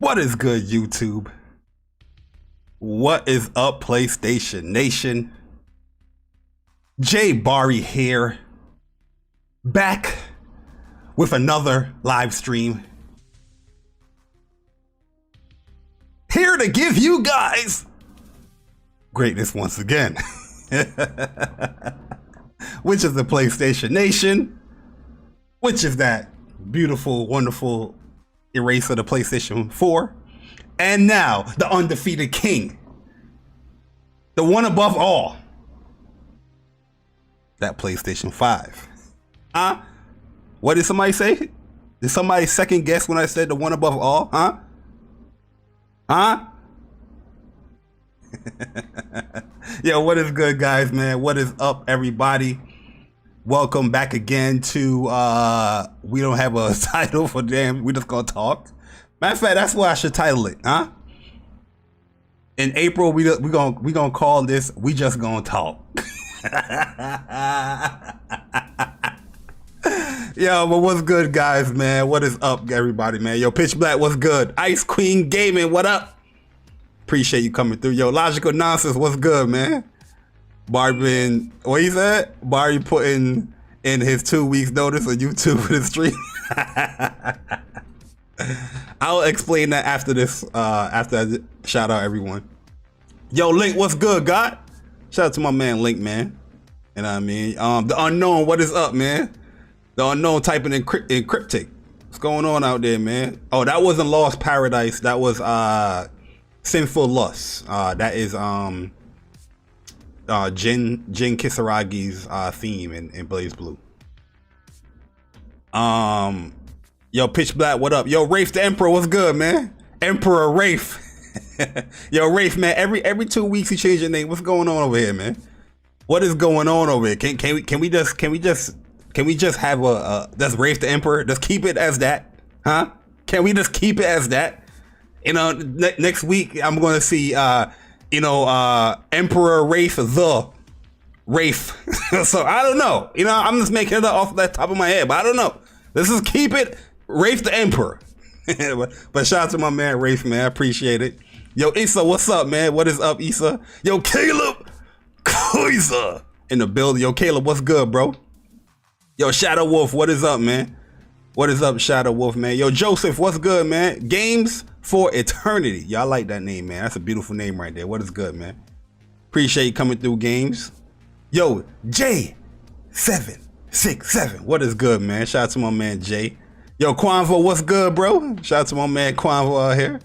What is good, YouTube? What is up, PlayStation Nation? Jay Bari here, back with another live stream. Here to give you guys greatness once again. Which is the PlayStation Nation? Which is that beautiful, wonderful eraser, the PlayStation 4? And now, the undefeated king. The one above all. That PlayStation 5. Huh? What did somebody say? Did somebody second guess when I said the one above all? Huh? Huh? Yo, what is good, guys, man? What is up, everybody? Welcome back again to we don't have a title for damn, we just gonna talk. Matter of fact, that's what I should title it, huh? In April, we gonna call this "We Just Gonna Talk." Yo, but what's good, guys, man? What is up, everybody, man? Yo, Pitch Black, what's good? Ice Queen Gaming, what up? Appreciate you coming through. Yo, Logical Nonsense, what's good, man? Barbin, what he said? Barry putting in his 2 weeks notice on YouTube for the stream. I'll explain that after this, after I shout out everyone. Yo, Link, what's good, God? Shout out to my man, Link, man. You know what I mean? The Unknown, what is up, man? The Unknown typing in cryptic. What's going on out there, man? Oh, that wasn't Lost Paradise. That was Sinful Lust. That is Jin Kisaragi's theme in Blaze Blue. Yo, Pitch Black, what up? Yo, Rafe the Emperor, what's good, man? Emperor Rafe. Yo, Rafe, man, every 2 weeks he changed your name. What's going on over here, man? What is going on over here? Can we just have that's Rafe the Emperor? Just keep it as that, huh? Can we just keep it as that? You know, next week I'm gonna see Emperor Rafe the Rafe. So I don't know. You know, I'm just making it up off the top of my head, but I don't know. Let's just keep it Rafe the Emperor. but shout out to my man Rafe, man. I appreciate it. Yo, Issa, what's up, man? What is up, Issa? Yo, Caleb Koiza in the building. Yo, Caleb, what's good, bro? Yo, Shadow Wolf, what is up, man? What is up, Shadow Wolf, man? Yo, Joseph, what's good, man? Games for Eternity. Y'all like that name, man. That's a beautiful name right there. What is good, man? Appreciate you coming through, Games. Yo, J767. What is good, man? Shout out to my man, Jay. Yo, Quanvo, what's good, bro? Shout out to my man, Quanvo out here.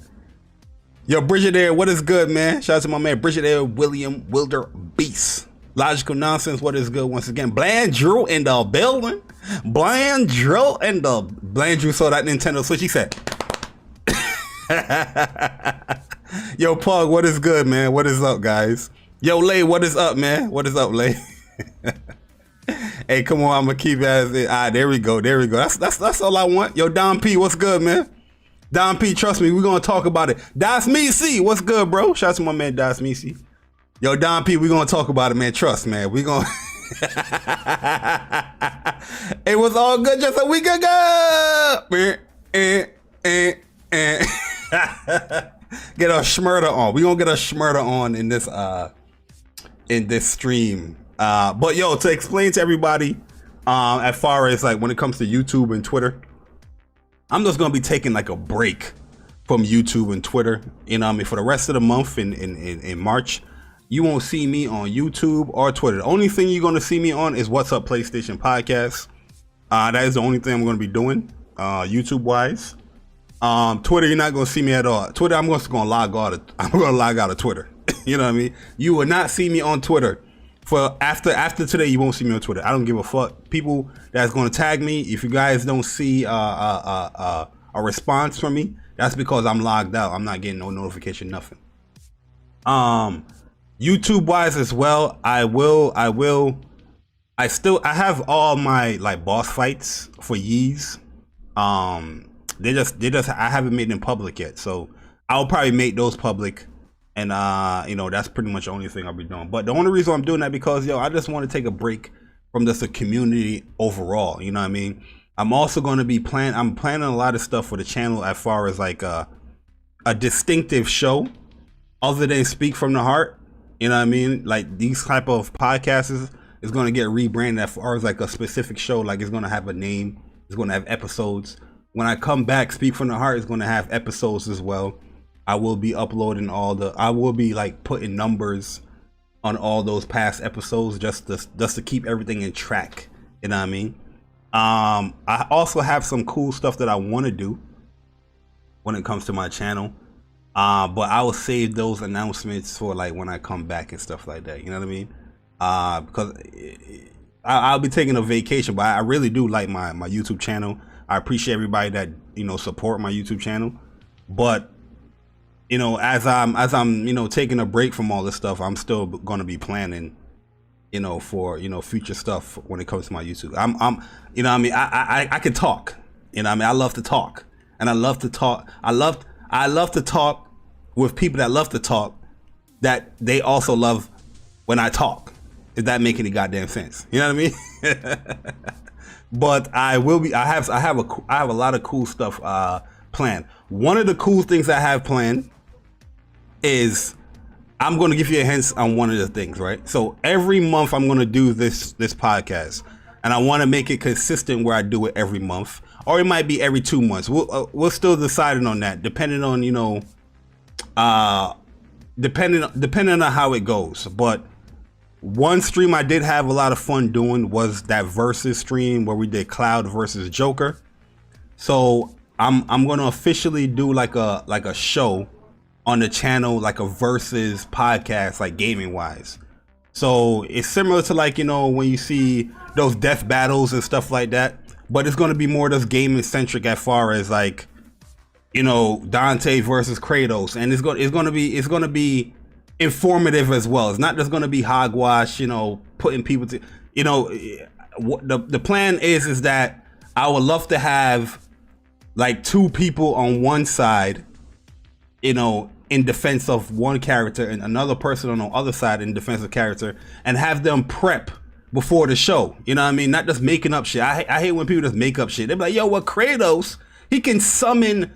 Yo, Bridget Air, what is good, man? Shout out to my man, Bridget Air, William Wilder Beast. Logical Nonsense, what is good once again? Bland Drew in the building. Bland Drew saw that Nintendo Switch, he said. Yo, Pug, what is good, man? What is up, guys? Yo, Lay, what is up, man? What is up, Lay? Hey, come on, I'm gonna keep it as it. There we go. That's all I want. Yo, Don P, what's good, man? Don P, trust me, we're gonna talk about it. Das Misi, what's good, bro? Shout out to my man Das Misi. Yo, Don P, we're gonna talk about it, man. Trust, man. We gonna it was all good just a week ago. Get a schmurder on. We gonna get a schmurder on in this stream. But yo, to explain to everybody, as far as like when it comes to YouTube and Twitter, I'm just gonna be taking like a break from YouTube and Twitter. You know what I mean? For the rest of the month in March, you won't see me on YouTube or Twitter. The only thing you're gonna see me on is What's Up PlayStation Podcast. That is the only thing I'm gonna be doing, YouTube wise. Twitter, you're not gonna see me at all. Twitter, I'm just gonna log out. I'm gonna log out of Twitter. You know what I mean? You will not see me on Twitter. For after today, you won't see me on Twitter. I don't give a fuck. People that's gonna tag me, if you guys don't see a response from me, that's because I'm logged out. I'm not getting no notification, nothing. YouTube wise as well, I have all my like boss fights for Yeez. They just I haven't made them public yet, so I'll probably make those public. And that's pretty much the only thing I'll be doing. But the only reason I'm doing that because I just want to take a break from just the community overall. You know what I mean? I'm also going to be planning a lot of stuff for the channel as far as like a distinctive show other than Speak from the Heart. You know what I mean? Like these type of podcasts is going to get rebranded as far as like a specific show. Like it's going to have a name. It's going to have episodes. When I come back, Speak from the Heart is going to have episodes as well. I will be uploading I will be like putting numbers on all those past episodes just to keep everything in track. You know what I mean? I also have some cool stuff that I want to do when it comes to my channel. But I will save those announcements for like when I come back and stuff like that. You know what I mean? Because I'll be taking a vacation, but I really do like my YouTube channel. I appreciate everybody that, you know, support my YouTube channel. But, you know, as I'm, you know, taking a break from all this stuff, I'm still going to be planning, you know, for, you know, future stuff when it comes to my YouTube. I'm you know what I mean? I can talk, you know what I mean? I love to talk, and I love to talk. I love to talk with people that love to talk, that they also love when I talk, if that make any goddamn sense. You know what I mean? But I have a lot of cool stuff planned. One of the cool things I have planned is I'm going to give you a hint on one of the things, right? So every month I'm going to do this podcast, and I want to make it consistent where I do it every month, or it might be every 2 months. We're still deciding on that, depending on, you know, depending on how it goes. But one stream I did have a lot of fun doing was that versus stream where we did Cloud versus Joker. So I'm gonna officially do like a show on the channel, like a versus podcast, like gaming wise. So it's similar to like, you know, when you see those death battles and stuff like that, but it's gonna be more just gaming centric as far as like, you know, Dante versus Kratos, and it's gonna be informative as well. It's not just gonna be hogwash, you know, putting people to, you know, the plan is that I would love to have like 2 people on one side, you know, in defense of one character, and another person on the other side in defense of character, and have them prep before the show. You know what I mean? Not just making up shit. I hate when people just make up shit. They're like, yo, well, Kratos, he can summon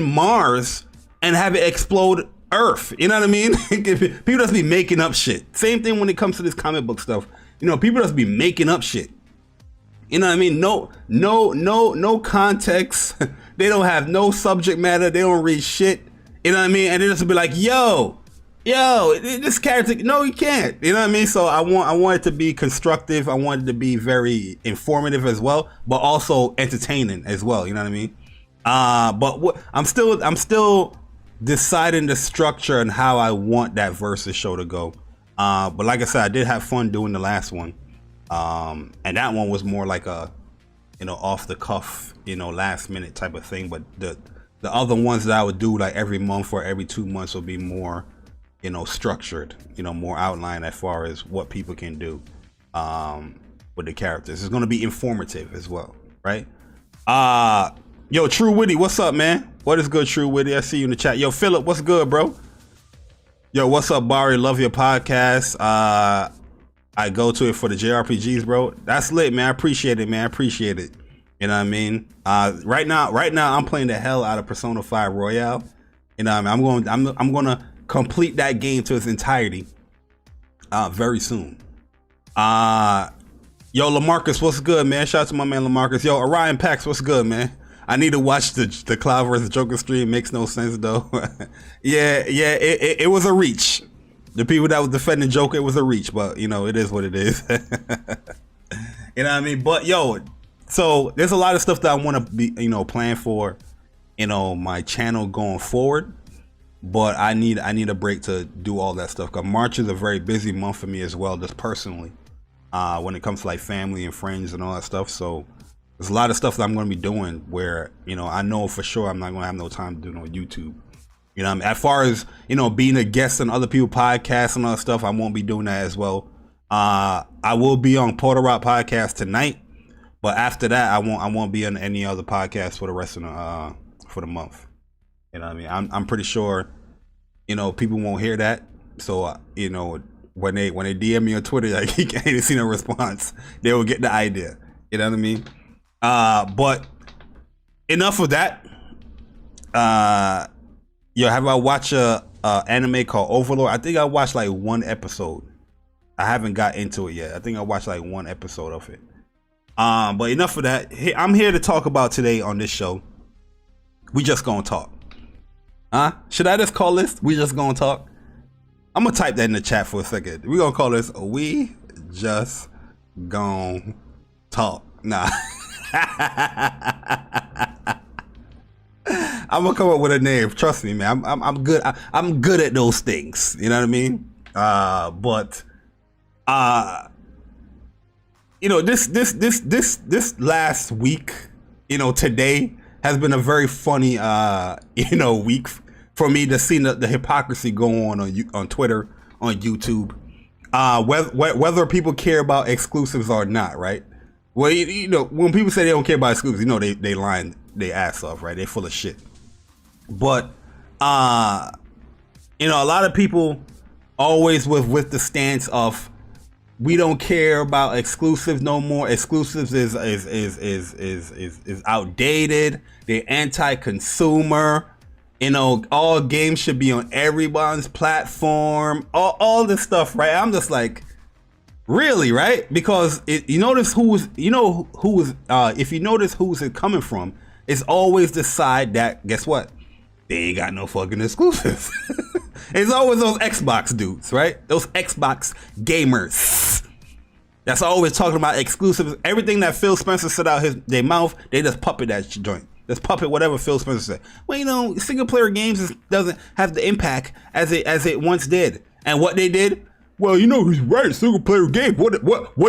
Mars and have it explode Earth. You know what I mean? People just be making up shit. Same thing when it comes to this comic book stuff. You know, people just be making up shit. You know what I mean? No context. They don't have no subject matter. They don't read shit. You know what I mean? And they just be like, yo, this character, no, you can't. You know what I mean? So I want it to be constructive. I want it to be very informative as well, but also entertaining as well. You know what I mean? But I'm still deciding the structure and how I want that versus show to go. But like I said, I did have fun doing the last one. And that one was more like a, you know, off the cuff, you know, last minute type of thing. But the other ones that I would do like every month or every 2 months will be more, you know, structured, you know, more outlined as far as what people can do with the characters. It's going to be informative as well, right? Yo, True Witty, what's up, man? What is good, True Witty? I see you in the chat. Yo, Philip, what's good, bro? Yo, what's up, Barry? Love your podcast. I go to it for the JRPGs, bro. That's lit, man. I appreciate it, man. I appreciate it. You know what I mean? Right now, I'm playing the hell out of Persona 5 Royale. You know what I mean? I'm gonna complete that game to its entirety very soon. Yo, LaMarcus, what's good, man? Shout out to my man LaMarcus. Yo, Orion Pax, what's good, man? I need to watch the Cloud vs. Joker stream. Makes no sense though. yeah, it was a reach. The people that was defending Joker, it was a reach, but you know, it is what it is. You know what I mean? But yo, so there's a lot of stuff that I want to be, you know, plan for, you know, my channel going forward. But I need a break to do all that stuff, because March is a very busy month for me as well, just personally, when it comes to like family and friends and all that stuff. So there's a lot of stuff that I'm going to be doing where, you know, I know for sure I'm not going to have no time to do no YouTube. You know what I mean? As far as, you know, being a guest on other people's podcasts and all that stuff, I won't be doing that as well. I will be on Porter Rock podcast tonight, but after that, I won't be on any other podcast for the rest of the for the month. You know what I mean? I'm pretty sure, you know, people won't hear that. So you know, when they DM me on Twitter, like, you can't even see no response, they will get the idea. You know what I mean? But enough of that. Yo, have I watched a anime called Overlord? I think I watched like one episode. I haven't got into it yet. I think I watched like one episode of it. But enough of that. I'm here to talk about today on this show. We just gonna talk. Huh? Should I just call this We Just Gonna Talk? I'm gonna type that in the chat for a second. We're gonna call this We Just Gonna Talk. Nah. I'm gonna come up with a name. Trust me, man. I'm good. I'm good at those things. You know what I mean? You know, this last week, you know, today has been a very funny, you know, week for me to see the hypocrisy go on Twitter, on YouTube, whether people care about exclusives or not, right? Well, you know, when people say they don't care about exclusives, you know, they lying their ass off, right? They full of shit. But, you know, a lot of people always with the stance of, we don't care about exclusives no more. Exclusives is outdated. They're anti-consumer. You know, all games should be on everyone's platform. All this stuff, right? I'm just like, really, right? Because you notice if you notice who's it coming from, it's always the side that, guess what? They ain't got no fucking exclusives. It's always those Xbox dudes, right? Those Xbox gamers. That's always talking about exclusives. Everything that Phil Spencer said out their mouth, they just puppet that joint. Just puppet whatever Phil Spencer said. Well, you know, single player games doesn't have the impact as it once did. And what they did? Well, you know, he's right. Single player game. What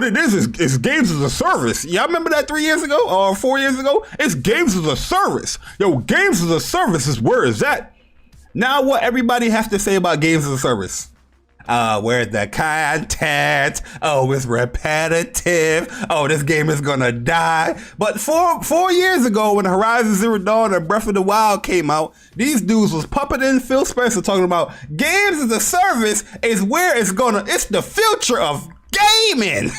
it is games as a service. Y'all remember that 3 years ago or 4 years ago? It's games as a service. Yo, games as a service is where it's at. Now what everybody has to say about games as a service? Where's the content? Oh, it's repetitive. Oh, this game is gonna die. But 4 years ago, when Horizon Zero Dawn and Breath of the Wild came out, these dudes was puppeting Phil Spencer talking about games as a service is where it's the future of gaming.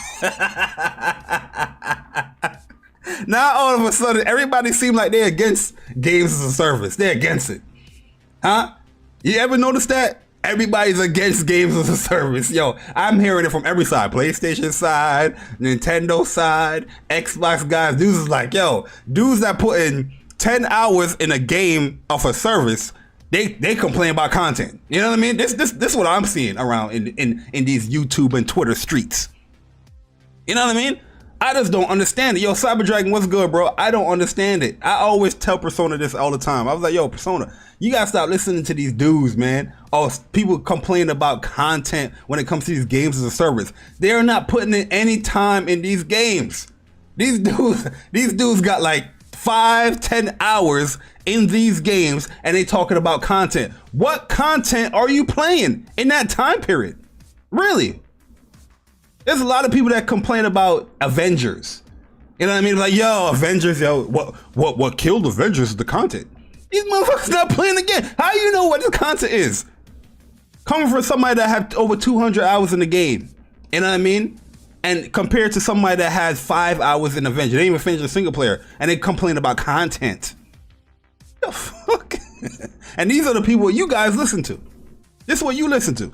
Now all of a sudden, everybody seems like they're against games as a service. They're against it. Huh? You ever notice that? Everybody's against games as a service. Yo, I'm hearing it from every side. PlayStation side, Nintendo side, Xbox guys. Dudes is like, yo, dudes that put in 10 hours in a game of a service, they complain about content. You know what I mean? This is what I'm seeing around in these YouTube and Twitter streets. You know what I mean? I just don't understand it. Yo, Cyber Dragon, what's good, bro? I don't understand it. I always tell Persona this all the time. I was like, yo, Persona, you gotta stop listening to these dudes, man. Oh, people complain about content when it comes to these games as a service. They're not putting in any time in these games. These dudes got like 5-10 hours in these games and they talking about content. What content are you playing in that time period? Really? There's a lot of people that complain about Avengers. You know what I mean? Like, yo, Avengers, yo, what killed Avengers is the content. These motherfuckers not playing the game. How you know what the content is? Coming from somebody that had over 200 hours in the game. You know what I mean? And compared to somebody that has 5 hours in Avengers. They didn't even finish the single player. And they complain about content. The fuck? And these are the people you guys listen to. This is what you listen to.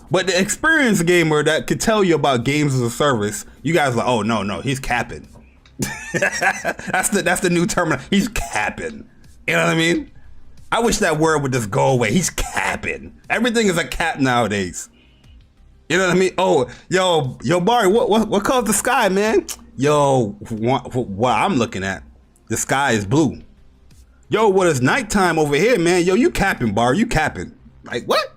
But the experienced gamer that could tell you about games as a service, you guys are like, oh no, he's capping. That's the new term. He's capping. You know what I mean? I wish that word would just go away. He's capping. Everything is a cap nowadays. You know what I mean? Oh, yo, Barry, what color's the sky, man? Yo, what I'm looking at, the sky is blue. Yo, what is nighttime over here, man? Yo, you capping, Barry? You capping? Like what?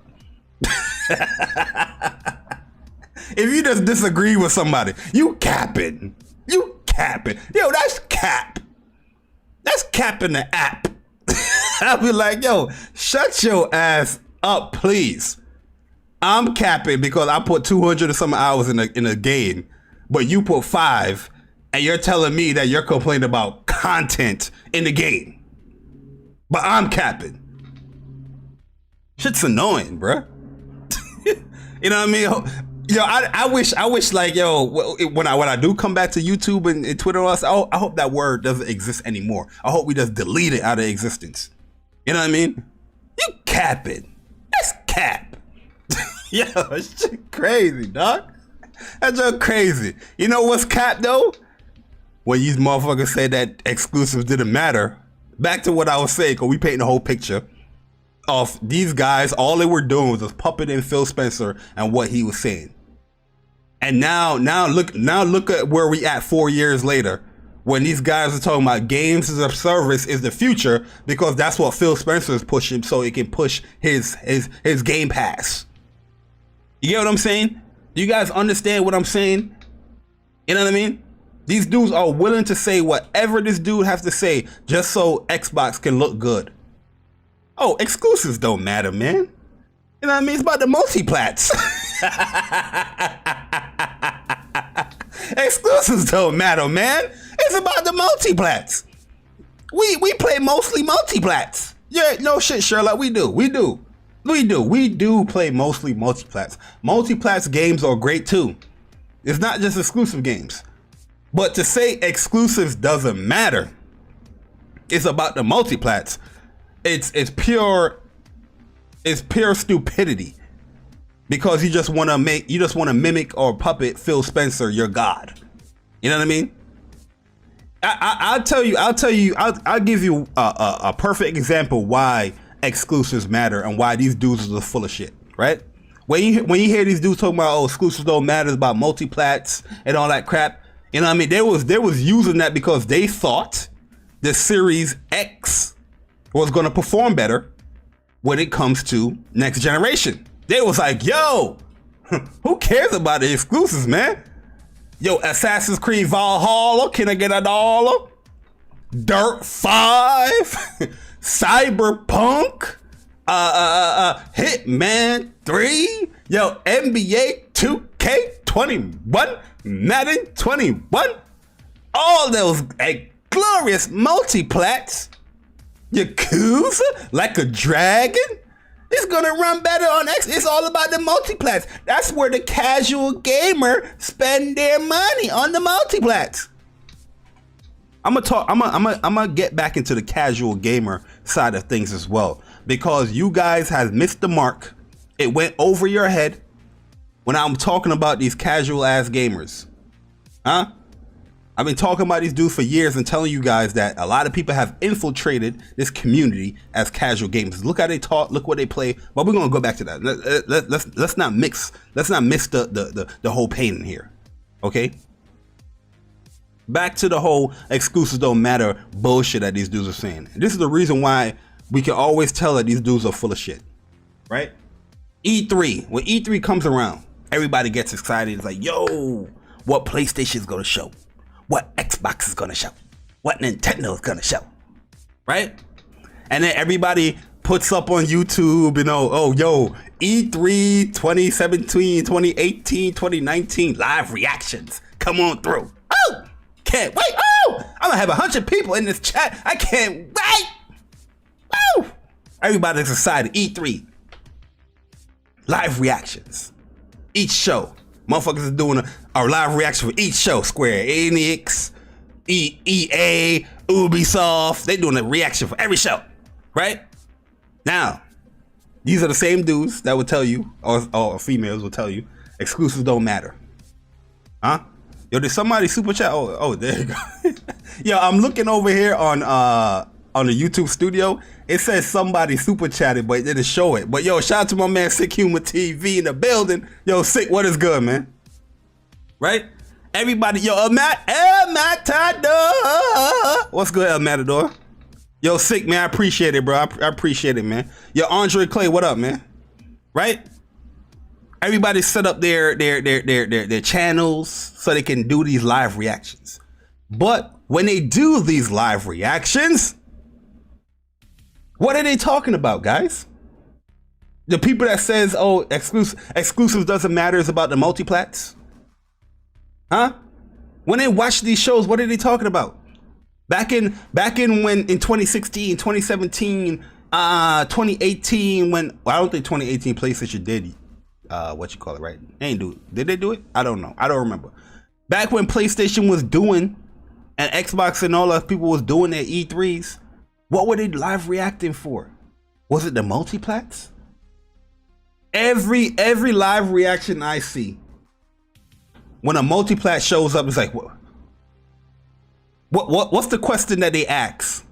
If you just disagree with somebody, you capping. You capping. Yo, that's cap. That's capping the app. I'll be like, yo, shut your ass up, please. I'm capping because I put 200 or some hours in a game, but you put 5, and you're telling me that you're complaining about content in the game. But I'm capping. Shit's annoying, bruh. You know what I mean? Yo, I wish like, yo, when I do come back to YouTube and Twitter, I hope that word doesn't exist anymore. I hope we just delete it out of existence. You know what I mean? You capping. That's cap. Yo, shit crazy, dog. That's just crazy. You know what's cap though? When these motherfuckers say that exclusives didn't matter. Back to what I was saying, because we painting the whole picture of these guys. All they were doing was just puppeting Phil Spencer and what he was saying. And now look at where we at 4 years later, when these guys are talking about games as a service is the future, because that's what Phil Spencer is pushing, so he can push his Game Pass. You get what I'm saying? Do you guys understand what I'm saying? You know what I mean? These dudes are willing to say whatever this dude has to say just so Xbox can look good. Oh, exclusives don't matter, man. You know what I mean? It's about the multi-plats. Exclusives don't matter, man. It's about the multi-plats. We play mostly multi-plats. Yeah, no shit, Sherlock. We do play mostly multi-plats. Multi-plats games are great too. It's not just exclusive games. But to say exclusives doesn't matter, it's about the multi-plats. It's pure stupidity, because you just want to mimic or puppet Phil Spencer, your god. You know what I mean? I'll give you a perfect example why exclusives matter and why these dudes are full of shit, right? When you hear these dudes talking about, oh, exclusives don't matter, it's about multi-plats and all that crap, you know what I mean? They was using that because they thought the Series X was going to perform better when it comes to next generation. They was like, yo, who cares about the exclusives, man? Yo, Assassin's Creed Valhalla, can I get $1? Dirt 5, Cyberpunk, Hitman 3, yo, NBA 2K21, Madden 21, all those glorious multi-plats. Yakuza, like a dragon, it's gonna run better on X. It's all about the multi-plats. That's where the casual gamer spend their money, on the multi-plats. I'm gonna get back into the casual gamer side of things as well, because you guys have missed the mark. It went over your head when I'm talking about these casual ass gamers, huh? I've been talking about these dudes for years and telling you guys that a lot of people have infiltrated this community as casual gamers. Look how they talk, look what they play. But we're gonna go back to that. Let's not miss the whole pain in here. Okay? Back to the whole exclusives don't matter bullshit that these dudes are saying. And this is the reason why we can always tell that these dudes are full of shit. Right? E3. When E3 comes around, everybody gets excited. It's like, yo, what PlayStation's gonna show? What Xbox is gonna show, what Nintendo is gonna show, right? And then everybody puts up on YouTube, you know, oh, yo, E3 2017, 2018, 2019 live reactions. Come on through. Oh, can't wait. Oh, I'm gonna have 100 people in this chat. I can't wait. Oh, everybody's excited. E3 live reactions. Each show. Motherfuckers is doing a live reaction for each show. Square Enix, EA, Ubisoft. They doing a reaction for every show, right? Now, these are the same dudes that would tell you, or females will tell you, exclusives don't matter. Huh? Yo, did somebody super chat? Oh, there you go. Yo, I'm looking over here on the YouTube studio. It says somebody super chatted, but it didn't show it. But yo, shout out to my man Sick Humor TV in the building. Yo, Sick, what is good, man? Right? Everybody, yo, El Matador. What's good, El Matador? Yo, Sick, man, I appreciate it, bro. I appreciate it, man. Yo, Andre Clay, what up, man? Right? Everybody set up their channels so they can do these live reactions. But when they do these live reactions, what are they talking about, guys? The people that says, oh, exclusives doesn't matter, it's about the multi-plats? Huh? When they watch these shows, what are they talking about? Back in when in 2016, 2017, 2018, when, well, I don't think 2018 PlayStation did what you call it, right? They ain't do it. Did they do it? I don't know. I don't remember. Back when PlayStation was doing and Xbox and all those people was doing their E3s, what were they live reacting for? Was it the multi-plats? Every live reaction I see, when a multi-plat shows up, it's like, what's the question that they ask?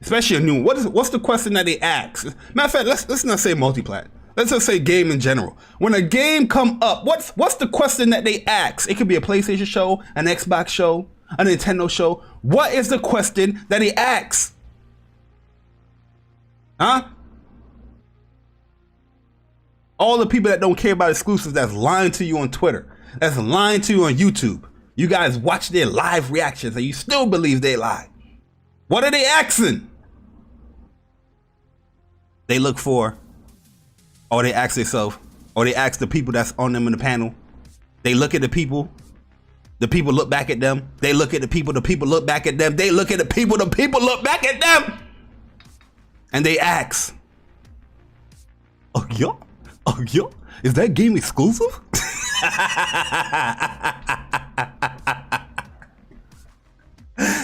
Especially a new one. What's the question that they ask? Matter of fact, let's not say multi-plat. Let's just say game in general. When a game come up, what's the question that they ask? It could be a PlayStation show, an Xbox show, a Nintendo show. What is the question that he asks? Huh? All the people that don't care about exclusives, that's lying to you on Twitter, that's lying to you on YouTube. You guys watch their live reactions and you still believe they lie. What are they asking? They look for, or they ask themselves, or they ask the people that's on them in the panel. They look at the people look back at them. They look at the people look back at them. They look at the people look back at them. And they ask, oh yeah, is that game exclusive?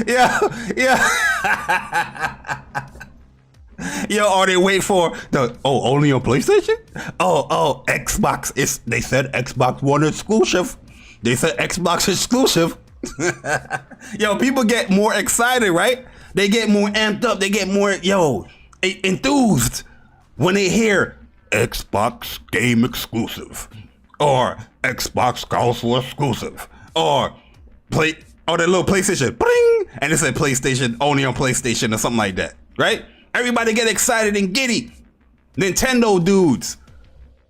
Yeah. Yo, or they wait for only on PlayStation? Oh, Xbox. They said Xbox One exclusive. They said Xbox exclusive. Yo, people get more excited, right? They get more amped up. They get more, enthused when they hear Xbox game exclusive, or Xbox console exclusive, or that little PlayStation, bling, and it said PlayStation, only on PlayStation, or something like that, right? Everybody get excited and giddy. Nintendo dudes,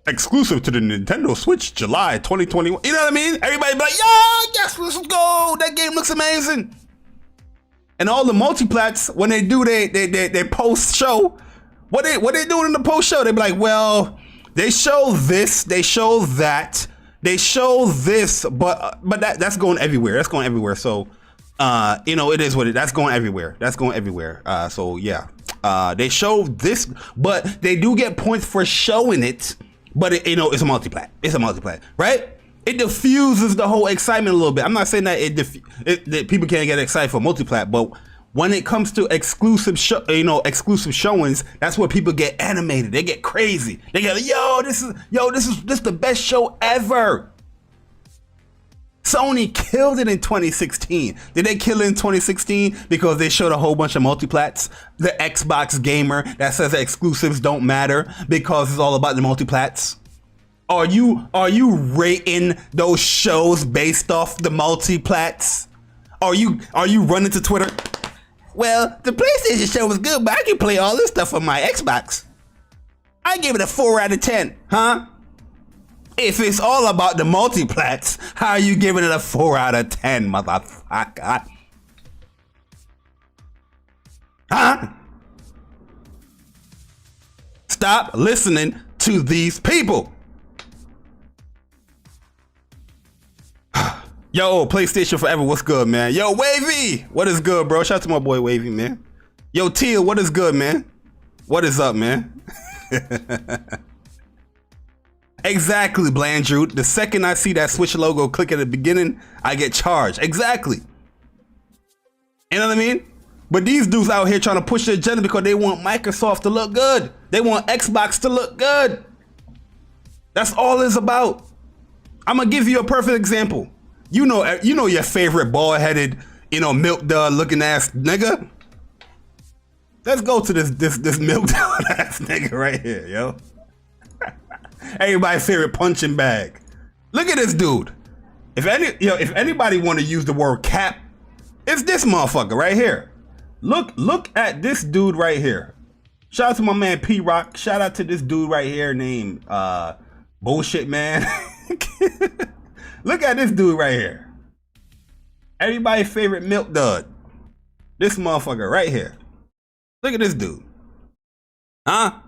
exclusive to the Nintendo Switch, July 2021. You know what I mean? Everybody be like, yo, yes, let's go. That game looks amazing. And all the multi-plats, when they do their post show, what they doing in the post show? They be like, well, they show this, they show that, they show this, but that's going everywhere. That's going everywhere. So, it is what it. That's going everywhere. That's going everywhere. So yeah, they show this, but they do get points for showing it. But it's a multi-plat. It's a multi-plat, right? It diffuses the whole excitement a little bit. I'm not saying that that people can't get excited for multi-plat, but when it comes to exclusive showings, that's where people get animated. They get crazy. They get, this is the best show ever. Sony killed it in 2016. Did they kill it in 2016 because they showed a whole bunch of multiplats? The Xbox gamer that says that exclusives don't matter because it's all about the multiplats. Are you rating those shows based off the multiplats? Are you running to Twitter? Well, the PlayStation show was good, but I can play all this stuff on my Xbox. I give it a 4 out of 10, huh? If it's all about the multiplats, how are you giving it a 4 out of 10, motherfucker? Huh? Stop listening to these people. Yo, PlayStation Forever, what's good, man? Yo, Wavy, what is good, bro? Shout out to my boy Wavy, man. Yo, Teal, what is good, man? What is up, man? Exactly, Blandrew. The second I see that Switch logo click at the beginning, I get charged. Exactly. You know what I mean? But these dudes out here trying to push their agenda because they want Microsoft to look good. They want Xbox to look good. That's all it's about. I'm gonna give you a perfect example. You know your favorite bald-headed, milk dud looking ass nigga. Let's go to this milk dud ass nigga right here, yo. Everybody's favorite punching bag. Look at this dude. If anybody want to use the word cap, it's this motherfucker right here. Look at this dude right here. Shout out to my man P Rock. Shout out to this dude right here named Bullshit Man. Look at this dude right here. Everybody's favorite milk dud. This motherfucker right here. Look at this dude. Huh?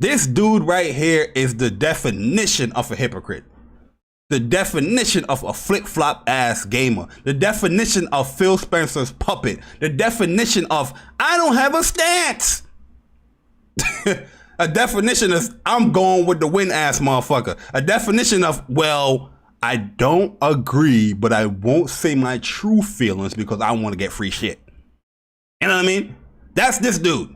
This dude right here is the definition of a hypocrite. The definition of a flip-flop ass gamer. The definition of Phil Spencer's puppet. The definition of I don't have a stance. A definition of I'm going with the win ass motherfucker. A definition of, well, I don't agree, but I won't say my true feelings because I want to get free shit. You know what I mean? That's this dude.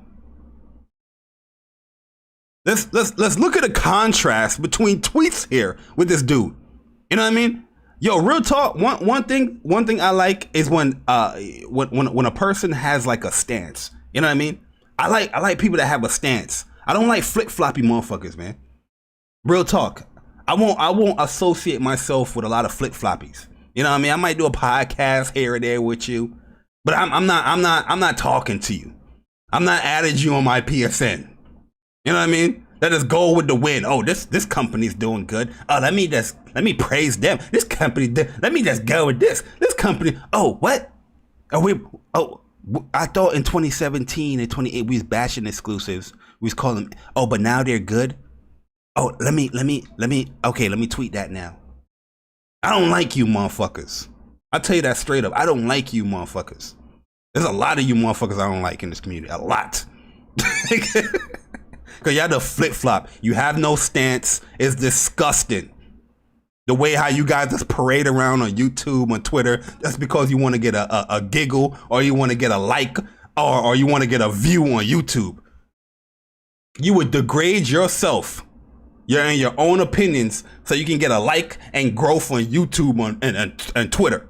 let's look at the contrast between tweets here with this dude. You know what I mean? Yo, real talk. One thing I like is when a person has like a stance. You know what I mean? I like people that have a stance. I don't like flip-floppy motherfuckers, man. Real talk. I won't associate myself with a lot of flip-floppies. You know what I mean? I might do a podcast here or there with you, but I'm not talking to you. I'm not adding you on my PSN. You know what I mean? Let us go with the win. Oh, this company's doing good. Oh, let me praise them. This company, let me just go with this. This company. Oh, what? I thought in 2017 and 2018 we was bashing exclusives. We was calling them. Oh, but now they're good. Oh, let me tweet that now. I don't like you motherfuckers. I'll tell you that straight up. I don't like you motherfuckers. There's a lot of you motherfuckers I don't like in this community. A lot. Cause y'all the flip flop. You have no stance. It's disgusting. The way how you guys just parade around on YouTube, on Twitter, just because you want to get a giggle, or you want to get a like, or you want to get a view on YouTube. You would degrade yourself, your own opinions, so you can get a like and growth on YouTube and Twitter.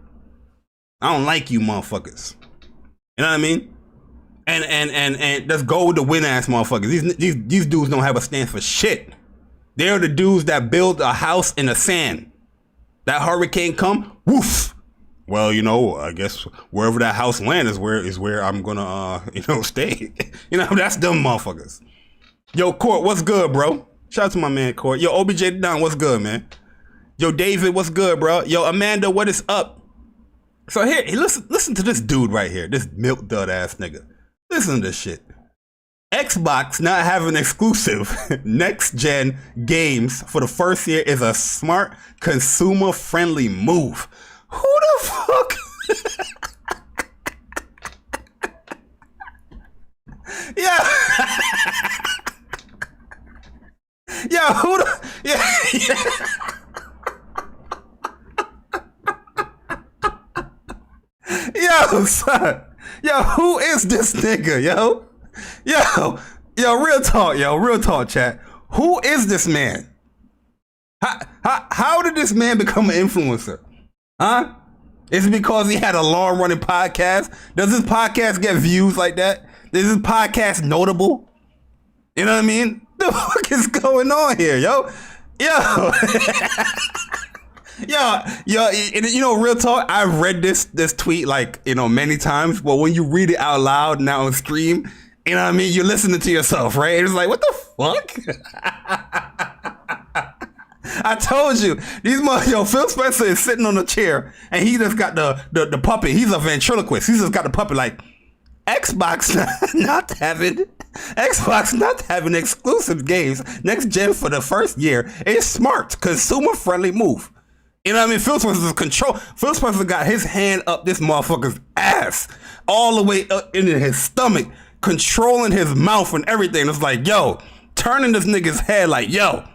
I don't like you motherfuckers. You know what I mean? And let's go with the win ass motherfuckers. These dudes don't have a stand for shit. They're the dudes that build a house in the sand. That hurricane come, woof. Well, you know, I guess wherever that house land is where I'm gonna stay. You know, that's them motherfuckers. Yo, Court, what's good, bro? Shout out to my man Court. Yo, OBJ Don, what's good, man? Yo, David, what's good, bro? Yo, Amanda, what is up? So here, listen to this dude right here, this milk dud ass nigga. Listen to this shit. Xbox not having exclusive next-gen games for the first year is a smart, consumer-friendly move. Who the fuck? Yeah. Yeah, who the... Yeah. Yo, son. Yo, who is this nigga, yo? Yo, real talk, chat. Who is this man? How did this man become an influencer? Huh? Is it because he had a long-running podcast? Does this podcast get views like that? Is this podcast notable? You know what I mean? The fuck is going on here, yo? Yo, real talk, I've read this tweet like, many times, but when you read it out loud now on stream, you know what I mean? You're listening to yourself, right? It's like, what the fuck? I told you, Phil Spencer is sitting on a chair and he just got the puppet. He's a ventriloquist. He's just got the puppet like, Xbox not having exclusive games next gen for the first year is smart, consumer friendly move. You know what I mean? Phil Spencer's control. Phil Spencer got his hand up this motherfucker's ass, all the way up into his stomach, controlling his mouth and everything. It's like, yo, turning this nigga's head like, yo,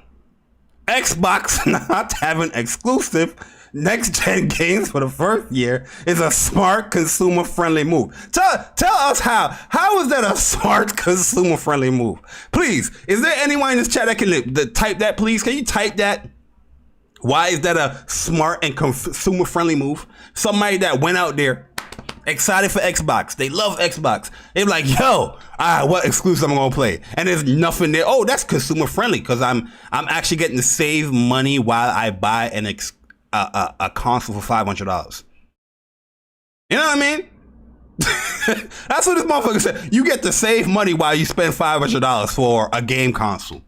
Xbox not having exclusive next-gen games for the first year is a smart, consumer-friendly move. Tell us how. How is that a smart, consumer-friendly move? Please, is there anyone in this chat that can type that, please? Can you type that? Why is that a smart and consumer-friendly move? Somebody that went out there excited for Xbox. They love Xbox. They're like, yo, what exclusive I'm gonna play? And there's nothing there. Oh, that's consumer-friendly because I'm actually getting to save money while I buy a console for $500. You know what I mean? That's what this motherfucker said. You get to save money while you spend $500 for a game console.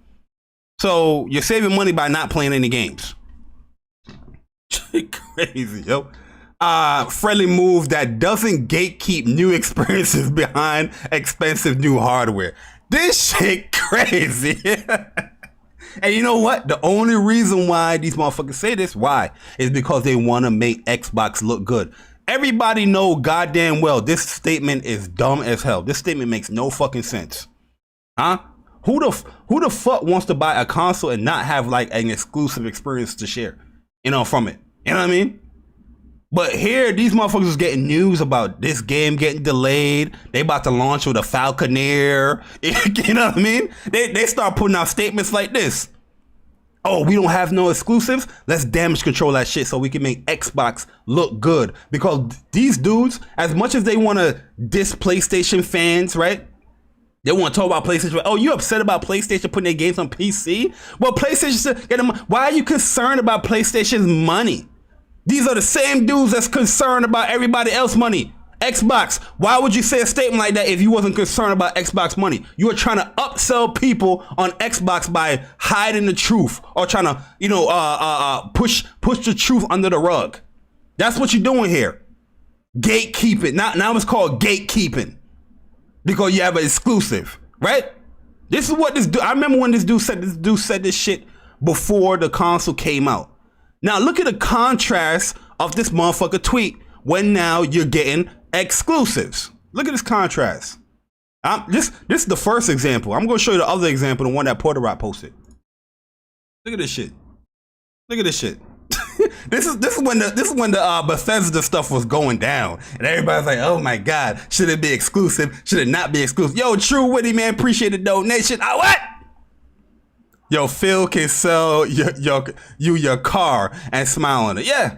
So you're saving money by not playing any games. Crazy, yo. Friendly move that doesn't gatekeep new experiences behind expensive new hardware. This shit crazy. And you know what? The only reason why these motherfuckers say this, why? Is because they want to make Xbox look good. Everybody know goddamn well this statement is dumb as hell. This statement makes no fucking sense. Huh? Who the fuck wants to buy a console and not have like an exclusive experience to share, from it? You know what I mean? But here, these motherfuckers is getting news about this game getting delayed. They about to launch with a Falconeer. You know what I mean? They start putting out statements like this. Oh, we don't have no exclusives? Let's damage control that shit so we can make Xbox look good. Because these dudes, as much as they want to diss PlayStation fans, right? They want to talk about PlayStation. Oh, you upset about PlayStation putting their games on PC? Well, PlayStation, get them. Why are you concerned about PlayStation's money? These are the same dudes that's concerned about everybody else's money. Xbox, why would you say a statement like that if you wasn't concerned about Xbox money? You are trying to upsell people on Xbox by hiding the truth or trying to, you know, push the truth under the rug. That's what you're doing here. Gatekeeping. Now it's called gatekeeping because you have an exclusive, right? This is what this dude. I remember when this dude said this shit before the console came out. Now look at the contrast of this motherfucker tweet when now you're getting exclusives. Look at this contrast. This is the first example. I'm going to show you the other example, the one that Porter Rock posted. Look at this shit. Look at this shit. This is when the Bethesda stuff was going down, and everybody's like, "Oh my god, should it be exclusive? Should it not be exclusive?" Yo, True Witty man, appreciate the donation. What? Yo, Phil can sell your car and smile on it. Yeah.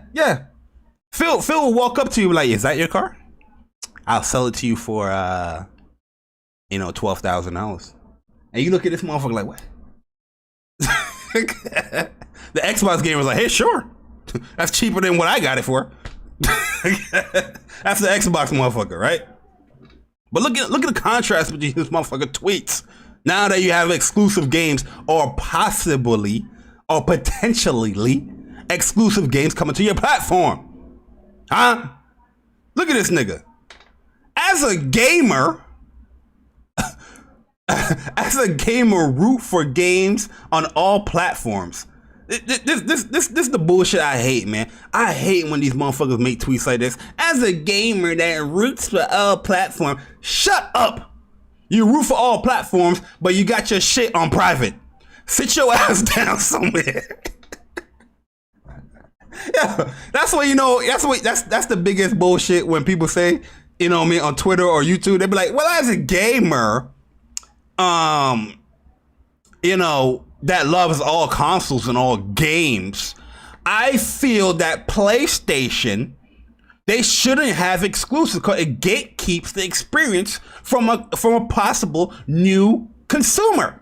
Phil will walk up to you like, "Is that your car? I'll sell it to you for $12,000." And you look at this motherfucker like, what? The Xbox gamer was like, "Hey, sure. That's cheaper than what I got it for." That's the Xbox motherfucker, right? But look at the contrast between this motherfucker tweets. Now that you have exclusive games or possibly or potentially exclusive games coming to your platform. Huh? Look at this nigga. As a gamer, root for games on all platforms. This is the bullshit I hate, man. I hate when these motherfuckers make tweets like this. As a gamer that roots for all platforms. Shut up. You root for all platforms, but you got your shit on private. Sit your ass down somewhere. Yeah, that's what that's the biggest bullshit when people say, you know what I mean, on Twitter or YouTube, they be like, well, as a gamer, that loves all consoles and all games, I feel that PlayStation, they shouldn't have exclusives because it gatekeeps the experience from a possible new consumer.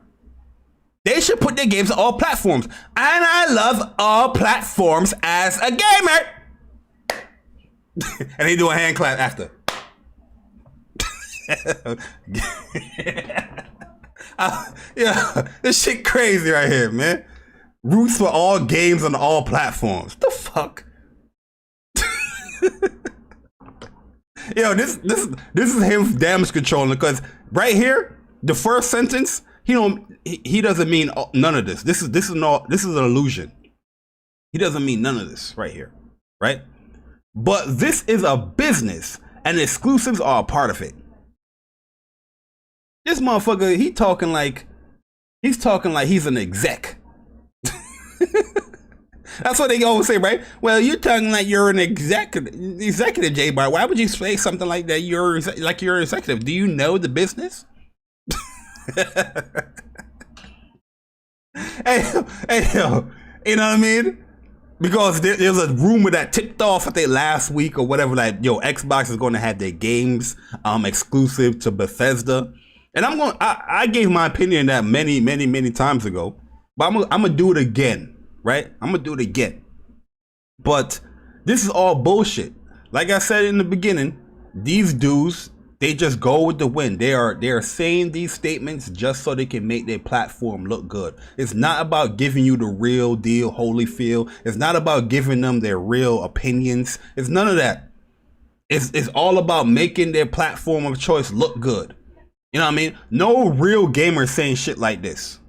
They should put their games on all platforms. And I love all platforms as a gamer. And they do a hand clap after. Yeah, this shit crazy right here, man. Roots for all games on all platforms. The fuck? Yo, this is him damage controlling because right here, the first sentence, he doesn't mean none of this. This is an illusion. He doesn't mean none of this right here, right? But this is a business, and exclusives are a part of it. This motherfucker, he's talking like he's an exec. That's what they always say, right? Well, you're talking like you're an executive, J-Bar. Why would you say something like that? You're an executive. Do you know the business? hey, yo, you know what I mean? Because there's a rumor that tipped off, I think last week or whatever, that Xbox is going to have their games exclusive to Bethesda. And I gave my opinion on that many times ago, but I'm gonna do it again, right? I'm gonna do it again. But this is all bullshit. Like I said in the beginning, these dudes, they just go with the wind. They are saying these statements just so they can make their platform look good. It's not about giving you the real deal, Holyfield. It's not about giving them their real opinions. It's none of that. It's all about making their platform of choice look good. You know what I mean? No real gamer saying shit like this.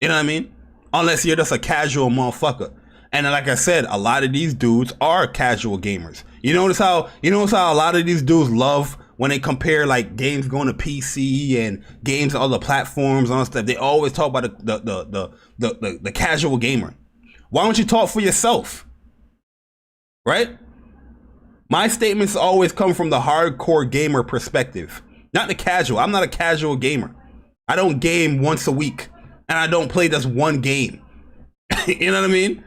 You know what I mean? Unless you're just a casual motherfucker. And like I said, a lot of these dudes are casual gamers. You notice how a lot of these dudes love when they compare like games going to PC and games on other platforms and all stuff. They always talk about the casual gamer. Why don't you talk for yourself? Right? My statements always come from the hardcore gamer perspective, not the casual. I'm not a casual gamer. I don't game once a week, and I don't play just one game. You know what I mean?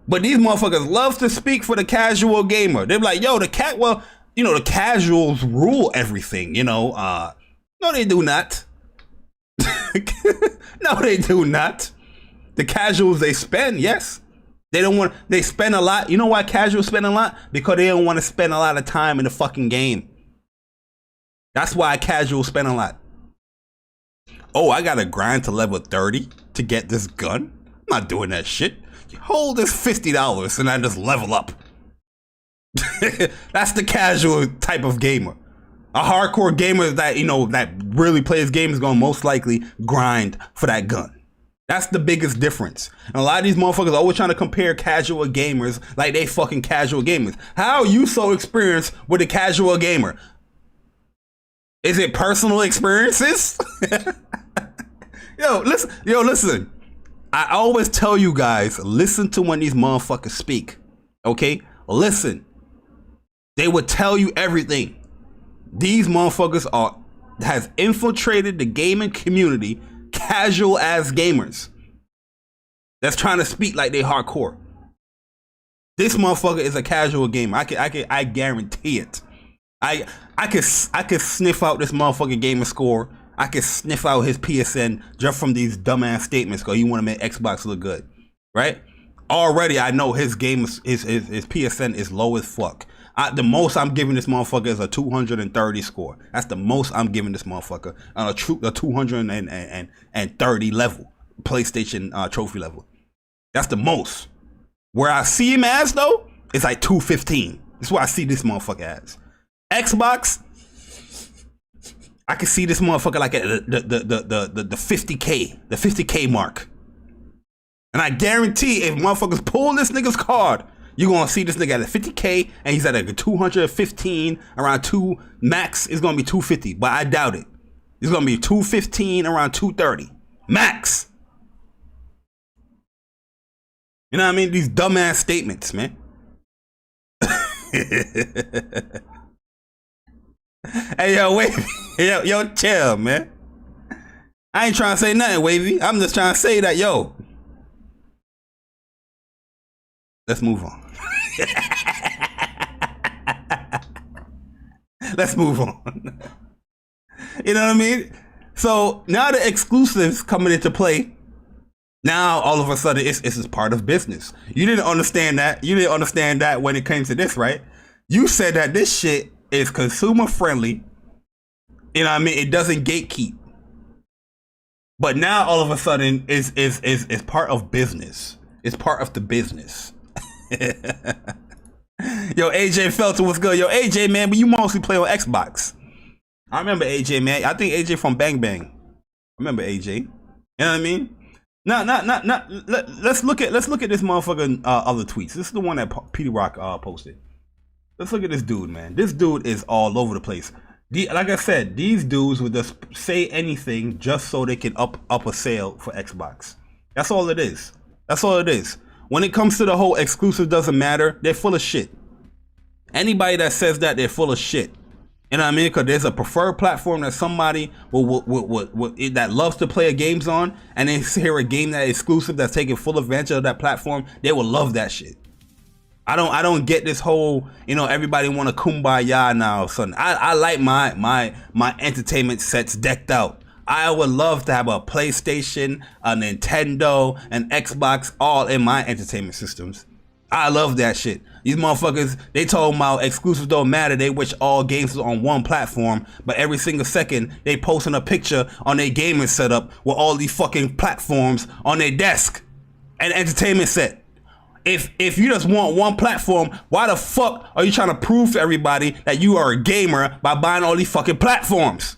But these motherfuckers love to speak for the casual gamer. They're like, yo, the casuals rule everything, you know? No, they do not. No, they do not. The casuals, they spend, yes. They spend a lot. You know why casuals spend a lot? Because they don't want to spend a lot of time in the fucking game. That's why casuals spend a lot. Oh, I gotta grind to level 30 to get this gun? I'm not doing that shit. Hold this $50 and I just level up. That's the casual type of gamer. A hardcore gamer that, you know, that really plays games is gonna most likely grind for that gun. That's the biggest difference. And a lot of these motherfuckers are always trying to compare casual gamers like they fucking casual gamers. How are you so experienced with a casual gamer? Is it personal experiences? Yo, listen. I always tell you guys, listen to when these motherfuckers speak. Okay? Listen. They will tell you everything. These motherfuckers has infiltrated the gaming community, casual ass gamers that's trying to speak like they hardcore. This motherfucker is a casual gamer. I guarantee it. I could sniff out this motherfucking gamer score. I could sniff out his PSN just from these dumbass statements because you want to make Xbox look good, right? Already I know his PSN is low as fuck. The most I'm giving this motherfucker is a 230 score. That's the most I'm giving this motherfucker on a 230 level, PlayStation trophy level. That's the most. Where I see him as though, it's like 215. That's what I see this motherfucker as. Xbox, I can see this motherfucker like at the 50K mark. And I guarantee if motherfuckers pull this nigga's card, you're gonna see this nigga at a 50K and he's at a 215, around 2 max is gonna be 250, but I doubt it. It's gonna be 215, around 230 max. You know what I mean? These dumbass statements, man. Hey, yo, Wavy. Yo, chill, man. I ain't trying to say nothing, Wavy. I'm just trying to say that, yo. Let's move on. Let's move on. You know what I mean? So now the exclusives coming into play. Now all of a sudden it's just part of business. You didn't understand that. You didn't understand that when it came to this, right? You said that this shit is consumer friendly. You know what I mean? It doesn't gatekeep. But now all of a sudden is part of business. It's part of the business. Yo, AJ Felton, what's good? Yo, AJ, man, but you mostly play on Xbox. I remember AJ, man. I think AJ from Bang Bang. I remember AJ. You know what I mean? Let's look at this motherfucker other tweets. This is the one that Peter Rock posted. Let's look at this dude, man. This dude is all over the place. Like I said, these dudes would just say anything just so they can up a sale for Xbox. That's all it is. That's all it is. When it comes to the whole exclusive doesn't matter, they're full of shit. Anybody that says that, they're full of shit. You know what I mean? Because there's a preferred platform that somebody that loves to play games on, and they hear a game that is exclusive that's taking full advantage of that platform, they will love that shit. I don't get this whole, you know, everybody want to kumbaya now, son. I like my entertainment sets decked out. I would love to have a PlayStation, a Nintendo, an Xbox, all in my entertainment systems. I love that shit. These motherfuckers, they told about exclusives don't matter. They wish all games was on one platform, but every single second they posting a picture on their gaming setup with all these fucking platforms on their desk and entertainment set. If you just want one platform, why the fuck are you trying to prove to everybody that you are a gamer by buying all these fucking platforms?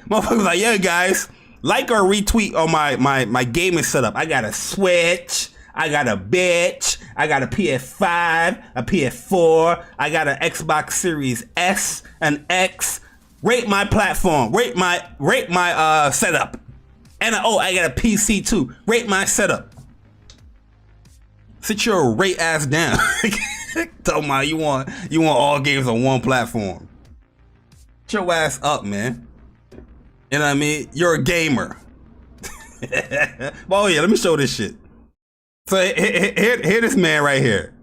Motherfuckers like, yeah, guys, like or retweet on my gaming setup. I got a Switch, I got a bitch, I got a PS5, a PS4, I got an Xbox Series S and X. Rate my platform, rate my setup. And I got a PC too. Rate my setup. Sit your rate ass down. Talking about you want all games on one platform. Get your ass up, man. You know what I mean? You're a gamer. Oh yeah, let me show this shit. So here this man right here.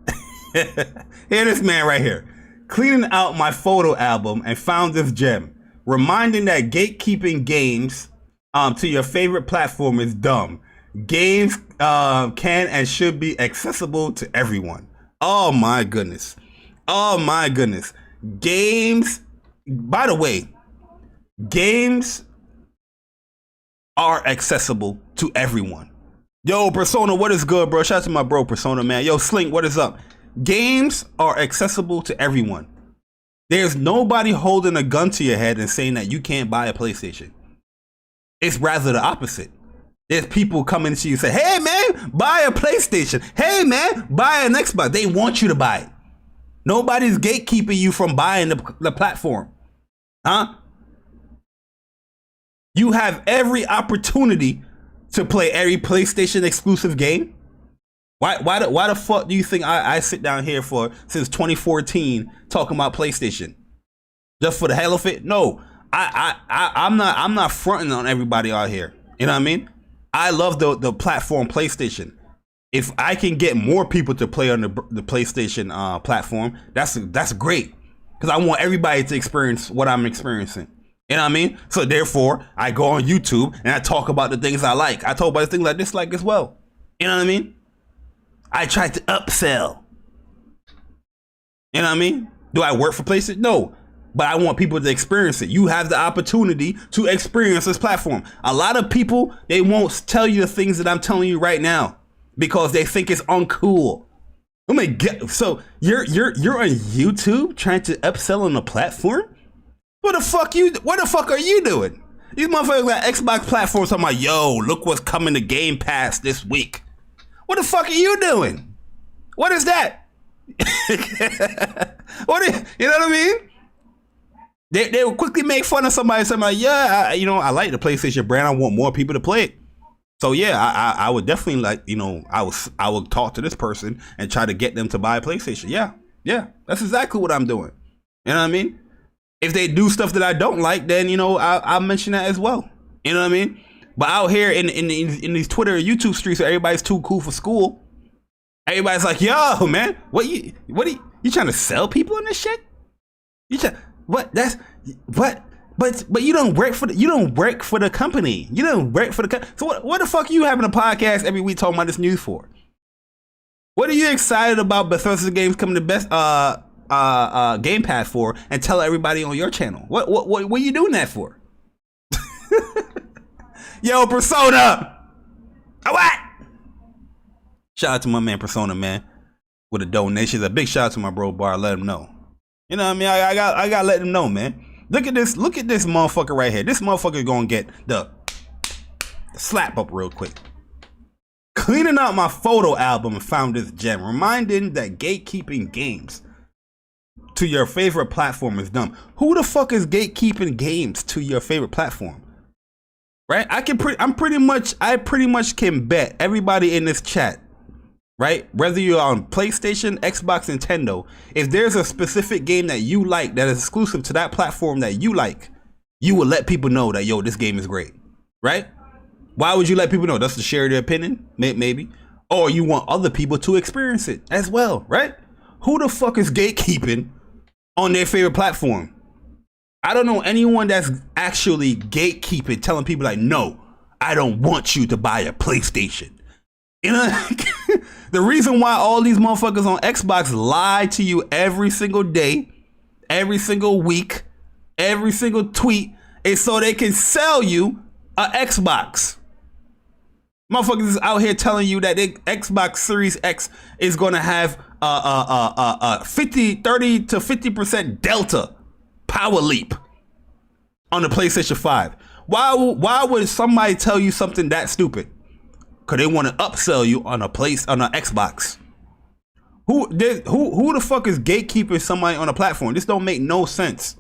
Here this man right here. Cleaning out my photo album and found this gem. Reminding that gatekeeping games to your favorite platform is dumb. Games can and should be accessible to everyone. Oh my goodness. Oh my goodness. Games, by the way, games are accessible to everyone. Yo, Persona, what is good, bro? Shout out to my bro, Persona, man. Yo, Slink, what is up? Games are accessible to everyone. There's nobody holding a gun to your head and saying that you can't buy a PlayStation. It's rather the opposite. There's people coming to you and say, hey, man, buy a PlayStation. Hey, man, buy an Xbox. They want you to buy it. Nobody's gatekeeping you from buying the platform. Huh? You have every opportunity to play every PlayStation exclusive game. Why the fuck do you think I sit down here for since 2014 talking about PlayStation? Just for the hell of it? No, I'm not fronting on everybody out here. You know what I mean? I love the platform PlayStation. If I can get more people to play on the PlayStation platform, that's great. Because I want everybody to experience what I'm experiencing. You know what I mean? So therefore, I go on YouTube and I talk about the things I like. I talk about the things I dislike as well. You know what I mean? I try to upsell. You know what I mean? Do I work for PlayStation? No. But I want people to experience it. You have the opportunity to experience this platform. A lot of people, they won't tell you the things that I'm telling you right now because they think it's uncool. Oh my God. So you're on YouTube trying to upsell on the platform? What the fuck are you doing? These motherfuckers got Xbox platforms talking about, yo, look what's coming to Game Pass this week. What the fuck are you doing? What is that? You know what I mean? They will quickly make fun of somebody saying like, yeah, I like the PlayStation brand. I want more people to play it. So yeah, I would definitely like, I would talk to this person and try to get them to buy a PlayStation. Yeah, that's exactly what I'm doing. You know what I mean? If they do stuff that I don't like, then I'll mention that as well. You know what I mean? But out here in these Twitter and YouTube streets where everybody's too cool for school, everybody's like, yo, man, what you trying to sell people in this shit? But you don't work for the company. You don't work for the so what the fuck are you having a podcast every week talking about this news for? What are you excited about Bethesda games coming to best Game Pass for and tell everybody on your channel? What are you doing that for? Yo, Persona! What? Shout out to my man Persona, man, with the donations. A big shout out to my bro Bar. Let him know. You know what I mean? I gotta let him know, man. Look at this motherfucker right here. This motherfucker gonna get the slap up real quick. Cleaning out my photo album and found this gem, reminding that gatekeeping games to your favorite platform is dumb. Who the fuck is gatekeeping games to your favorite platform? Right? I pretty much can bet everybody in this chat, right? Whether you're on PlayStation, Xbox, Nintendo, if there's a specific game that you like that is exclusive to that platform that you like, you will let people know that, yo, this game is great, right? Why would you let people know? That's to share their opinion, maybe. Or you want other people to experience it as well, right? Who the fuck is gatekeeping on their favorite platform? I don't know anyone that's actually gatekeeping, telling people like, no, I don't want you to buy a PlayStation. You know, the reason why all these motherfuckers on Xbox lie to you every single day, every single week, every single tweet is so they can sell you a Xbox. Motherfuckers is out here telling you that the Xbox Series X is going to have 30 to 50% delta power leap on the PlayStation 5. Why would somebody tell you something that stupid? Cause they want to upsell you on an Xbox. Who the fuck is gatekeeping somebody on a platform? This don't make no sense.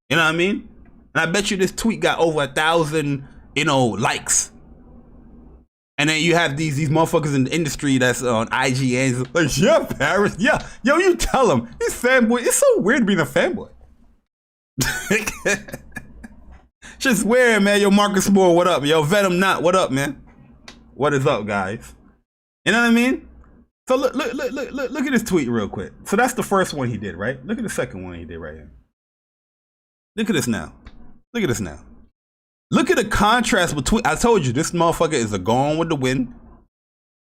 You know what I mean? And I bet you this tweet got over 1,000, likes. And then you have these motherfuckers in the industry that's on IGN, like, yeah, Paris, yeah. Yo, you tell them, this fanboy, it's so weird being a fanboy. Just weird, man. Yo, Marcus Moore, what up? Yo, Venom Not, what up, man? What is up, guys? You know what I mean? So look at this tweet real quick. So that's the first one he did, right? Look at the second one he did right here. Look at this now. Look at this now. Look at the contrast between, I told you, this motherfucker is a gone with the wind.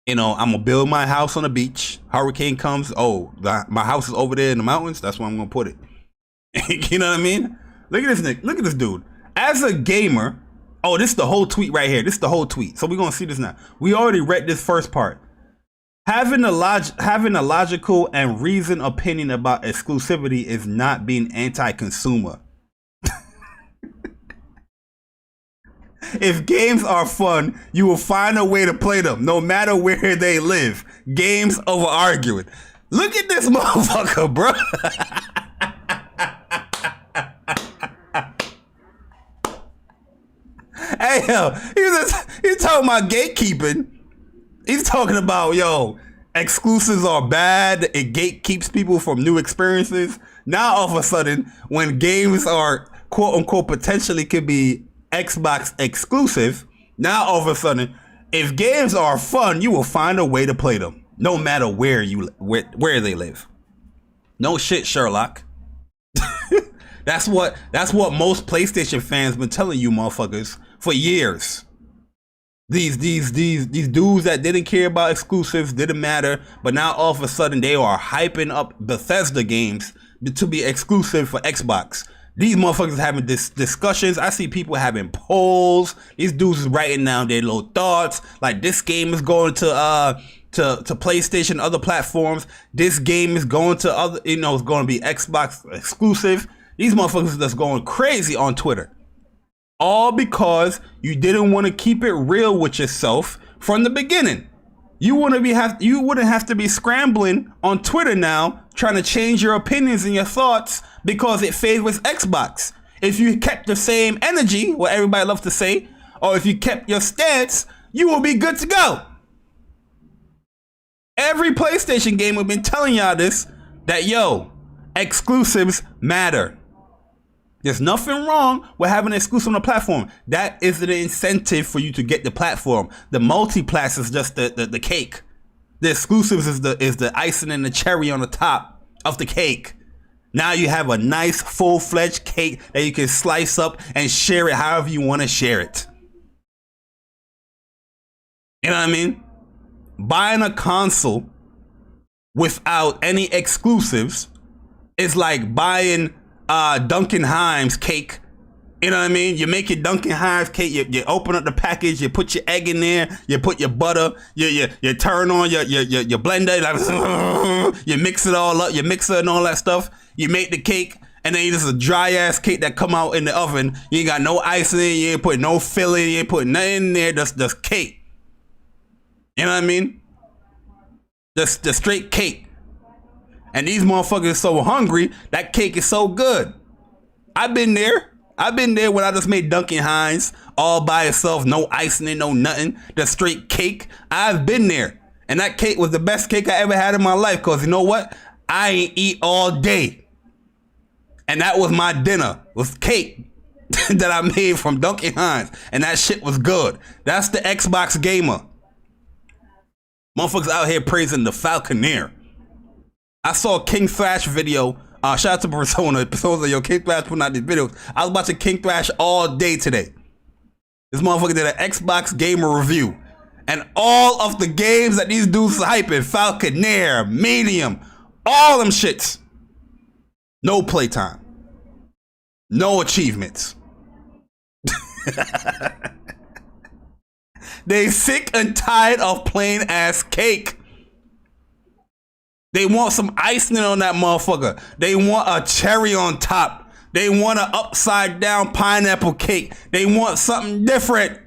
You know, I'm gonna build my house on the beach. Hurricane comes, oh, my house is over there in the mountains. That's where I'm gonna put it. You know what I mean? Look at this Nick. Look at this dude. As a gamer, oh, this is the whole tweet right here. This is the whole tweet. So we're gonna see this now. We already read this first part. Having a logical and reasoned opinion about exclusivity is not being anti-consumer. If games are fun, you will find a way to play them, no matter where they live. Games over arguing. Look at this motherfucker, bro. Hey, yo, he's talking about gatekeeping. He's talking about, yo, exclusives are bad. It gatekeeps people from new experiences. Now, all of a sudden, when games are, quote unquote, potentially could be Xbox exclusive, now all of a sudden, if games are fun, you will find a way to play them, no matter where they live. No shit, Sherlock. That's what most PlayStation fans been telling you motherfuckers for years. These dudes that didn't care about exclusives, didn't matter, but now all of a sudden they are hyping up Bethesda games to be exclusive for Xbox. These motherfuckers having discussions. I see people having polls. These dudes is writing down their little thoughts. Like, this game is going to PlayStation, other platforms. This game is going to other, you know, it's going to be Xbox exclusive. These motherfuckers that's going crazy on Twitter. All because you didn't want to keep it real with yourself from the beginning. You wouldn't have to be scrambling on Twitter now trying to change your opinions and your thoughts because it favors Xbox. If you kept the same energy, what everybody loves to say, or if you kept your stance, you will be good to go. Every PlayStation game have been telling y'all this, that yo, exclusives matter. There's nothing wrong with having an exclusive on the platform. That is the incentive for you to get the platform. The multi-plats is just the cake. The exclusives is the icing and the cherry on the top of the cake. Now you have a nice full-fledged cake that you can slice up and share it however you want to share it. You know what I mean? Buying a console without any exclusives is like buying Duncan Hines cake. You know what I mean? You make your Duncan Hines cake, you open up the package, you put your egg in there, you put your butter, you turn on your blender, like, you mix it all up, you mix it and all that stuff, you make the cake, and then it's a dry ass cake that come out in the oven. You ain't got no ice in it, you ain't put no filling, you ain't put nothing in there, just cake. You know what I mean? Just straight cake. And these motherfuckers are so hungry, that cake is so good. I've been there when I just made Duncan Hines all by itself, no icing in, no nothing, just straight cake. I've been there. And that cake was the best cake I ever had in my life, because you know what? I ain't eat all day. And that was my dinner, was cake that I made from Duncan Hines. And that shit was good. That's the Xbox gamer. Motherfuckers out here praising the Falconeer. I saw a King Thrash video. Shout out to Persona. Persona's like, yo, King Thrash putting out these videos. I was watching King Thrash all day today. This motherfucker did an Xbox gamer review. And all of the games that these dudes are hyping, Falconeer, Medium, all them shits. No playtime. No achievements. They sick and tired of plain ass cake. They want some icing on that motherfucker. They want a cherry on top. They want an upside down pineapple cake. They want something different.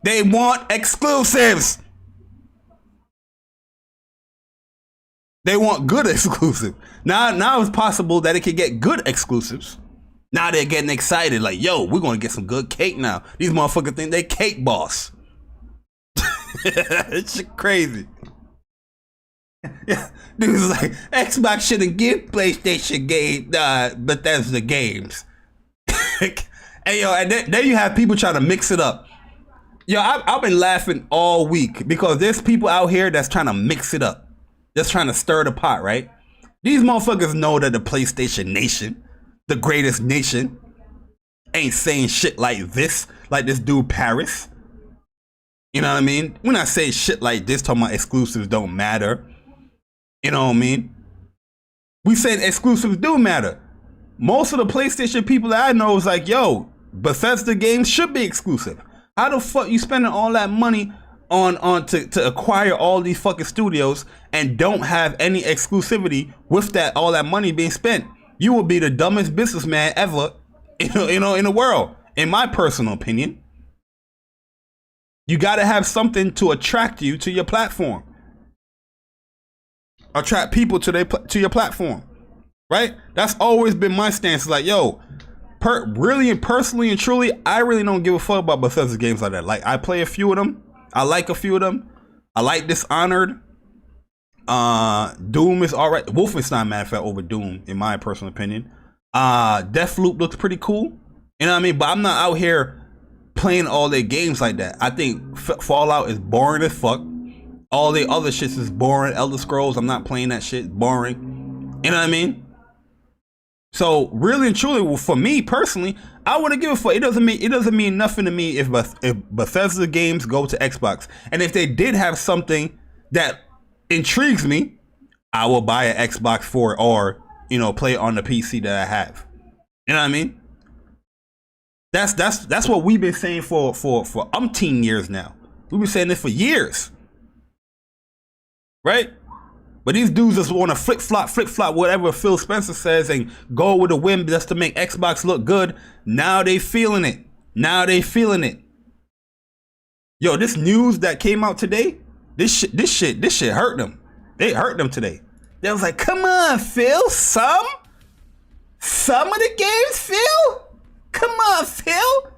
They want exclusives. They want good exclusive. Now it's possible that it could get good exclusives. Now they're getting excited, like, yo, we're gonna get some good cake now. These motherfuckers think they cake boss. It's crazy. Yeah, dude's like, Xbox shouldn't give PlayStation Bethesda games. Hey yo, and then you have people trying to mix it up. Yo, I've been laughing all week because there's people out here that's trying to mix it up, just trying to stir the pot, right? These motherfuckers know that the PlayStation Nation, the greatest nation, ain't saying shit like this dude Paris. You know what I mean? When I say shit like this, talking about exclusives don't matter. You know what I mean? We said exclusives do matter. Most of the PlayStation people that I know is like, yo, Bethesda games should be exclusive. How the fuck you spending all that money on to acquire all these fucking studios and don't have any exclusivity with that all that money being spent? You will be the dumbest businessman ever, you know, in the world. In my personal opinion, you got to have something to attract you to your platform. Attract people to your platform, right? That's always been my stance. Like, yo, really and personally and truly, I really don't give a fuck about Bethesda games like that. Like, I play a few of them. I like a few of them. I like Dishonored. Doom is all right. Wolfenstein, matter of fact, over Doom, in my personal opinion. Deathloop looks pretty cool. You know what I mean? But I'm not out here playing all their games like that. I think Fallout is boring as fuck. All the other shits is boring. Elder Scrolls, I'm not playing that shit. Boring. You know what I mean? So really and truly, well, for me personally, I wouldn't give a fuck. It doesn't mean nothing to me if Bethesda games go to Xbox. And if they did have something that intrigues me, I will buy an Xbox for it, or, you know, play it on the PC that I have. You know what I mean? That's what we've been saying for umpteen years now. We've been saying this for years. Right? But these dudes just want to flip-flop whatever Phil Spencer says and go with a whim just to make Xbox look good. Now they feeling it. Yo, this news that came out today, this shit hurt them. It hurt them today. They was like, come on, Phil, some of the games, Phil? Come on, Phil.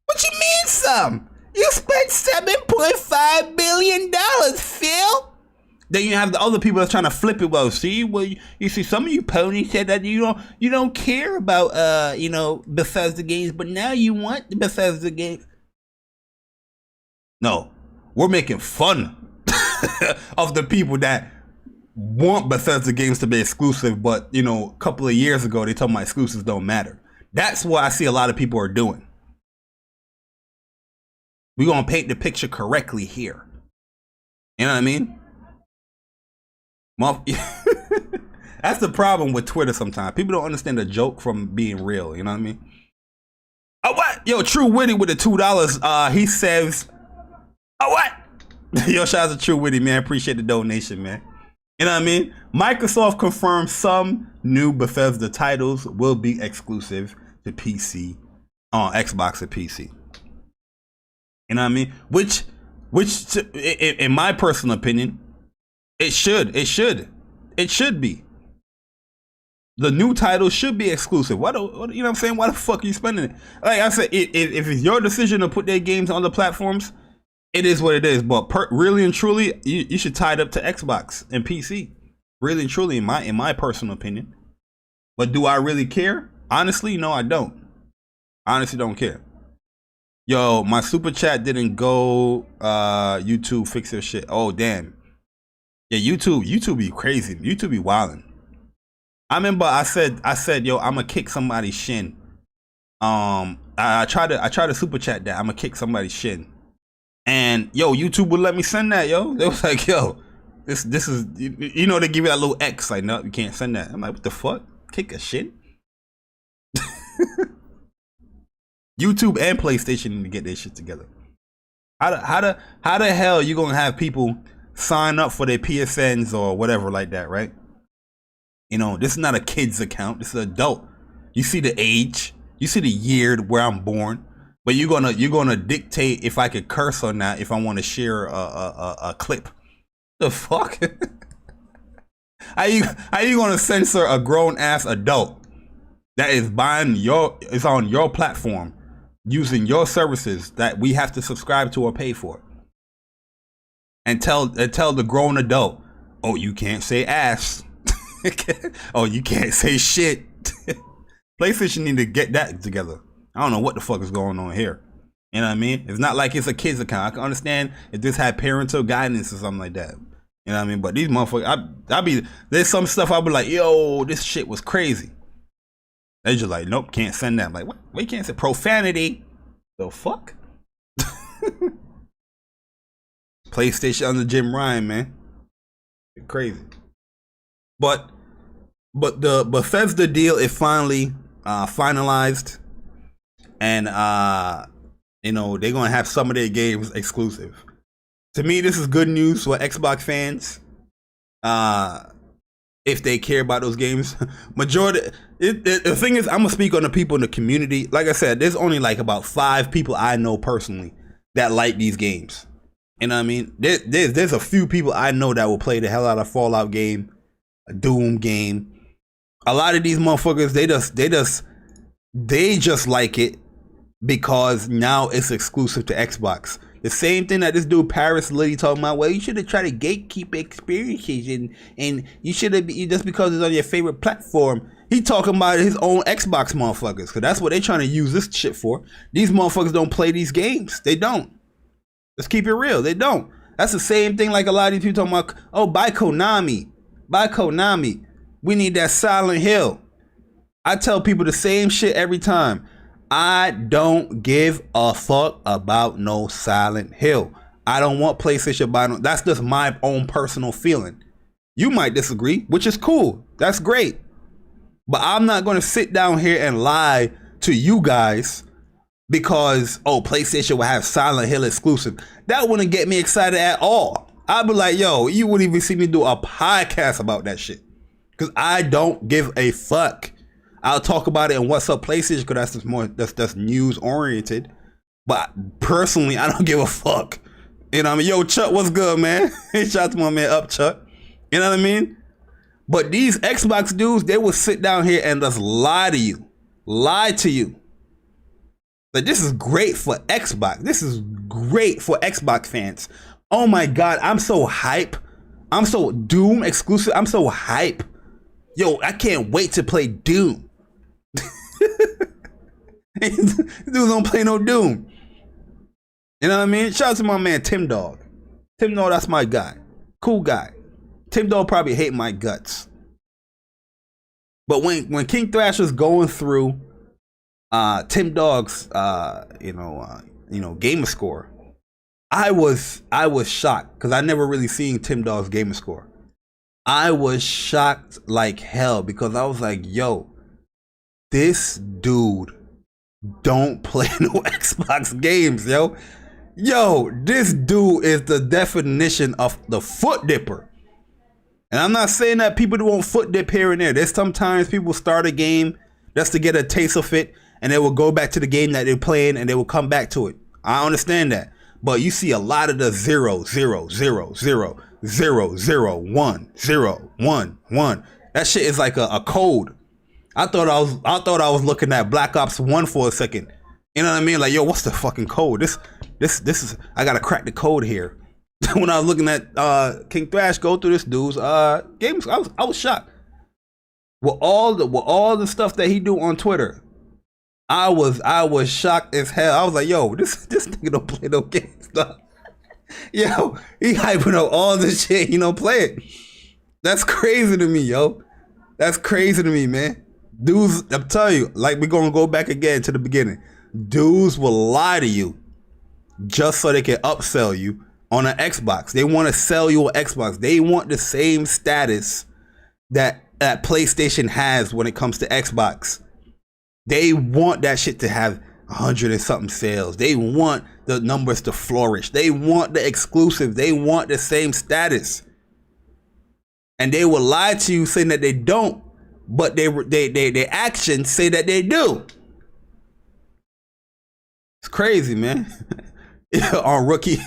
What you mean some? You spent $7.5 billion, Phil. Then you have the other people that's trying to flip it. Well, you see, some of you ponies said that you don't care about you know, Bethesda games, but now you want the Bethesda games. No, we're making fun of the people that want Bethesda games to be exclusive, but you know, a couple of years ago they told my exclusives don't matter. That's what I see a lot of people are doing. We're gonna paint the picture correctly here. You know what I mean? That's the problem with Twitter sometimes. People don't understand the joke from being real. You know what I mean? Oh, what? Yo, True Witty with the $2. He says, oh, what? Yo, shout out to True Witty, man. Appreciate the donation, man. You know what I mean? Microsoft confirmed some new Bethesda titles will be exclusive to PC, on Xbox and PC. You know what I mean? Which, in my personal opinion, it should be. The new title should be exclusive. You know what I'm saying? Why the fuck are you spending it? Like I said, if it's your decision to put their games on the platforms, it is what it is. But really and truly, you should tie it up to Xbox and PC. Really and truly, in my personal opinion. But do I really care? Honestly, no, I don't. I honestly don't care. Yo, my super chat didn't go. YouTube, fix your shit. Oh, damn. Yeah, YouTube be crazy. YouTube be wildin'. I remember I said, yo, I'm gonna kick somebody's shin. I tried to super chat that I'm gonna kick somebody's shin, and yo, YouTube would let me send that. Yo, they was like, yo, this is, you know, they give you that little X, like, no, you can't send that. I'm like, what the fuck? Kick a shin? YouTube and PlayStation need to get their shit together. How the hell you gonna have people sign up for their PSNs or whatever like that, right? You know, this is not a kid's account. This is an adult. You see the age, you see the year where I'm born, but you're gonna dictate if I could curse or not if I want to share a clip. The fuck? How you gonna censor a grown ass adult that is on your platform using your services that we have to subscribe to or pay for? and tell the grown adult, oh, you can't say ass. Oh, you can't say shit. PlayStation need to get that together. I don't know what the fuck is going on here. You know what I mean? It's not like it's a kid's account. I can understand if this had parental guidance or something like that. You know what I mean? But these motherfuckers, there's some stuff I'll be like, yo, this shit was crazy. They just like, nope, can't send that. I'm like, what? We can't say profanity. The fuck? PlayStation under Jim Ryan, man. Crazy. But the Bethesda deal is finally finalized, and you know, they're gonna have some of their games exclusive. To me, this is good news for Xbox fans. If they care about those games, the thing is, I'm gonna speak on the people in the community. Like I said, there's only like about 5 people I know personally that like these games. You know what I mean? There's a few people I know that will play the hell out of Fallout game, a Doom game. A lot of these motherfuckers, they just like it because now it's exclusive to Xbox. The same thing that this dude Paris Liddy talking about. Well, you should have tried to gatekeep experiences, and you should have just because it's on your favorite platform. He talking about his own Xbox motherfuckers, because that's what they trying to use this shit for. These motherfuckers don't play these games. They don't. Let's keep it real. They don't. That's the same thing like a lot of these people talking about, oh, buy Konami. Buy Konami. We need that Silent Hill. I tell people the same shit every time. I don't give a fuck about no Silent Hill. I don't want PlayStation buy no. That's just my own personal feeling. You might disagree, which is cool. That's great. But I'm not going to sit down here and lie to you guys because, oh, PlayStation will have Silent Hill exclusive. That wouldn't get me excited at all. I'd be like, yo, you wouldn't even see me do a podcast about that shit. Because I don't give a fuck. I'll talk about it in What's Up PlayStation because that's news oriented. But personally, I don't give a fuck. You know what I mean? Yo, Chuck, what's good, man? Shout out to my man up, Chuck. You know what I mean? But these Xbox dudes, they will sit down here and just lie to you. Lie to you. Like, this is great for Xbox. This is great for Xbox fans. Oh my God, I'm so hype. I'm so Doom exclusive. I'm so hype. Yo, I can't wait to play Doom. Dudes don't play no Doom. You know what I mean? Shout out to my man Tim Dog. Tim Dog, that's my guy. Cool guy. Tim Dog probably hate my guts. But when King Thrasher's going through Tim Dog's gamer score, I was shocked because I never really seen Tim Dog's gamer score. I was shocked like hell because I was like, yo, this dude don't play no Xbox games, yo. Yo, this dude is the definition of the foot dipper. And I'm not saying that people won't foot dip here and there. There's sometimes people start a game just to get a taste of it, and they will go back to the game that they're playing, and they will come back to it. I understand that. But you see a lot of the 0, 0, 0, 0, 0, 0, 1, 0, 1, 1. That shit is like a code. I thought I was looking at Black Ops 1 for a second. You know what I mean? Like, yo, what's the fucking code? This is, I gotta crack the code here. When I was looking at King Thrash go through this dude's games, I was shocked. With all the stuff that he do on Twitter, I was shocked as hell. I was like, yo, this nigga don't play no games. Yo, he hyping up all this shit, play it. That's crazy to me, yo. That's crazy to me, man. Dudes, I'm telling you, like, we're gonna go back again to the beginning. Dudes will lie to you just so they can upsell you on an Xbox. They want to sell you an Xbox. They want the same status that PlayStation has when it comes to Xbox. They want that shit to have 100 and something sales. They want the numbers to flourish. They want the exclusive. They want the same status. And they will lie to you saying that they don't, but their actions say that they do. It's crazy, man. On Rookie.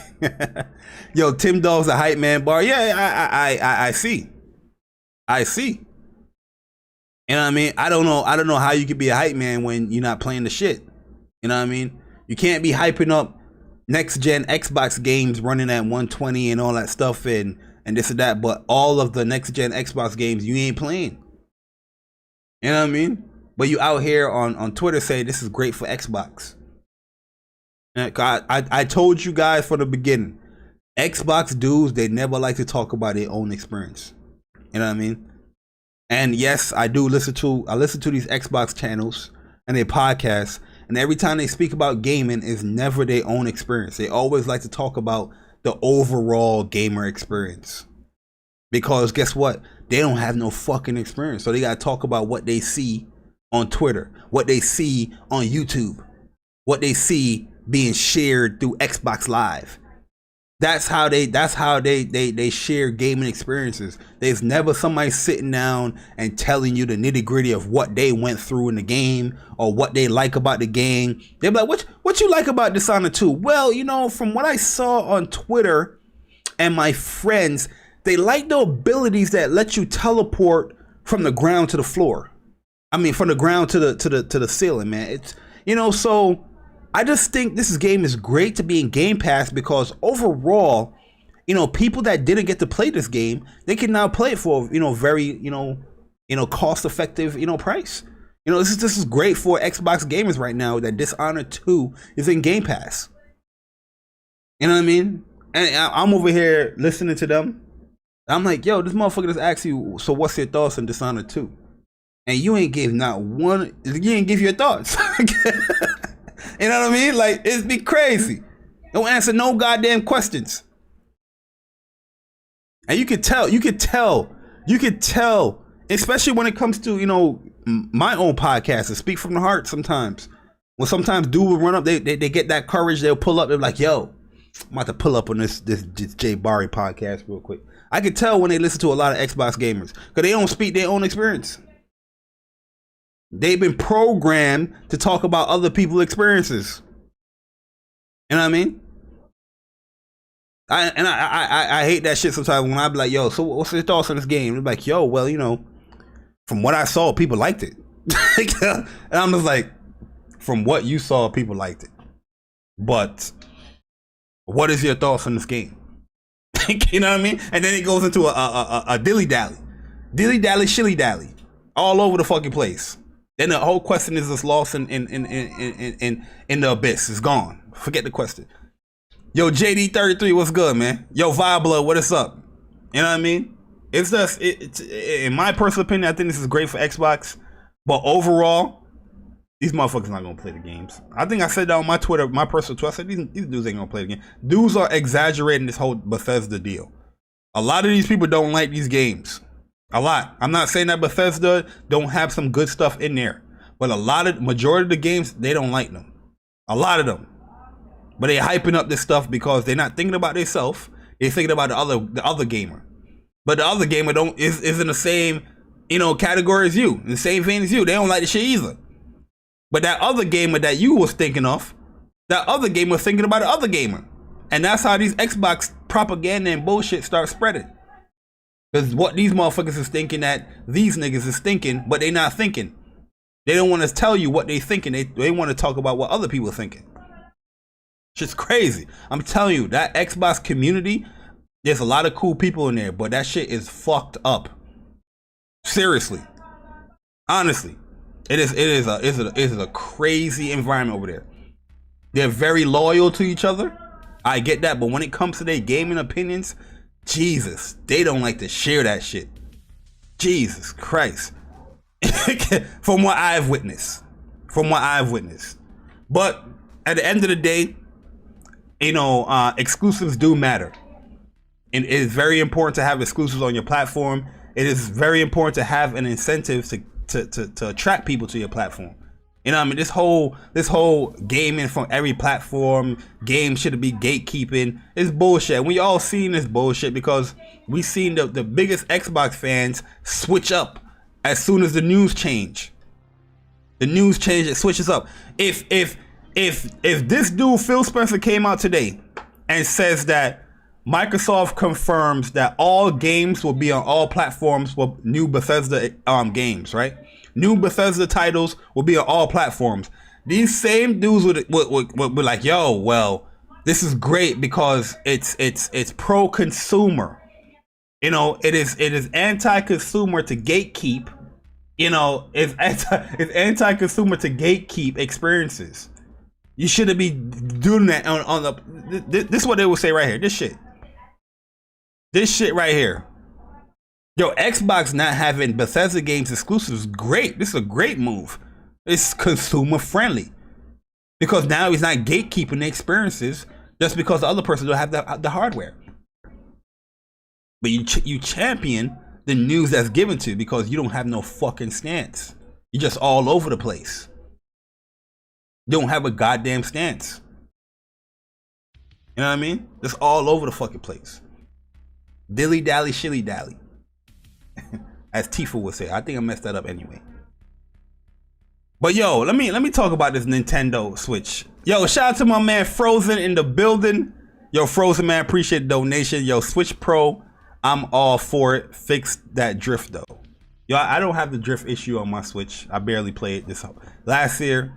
Yo, Tim Dog's a hype man bar. Yeah, I see. I see. You know what I mean? I don't know how you could be a hype man when you're not playing the shit. You know what I mean? You can't be hyping up next gen Xbox games running at 120 and all that stuff and this and that, but all of the next gen Xbox games you ain't playing. You know what I mean? But you out here on Twitter say this is great for Xbox. I told you guys from the beginning, Xbox dudes, they never like to talk about their own experience. You know what I mean? And yes, I listen to these Xbox channels and their podcasts, and every time they speak about gaming, it's never their own experience. They always like to talk about the overall gamer experience. Because guess what? They don't have no fucking experience. So they gotta talk about what they see on Twitter, what they see on YouTube, what they see being shared through Xbox Live. That's how they share gaming experiences. There's never somebody sitting down and telling you the nitty-gritty of what they went through in the game or what they like about the game. They're like, what you like about Dishonored 2? Well, you know, from what I saw on Twitter and my friends, they like the abilities that let you teleport from the ground to the floor. I mean, from the ground to the ceiling, man. It's, you know, so I just think this game is great to be in Game Pass because overall, you know, people that didn't get to play this game, they can now play it for, you know, very, you know, cost effective, you know, price. You know, this is great for Xbox gamers right now that Dishonored 2 is in Game Pass. You know what I mean? And I'm over here listening to them. I'm like, yo, this motherfucker just asked you, so what's your thoughts on Dishonored 2? And you ain't give not one, you ain't give your thoughts. You know what I mean? Like, it'd be crazy. Don't answer no goddamn questions. And you could tell, especially when it comes to, you know, my own podcast, to speak from the heart sometimes. When sometimes dude will run up, they get that courage, they'll pull up, they're like, yo, I'm about to pull up on this Jay Barry podcast real quick. I could tell when they listen to a lot of Xbox gamers, because they don't speak their own experience. They've been programmed to talk about other people's experiences. You know what I mean? I hate that shit sometimes when I be like, yo, so what's your thoughts on this game? They're like, yo, well, you know, from what I saw, people liked it. And I'm just like, from what you saw, people liked it. But what is your thoughts on this game? You know what I mean? And then it goes into a dilly-dally. Dilly-dally, shilly-dally. All over the fucking place. Then the whole question is just lost in the abyss. It's gone. Forget the question. Yo, JD33, what's good, man? Yo, Viblo, what is up? You know what I mean? It's just, in my personal opinion, I think this is great for Xbox. But overall, these motherfuckers not gonna play the games. I think I said that on my Twitter, my personal Twitter. I said these dudes ain't gonna play the game. Dudes are exaggerating this whole Bethesda deal. A lot of these people don't like these games. A lot. I'm not saying that Bethesda don't have some good stuff in there, but majority of the games, they don't like them. A lot of them. But they hyping up this stuff because they're not thinking about themselves. They're thinking about the other gamer. But the other gamer is in the same, you know, category as you, in the same vein as you. They don't like the shit either. But that other gamer that you was thinking of, that other gamer was thinking about the other gamer. And that's how these Xbox propaganda and bullshit start spreading. Because what these motherfuckers is thinking that these niggas is thinking, but they not thinking. They don't want to tell you what they thinking. They want to talk about what other people are thinking. Shit's crazy. I'm telling you, that Xbox community, there's a lot of cool people in there, but that shit is fucked up. Seriously. Honestly. It is a crazy environment over there. They're very loyal to each other. I get that, but when it comes to their gaming opinions, Jesus, they don't like to share that shit. Jesus Christ. From what I've witnessed. But at the end of the day, you know, exclusives do matter. And it is very important to have exclusives on your platform. It is very important to have an incentive to attract people to your platform. You know what I mean? This whole gaming from every platform, game should be gatekeeping, is bullshit. We all seen this bullshit because we seen the biggest Xbox fans switch up as soon as the news change. The news change, it switches up. If this dude Phil Spencer came out today and says that Microsoft confirms that all games will be on all platforms for new Bethesda games, right? New Bethesda titles will be on all platforms. These same dudes would be like, yo, well, This is great because it's pro-consumer. You know, it is anti-consumer to gatekeep. You know, it's anti-consumer to gatekeep experiences. You shouldn't be doing that on the. This is what they will say right here. This shit right here. Yo, Xbox not having Bethesda games exclusive is great. This is a great move. It's consumer friendly because now he's not gatekeeping the experiences just because the other person don't have the hardware. But you champion the news that's given to you because you don't have no fucking stance. You're just all over the place. You don't have a goddamn stance. You know what I mean? Just all over the fucking place. Dilly dally, shilly dally. As Tifa would say. I think I messed that up anyway. But yo, let me talk about this Nintendo Switch. Yo, shout out to my man Frozen in the building. Yo, Frozen man, appreciate the donation. Yo, Switch Pro, I'm all for it. Fix that drift though. Yo, I don't have the drift issue on my Switch. I barely played this last year.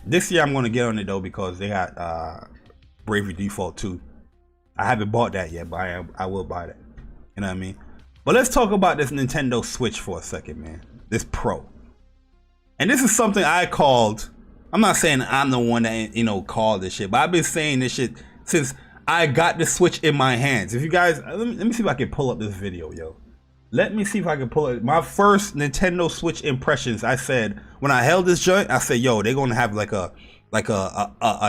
This year I'm gonna get on it though because they got Bravely Default 2. I haven't bought that yet, but I will buy that. You know what I mean? But let's talk about this Nintendo Switch for a second, man. This Pro. And this is something I called. I'm not saying I'm the one that, you know, called this shit, but I've been saying this shit since I got the Switch in my hands. If you guys, let me see if I can pull up this video, yo. Let me see if I can pull it. My first Nintendo Switch impressions, I said, when I held this joint, I said, yo, they're gonna have like a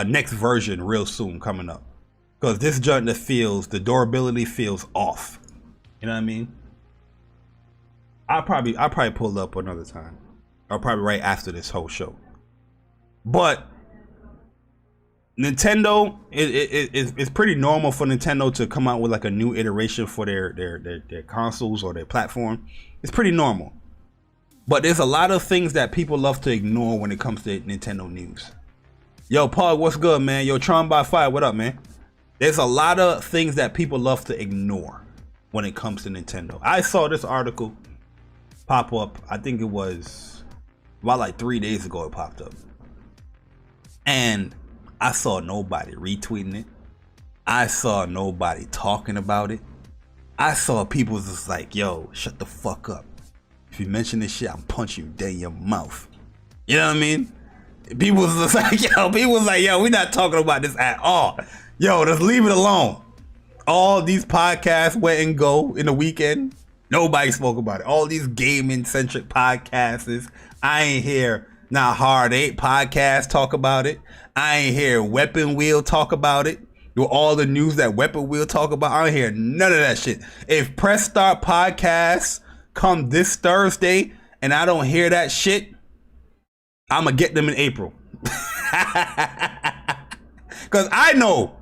next version real soon coming up. Because this joint that feels, the durability feels off. You know what I mean? I'll probably pull it up another time. Or probably right after this whole show. But Nintendo, it's pretty normal for Nintendo to come out with like a new iteration for their consoles or their platform. It's pretty normal. But there's a lot of things that people love to ignore when it comes to Nintendo news. Yo, Paul, what's good, man? Yo, Tron by Fire, what up, man? There's a lot of things that people love to ignore when it comes to Nintendo. I saw this article pop up. I think it was about like 3 days ago it popped up. And I saw nobody retweeting it. I saw nobody talking about it. I saw people just like, yo, shut the fuck up. If you mention this shit, I'll punch you dead in your mouth. You know what I mean? People was just like, yo, we're not talking about this at all. Yo, just leave it alone. All these podcasts went and go in the weekend. Nobody spoke about it. All these gaming-centric podcasts. I ain't hear not Hard 8 podcast talk about it. I ain't hear Weapon Wheel talk about it. With all the news that Weapon Wheel talk about, I don't hear none of that shit. If Press Start podcasts come this Thursday and I don't hear that shit, I'm gonna get them in April. Because I know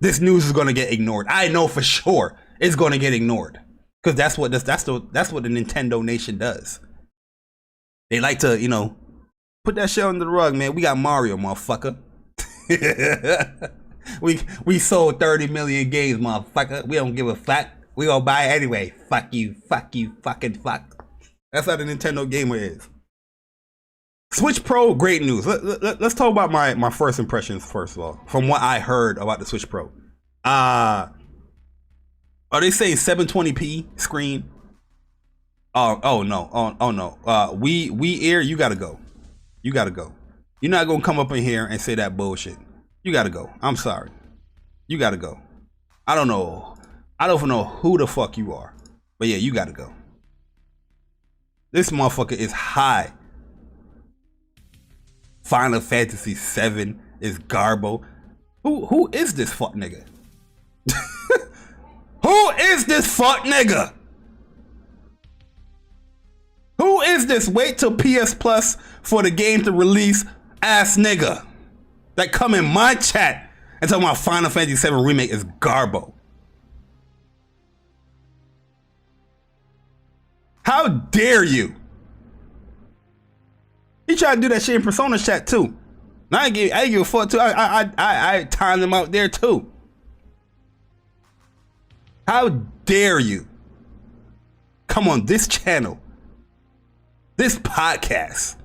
this news is gonna get ignored. I know for sure it's gonna get ignored. Because that's what the Nintendo Nation does. They like to, you know, put that shit under the rug, man. We got Mario, motherfucker. we sold 30 million games, motherfucker. We don't give a fuck. We gonna buy it anyway. Fuck you, fucking fuck. That's how the Nintendo gamer is. Switch Pro, great news. Let's talk about my first impressions first of all, from what I heard about the Switch Pro. Are they saying 720p screen? Oh no. We Ear, you gotta go. You gotta go. You're not gonna come up in here and say that bullshit. You gotta go. I'm sorry. You gotta go. I don't know. I don't know who the fuck you are. But yeah, you gotta go. This motherfucker is high. Final Fantasy 7 is garbo. Who is this fuck nigga? Who is this fuck nigga? Who is this wait till PS Plus for the game to release ass nigga that come in my chat and talk about Final Fantasy 7 Remake is garbo? How dare you? He tried to do that shit in Persona chat too. And I give a fuck too. I timed him out there too. How dare you come on this channel, this podcast,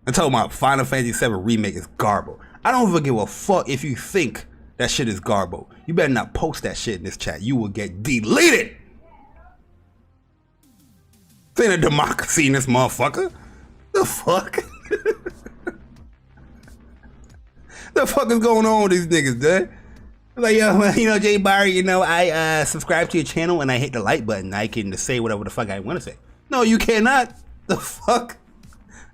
and talk about Final Fantasy 7 Remake is garbo? I don't even give a fuck if you think that shit is garbo. You better not post that shit in this chat. You will get deleted. This ain't a democracy in this motherfucker. The fuck? The fuck is going on with these niggas, dude? Like, yo, you know, Jay Barry, you know, I subscribe to your channel and I hit the like button. I can say whatever the fuck I want to say. No, you cannot. The fuck?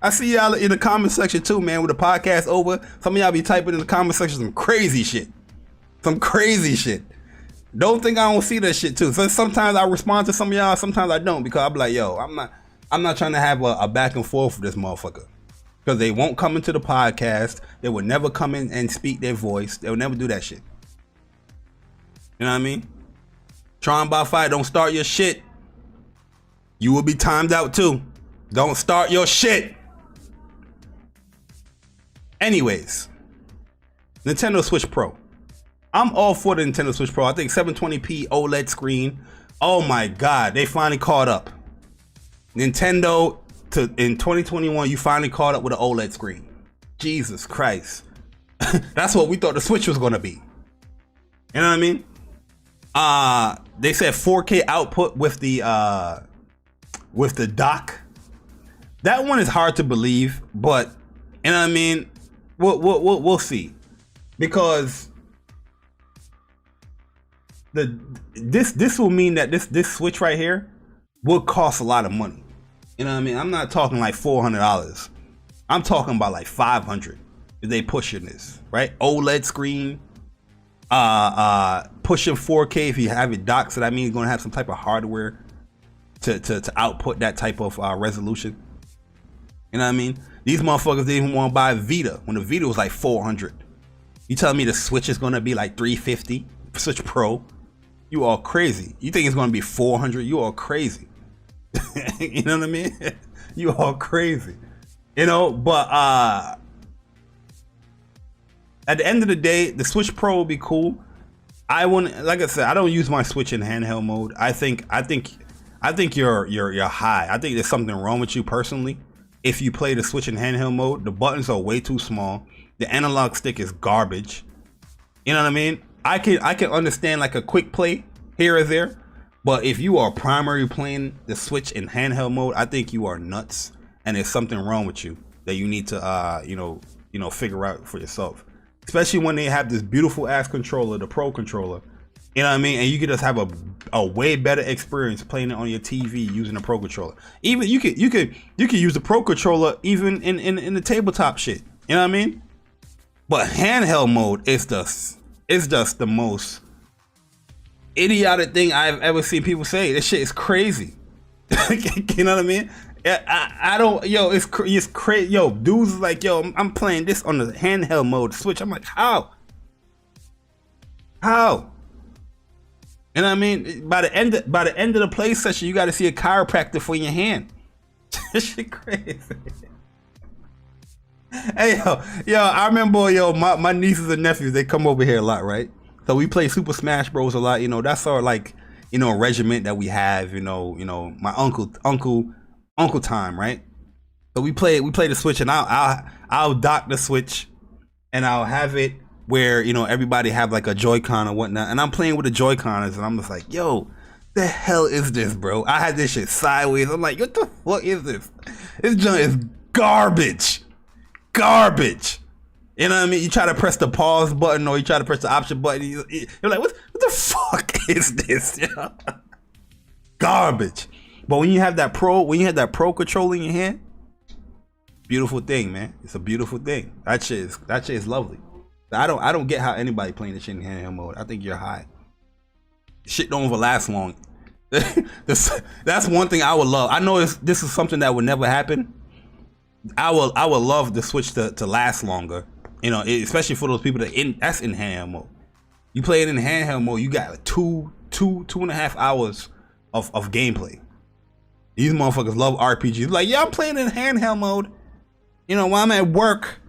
I see y'all in the comment section too, man. With the podcast over, some of y'all be typing in the comment section some crazy shit. Some crazy shit. Don't think I don't see that shit too. So sometimes I respond to some of y'all, sometimes I don't, because I'll be like, yo, I'm not trying to have a back and forth with this motherfucker. Because they won't come into the podcast. They will never come in and speak their voice. They'll never do that shit. You know what I mean? Trying by fire, don't start your shit. You will be timed out too. Don't start your shit. Anyways, Nintendo Switch Pro. I'm all for the Nintendo Switch Pro. I think 720p OLED screen. Oh my God, they finally caught up. Nintendo, in 2021, you finally caught up with an OLED screen. Jesus Christ. That's what we thought the Switch was gonna be. You know what I mean? They said 4K output with the dock. That one is hard to believe, but you know what I mean? We'll see, because this will mean that this Switch right here will cost a lot of money. You know what I mean? I'm not talking like $400. I'm talking about like $500 if they pushing this, right? OLED screen, pushing 4K if you have it docked, so that means you're gonna have some type of hardware to output that type of resolution. You know what I mean? These motherfuckers didn't even want to buy a Vita when the Vita was like $400. You telling me the Switch is gonna be like $350? Switch Pro? You all crazy. You think it's gonna be $400? You all crazy. You know what I mean? You all crazy. You know, but at the end of the day, the Switch Pro will be cool. I wouldn't, like I said, I don't use my Switch in handheld mode. I think you're high. I think there's something wrong with you personally. If you play the Switch in handheld mode, the buttons are way too small. The analog stick is garbage. You know what I mean? I can understand like a quick play here or there, but if you are primarily playing the Switch in handheld mode, I think you are nuts, and there's something wrong with you that you need to you know figure out for yourself. Especially when they have this beautiful ass controller, the Pro controller. You know what I mean? And you could just have a way better experience playing it on your TV using a Pro controller. Even you could use the Pro controller even in the tabletop shit. You know what I mean? But handheld mode is just the most idiotic thing I've ever seen people say. This shit is crazy. You know what I mean? I don't, yo, it's crazy. Yo, dudes like, yo, I'm playing this on the handheld mode Switch. I'm like, how? You know what I mean? By the end of the play session, you got to see a chiropractor for your hand. This shit crazy. Hey, yo, I remember, my nieces and nephews, they come over here a lot, right? So we play Super Smash Bros a lot. You know, that's our like, regiment that we have. You know, my uncle time, right? So we play the Switch, and I'll dock the Switch, and I'll have it where everybody have like a Joy-Con or whatnot, and I'm playing with the Joy-Cons, and I'm just like, yo, the hell is this, bro? I had this shit sideways. I'm like, what the fuck is this? This junk is garbage. You know what I mean? You try to press the pause button or you try to press the option button, you're like, what the fuck is this? Garbage. But when you have that Pro controller in your hand, beautiful thing, man. It's a beautiful thing. That shit is lovely. I don't get how anybody playing this shit in handheld mode. I think you're high. Shit don't even last long. That's one thing I would love. I know this is something that would never happen. I would love the Switch to last longer. Especially for those people that's in handheld mode. You play it in handheld mode, you got like two and a half hours of gameplay. These motherfuckers love RPGs. Like, yeah, I'm playing in handheld mode. While I'm at work,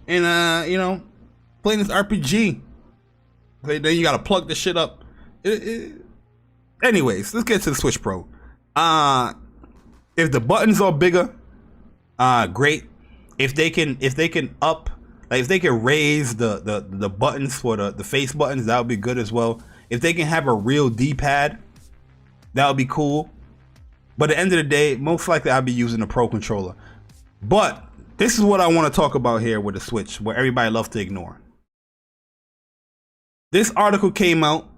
and playing this RPG. Then you gotta plug this shit up. Anyways, let's get to the Switch Pro. If the buttons are bigger, great. If they can up Like if they can raise the buttons for the face buttons, that would be good as well. If they can have a real D-pad, that would be cool. But at the end of the day, most likely I'll be using a Pro controller. But this is what I want to talk about here with the Switch, where everybody loves to ignore. This article came out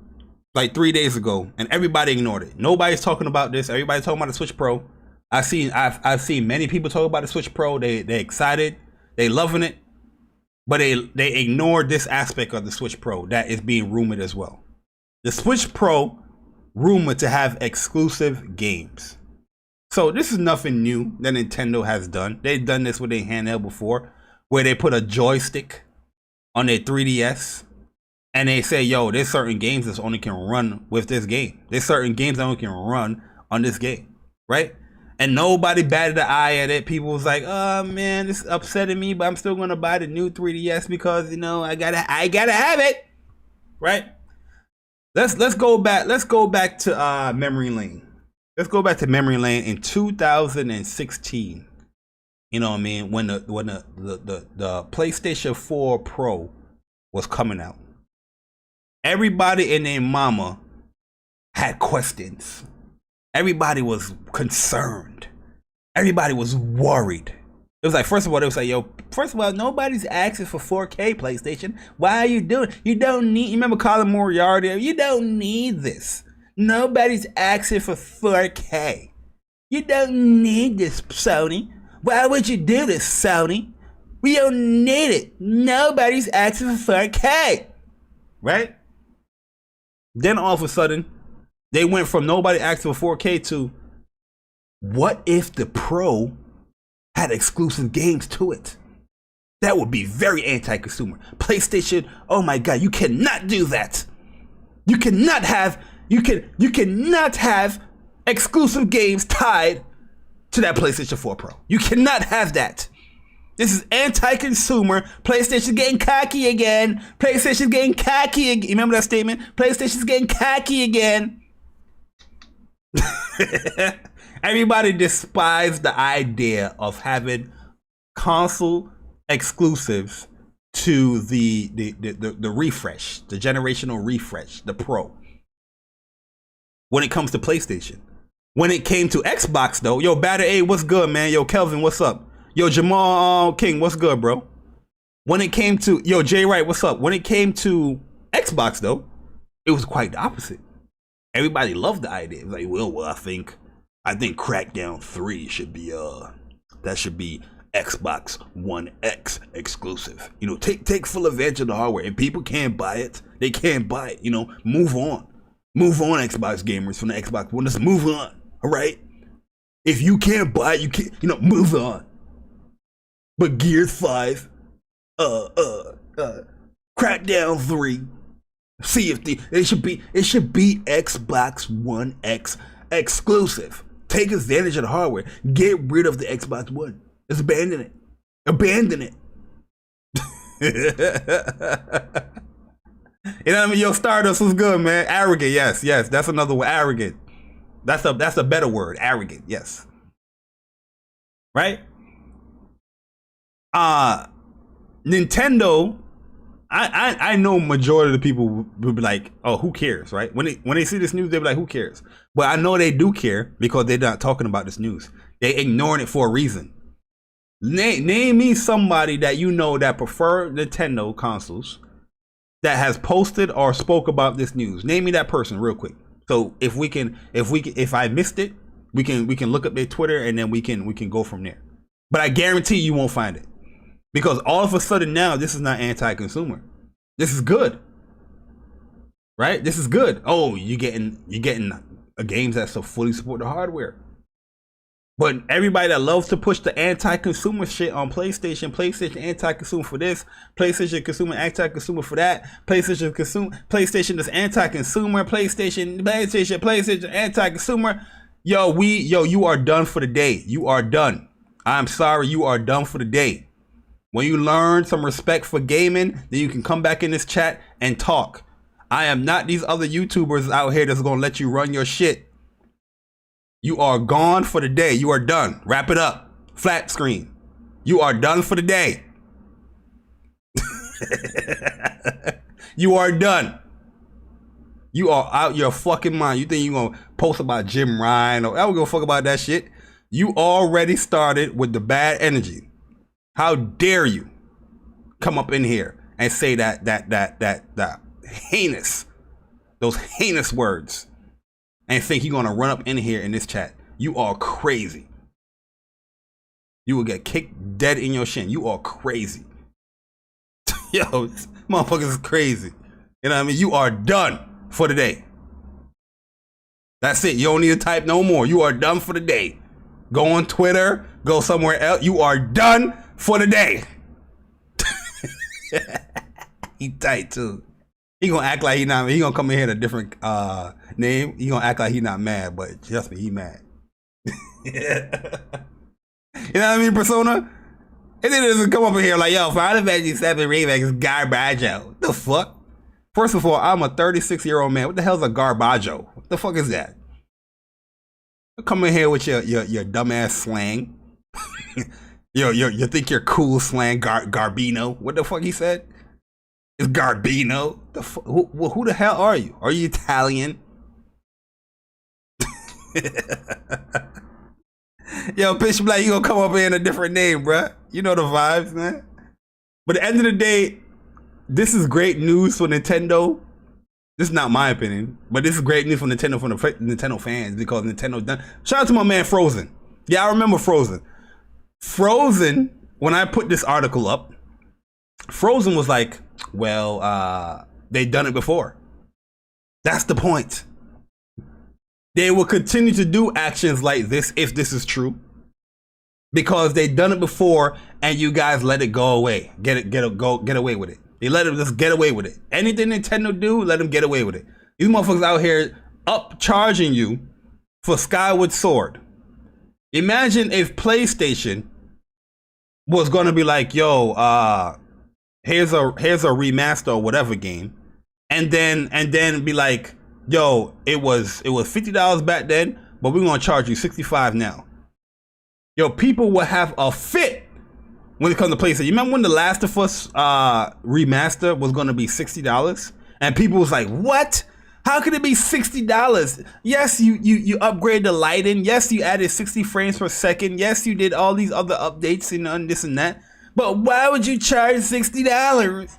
like 3 days ago, and everybody ignored it. Nobody's talking about this. Everybody's talking about the Switch Pro. I've seen many people talk about the Switch Pro. They excited, they loving it, but they ignored this aspect of the Switch Pro that is being rumored as well. The Switch Pro rumored to have exclusive games. So this is nothing new that Nintendo has done. They've done this with their handheld before, where they put a joystick on their 3DS and they say, yo, there's certain games that only can run with this game. There's certain games that only can run on this game, right? And nobody batted an eye at it. People was like, oh man, this is upsetting me, but I'm still gonna buy the new 3DS because, you know, I gotta have it, right? Let's go back to memory lane. Let's go back to memory lane in 2016. You know what I mean? When the PlayStation 4 Pro was coming out. Everybody and their mama had questions. Everybody was concerned. Everybody was worried. It was like, first of all, they was like, yo, first of all, nobody's asking for 4K PlayStation. Why are you doing? You don't need, you remember Colin Moriarty? You don't need this. Nobody's asking for 4K. You don't need this, Sony. Why would you do this, Sony? We don't need it. Nobody's asking for 4K. Right? Then all of a sudden, they went from nobody asking for 4K to, what if the Pro had exclusive games to it? That would be very anti-consumer. PlayStation, oh my God, you cannot do that. You cannot have exclusive games tied to that PlayStation 4 Pro. You cannot have that. This is anti-consumer. PlayStation's getting cocky again. PlayStation's getting cocky again. You remember that statement? PlayStation's getting cocky again. Everybody despised the idea of having console exclusives to the refresh, the generational refresh, the Pro. When it comes to PlayStation. When it came to Xbox though, yo, Batter A, what's good, man? Yo, Kelvin, what's up? Yo, Jamal King, what's good, bro? When it came to, yo, Jay Wright, what's up? When it came to Xbox though, it was quite the opposite. Everybody loved the idea. It was like, well, I think Crackdown 3 should be that should be Xbox One X exclusive. You know, take full advantage of the hardware. If people can't buy it, they can't buy it. You know, move on. Move on, Xbox gamers from the Xbox One. Let's move on. All right. If you can't buy it, you can't. You know, move on. But Gears 5, Crackdown 3, Sea of Thieves, it should be Xbox One X exclusive. Take advantage of the hardware. Get rid of the Xbox One. Let's abandon it. Abandon it. You know what I mean? Yo, Stardust was good, man. Arrogant, yes. That's another word. Arrogant. That's a better word. Arrogant, yes. Right? Nintendo. I know majority of the people will be like, oh, who cares, right? When they see this news, they'll be like, who cares? But I know they do care because they're not talking about this news. They ignoring it for a reason. Name me somebody that you know that prefer Nintendo consoles that has posted or spoke about this news. Name me that person real quick. So if I missed it, we can look up their Twitter and then we can go from there. But I guarantee you won't find it. Because all of a sudden now, this is not anti-consumer. This is good. Right? This is good. Oh, you're getting games that so fully support the hardware. But everybody that loves to push the anti-consumer shit on PlayStation anti-consumer for this, PlayStation consumer anti-consumer for that, PlayStation is anti-consumer, PlayStation anti-consumer. Yo, you are done for the day. You are done. I'm sorry, you are done for the day. When you learn some respect for gaming, then you can come back in this chat and talk. I am not these other YouTubers out here that's gonna let you run your shit. You are gone for the day. You are done. Wrap it up. Flat screen. You are done for the day. You are done. You are out your fucking mind. You think you gonna post about Jim Ryan or I don't give a fuck about that shit? You already started with the bad energy. How dare you come up in here and say that heinous, those heinous words, and think you're gonna run up in here in this chat? You are crazy. You will get kicked dead in your shin. You are crazy. Yo, this motherfuckers is crazy. You know what I mean? You are done for the day. That's it. You don't need to type no more. You are done for the day. Go on Twitter. Go somewhere else. You are done for the day. He tight too. He gonna act like he not. He gonna come in here in a different name. He gonna act like he not mad, but trust me, he mad. You know what I mean, Persona? And then it doesn't come up in here like, yo, Final Fantasy 7 remake is garbaggio. What the fuck? First of all, I'm a 36-year-old man. What the hell's a garbaggio? What the fuck is that? Come in here with your dumbass slang. You think you're cool slang, Garbino. What the fuck he said? It's Garbino. Who the hell are you? Are you Italian? Yo, Pitch Black, you gonna come up here in a different name, bruh. You know the vibes, man. But at the end of the day, this is great news for Nintendo. This is not my opinion, but this is great news for Nintendo, for the Nintendo fans, because Nintendo done. Shout out to my man Frozen. Yeah, I remember Frozen. Frozen, when I put this article up, Frozen was like, well, they done it before. That's the point. They will continue to do actions like this if this is true, because they done it before and you guys let it go away. Get away with it. They let them just get away with it. Anything Nintendo do, let them get away with it. These motherfuckers out here upcharging you for Skyward Sword. Imagine if PlayStation was gonna be like, yo, here's a remaster or whatever game, and then be like, yo, it was $50 back then, but we're gonna charge you $65 now. Yo, people will have a fit when it comes to PlayStation. You remember when The Last of Us remaster was gonna be $60, and people was like, what? How could it be $60? Yes, you upgrade the lighting. Yes, you added 60 frames per second. Yes, you did all these other updates and this and that. But why would you charge $60?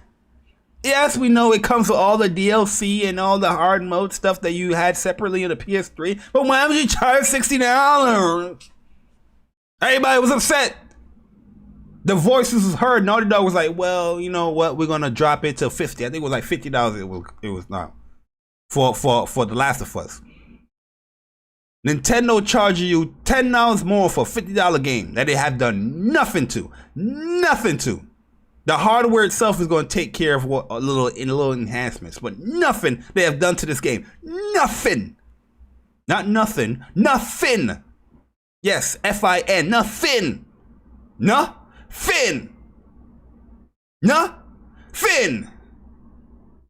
Yes, we know it comes with all the DLC and all the hard mode stuff that you had separately in the PS3. But why would you charge $60? Everybody was upset. The voices was heard. Naughty Dog was like, well, you know what? We're gonna drop it to $50. I think it was like $50. It was not for The Last of Us. Nintendo charging you $10 more for a $50 game that they have done nothing to. Nothing to. The hardware itself is going to take care of a little enhancements, but nothing they have done to this game. Nothing. Not nothing. Nothing. Yes, F-I-N. Nothing. Nothing. Nothing.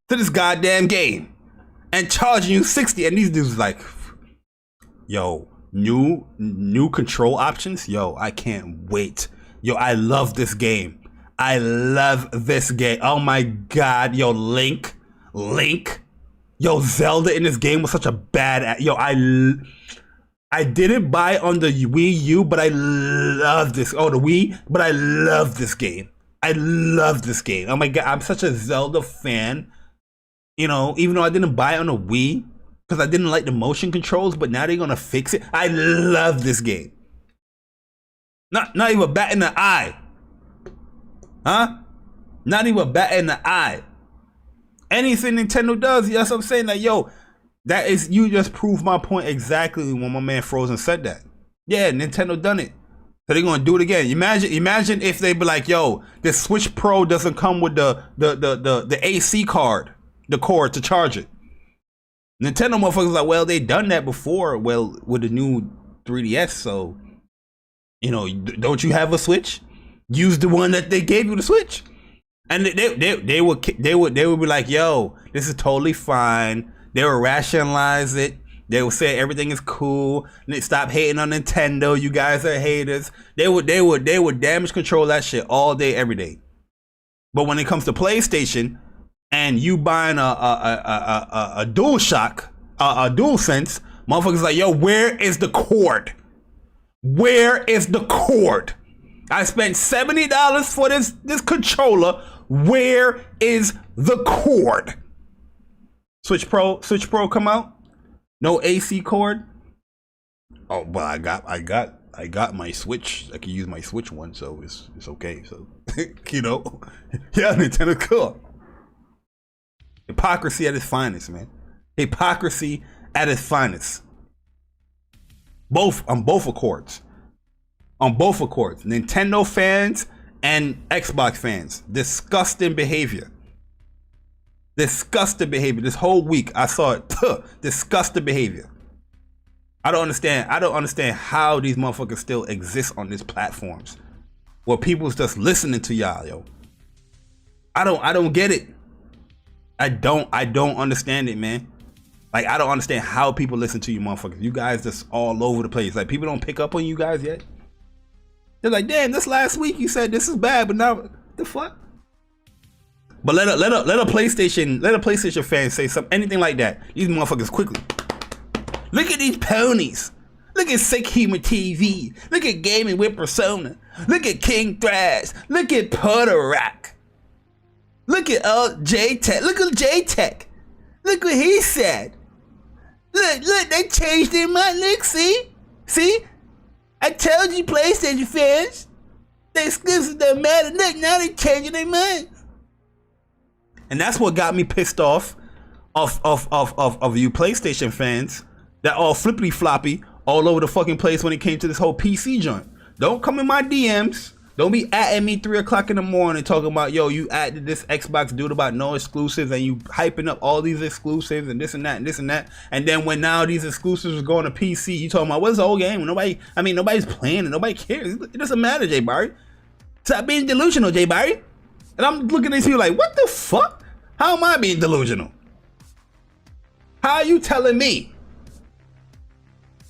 To this goddamn game. And charging you 60. And these dudes like, yo, new control options. Yo, I can't wait. Yo, I love this game. I love this game. Oh my god. Yo, Link. Yo, Zelda in this game was such a bad. Yo, I didn't buy on the Wii U, but I love this. Oh, the Wii, but I love this game. I love this game. Oh my god, I'm such a Zelda fan. You know, even though I didn't buy it on a Wii because I didn't like the motion controls, but now they're gonna fix it. I love this game. Not even a bat in the eye. Huh? Not even a bat in the eye. Anything Nintendo does, yes, I'm saying that, yo, that is, you just proved my point exactly when my man Frozen said that. Yeah, Nintendo done it. So they're gonna do it again. Imagine if they be like, yo, the Switch Pro doesn't come with the AC card, the cord to charge it. Nintendo motherfuckers like, well, they done that before, well, with the new 3DS, so, you know, don't you have a Switch? Use the one that they gave you the Switch. And they would be like, yo, this is totally fine. They would rationalize it. They would say everything is cool. And they stop hating on Nintendo. You guys are haters. They would damage control that shit all day, every day. But when it comes to PlayStation and you buying a DualShock, a DualSense, motherfuckers like, yo, where is the cord? Where is the cord? I spent $70 for this controller. Where is the cord? Switch Pro come out? No AC cord? Oh, well, I got my Switch. I can use my Switch one, so it's okay. So you know, yeah, Nintendo cool. Hypocrisy at its finest, man. Hypocrisy at its finest. On both accords. Nintendo fans and Xbox fans. Disgusting behavior. This whole week I saw it. Disgusting behavior. I don't understand how these motherfuckers still exist on these platforms where people's just listening to y'all, yo. I don't get it. I don't understand it, man. Like, I don't understand how people listen to you motherfuckers. You guys just all over the place. Like, people don't pick up on you guys yet. They're like, damn, this last week you said this is bad, but now the fuck? But let a PlayStation fan say anything like that. These motherfuckers quickly. Look at these ponies. Look at Sick Humor TV. Look at Gaming with Persona. Look at King Thrash. Look at Puerto Rock. Look at J-Tech. Look at J-Tech. Look what he said. Look, they changed their mind. Look, see? I told you, PlayStation fans. The exclusives don't matter. Look, now they changing their minds. And that's what got me pissed off of you PlayStation fans that all flippity floppy all over the fucking place when it came to this whole PC joint. Don't come in my DMs. Don't be atting me 3 o'clock in the morning talking about, yo, you atted this Xbox dude about no exclusives and you hyping up all these exclusives and this and that and this and that. And then when now these exclusives are going to PC, you talking about what's the whole game? Nobody's playing and nobody cares. It doesn't matter, Jay Barry. Stop being delusional, Jay Barry. And I'm looking at these people like, what the fuck? How am I being delusional? How are you telling me?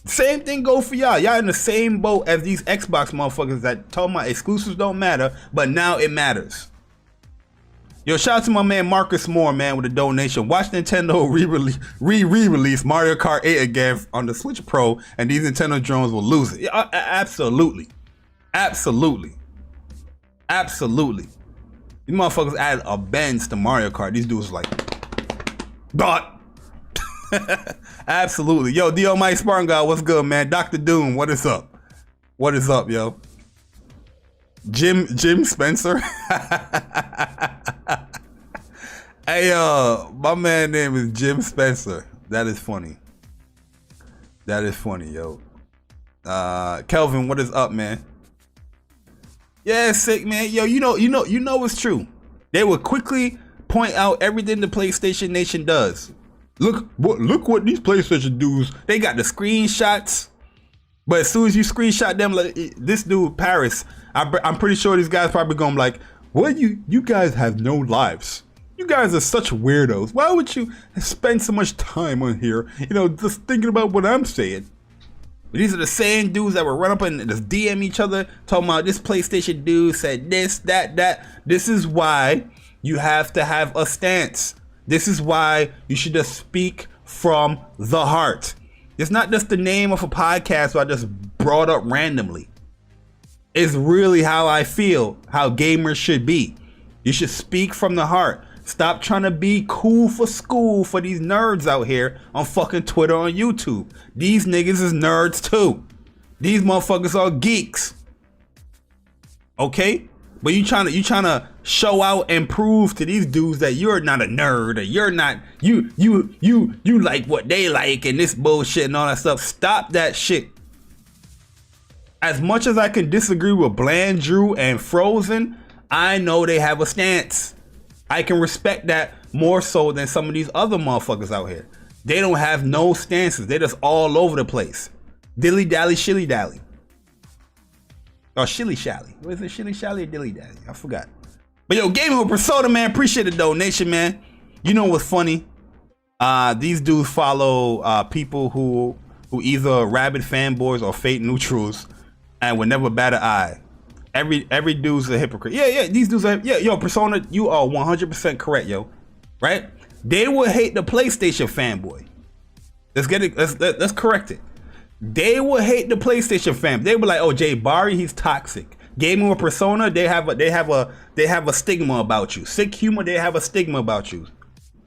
Same thing go for y'all. Y'all in the same boat as these Xbox motherfuckers that told my exclusives don't matter, but now it matters. Yo, shout out to my man Marcus Moore, man, with a donation. Watch Nintendo re-release Mario Kart 8 again on the Switch Pro, and these Nintendo drones will lose it. Yeah, absolutely. Absolutely. Absolutely. These motherfuckers added a bends to Mario Kart. These dudes like, dot. Absolutely. Yo, D.O. Mike Spartan God, what's good, man? Dr. Doom, what is up? What is up, yo? Jim Spencer? Hey, my man name is Jim Spencer. That is funny. That is funny, yo. Kelvin, what is up, man? Yeah, sick, man. Yo, you know it's true. They will quickly point out everything the PlayStation Nation does. Look what these PlayStation dudes, they got the screenshots. But as soon as you screenshot them, like this dude Paris, I'm pretty sure these guys probably gonna be like, what, you guys have no lives. You guys are such weirdos. Why would you spend so much time on here, just thinking about what I'm saying? These are the same dudes that will run up and just DM each other talking about this PlayStation dude said this, that. This is why you have to have a stance. This is why you should just speak from the heart. It's not just the name of a podcast I just brought up randomly. It's really how I feel, how gamers should be. You should speak from the heart. Stop trying to be cool for school for these nerds out here on fucking Twitter, on YouTube. These niggas is nerds too. These motherfuckers are geeks. Okay? But you trying to show out and prove to these dudes that you're not a nerd, or you're not you like what they like and this bullshit and all that stuff. Stop that shit. As much as I can disagree with Bland Drew and Frozen, I know they have a stance. I can respect that more so than some of these other motherfuckers out here. They don't have no stances. They're just all over the place. Dilly dally, shilly dally. Or shilly shally. What is it? Shilly shally or dilly dally? I forgot. But yo, Gaming with Persona, man. Appreciate the donation, man. You know what's funny? These dudes follow people who either rabid fanboys or fake neutrals and would never bat an eye. every dude's a hypocrite. Yeah, these dudes are, yo, Persona, you are 100% correct, yo. Right? They will hate the PlayStation fanboy. Let's correct it. They will hate the PlayStation fan. They were like, oh, Jay Barry, he's toxic. Gaming with Persona, they have a stigma about you. Sick Humor, they have a stigma about you.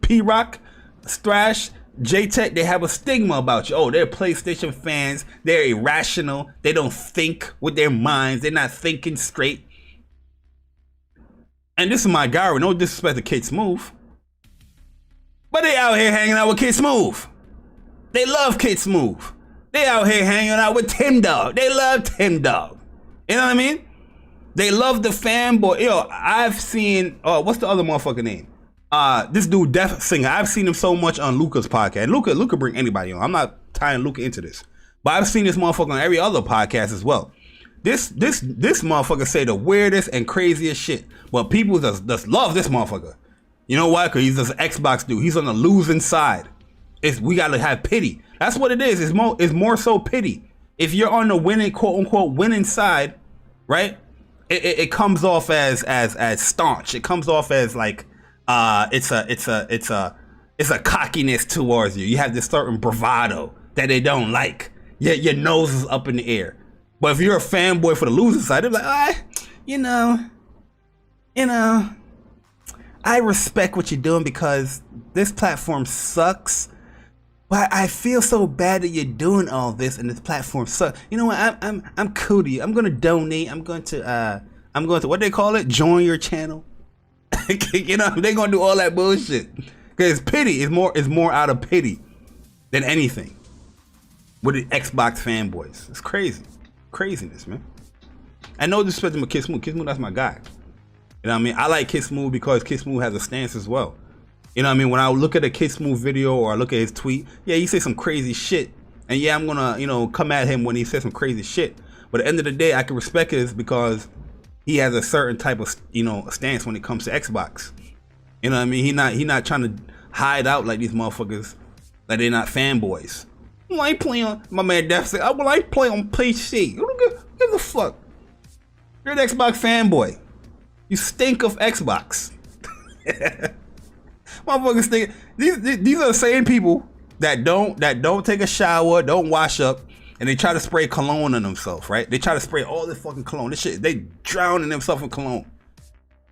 P-Rock, Thrash, J-Tech, they have a stigma about you. Oh, they're PlayStation fans. They're irrational. They don't think with their minds. They're not thinking straight. And this is my guy. No disrespect to Kid Smooth, but they out here hanging out with Kid Smooth. They love Kid Smooth. They out here hanging out with Tim Dog. They love Tim Dog. You know what I mean? They love the fanboy. Yo, I've seen, what's the other motherfucker name? This dude, Death Singer. I've seen him so much on Luca's podcast. Luca bring anybody on. I'm not tying Luca into this. But I've seen this motherfucker on every other podcast as well. This motherfucker say the weirdest and craziest shit. But people just love this motherfucker. You know why? Because he's this Xbox dude. He's on the losing side. We gotta have pity. That's what it is. It's more so pity. If you're on the winning, quote unquote, winning side, right? It comes off as staunch. It comes off as like it's a cockiness towards you. You have this certain bravado that they don't like. Your nose is up in the air. But if you're a fanboy for the losing side, they're like, you know, I respect what you're doing because this platform sucks. But I feel so bad that you're doing all this and this platform sucks. You know what? I'm cool to you. I'm gonna donate. I'm going to what they call it? Join your channel. You know, they're gonna do all that bullshit. Cause pity is more out of pity than anything. With the Xbox fanboys. It's crazy. Craziness, man. I know disrespect to Kid Smooth. Kid Smooth, that's my guy. You know what I mean? I like Kid Smooth because Kid Smooth has a stance as well. You know what I mean? When I look at a Kid Smooth video or I look at his tweet, yeah, he says some crazy shit. And yeah, I'm gonna, come at him when he says some crazy shit. But at the end of the day, I can respect it because he has a certain type of, stance when it comes to Xbox. You know what I mean? He not trying to hide out like these motherfuckers, like they're not fanboys. Well, I ain't playing on, my man Def said, well, I ain't playing on PC. You don't give a fuck. You're an Xbox fanboy. You stink of Xbox. Motherfuckers think these are the same people that don't take a shower, don't wash up, and they try to spray cologne on themselves, right? They try to spray all this fucking cologne. This shit, they drowning themselves in cologne.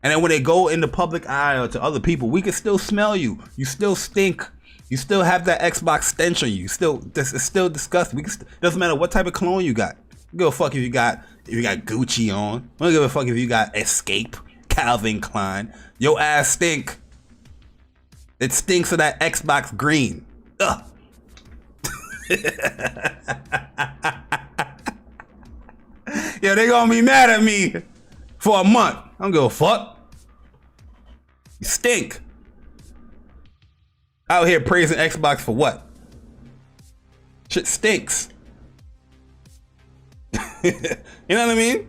And then when they go in the public eye or to other people, we can still smell you. You still stink. You still have that Xbox stench on you. It's still disgusting. Doesn't matter what type of cologne you got. We don't give a fuck if you got Gucci on. We don't give a fuck if you got Escape, Calvin Klein. Your ass stink. It stinks of that Xbox green. Ugh. Yeah, they gonna be mad at me for a month. I don't give a fuck. You stink. Out here praising Xbox for what? Shit stinks. You know what I mean?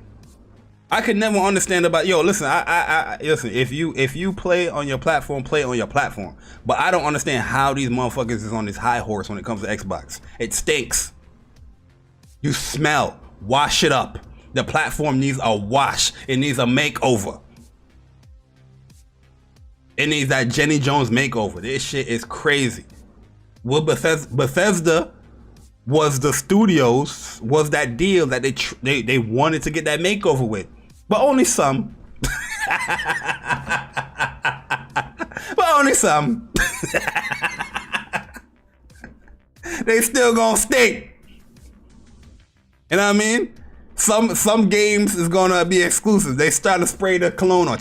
I could never understand about, listen, I listen, if you play on your platform, play on your platform. But I don't understand how these motherfuckers is on this high horse when it comes to Xbox. It stinks. You smell. Wash it up. The platform needs a wash. It needs a makeover. It needs that Jenny Jones makeover. This shit is crazy. Well, Bethesda was the studios, was that deal that they wanted to get that makeover with. But only some. But only some. They still gonna stink. You know what I mean? Some games is gonna be exclusive. They start to spray the cologne on.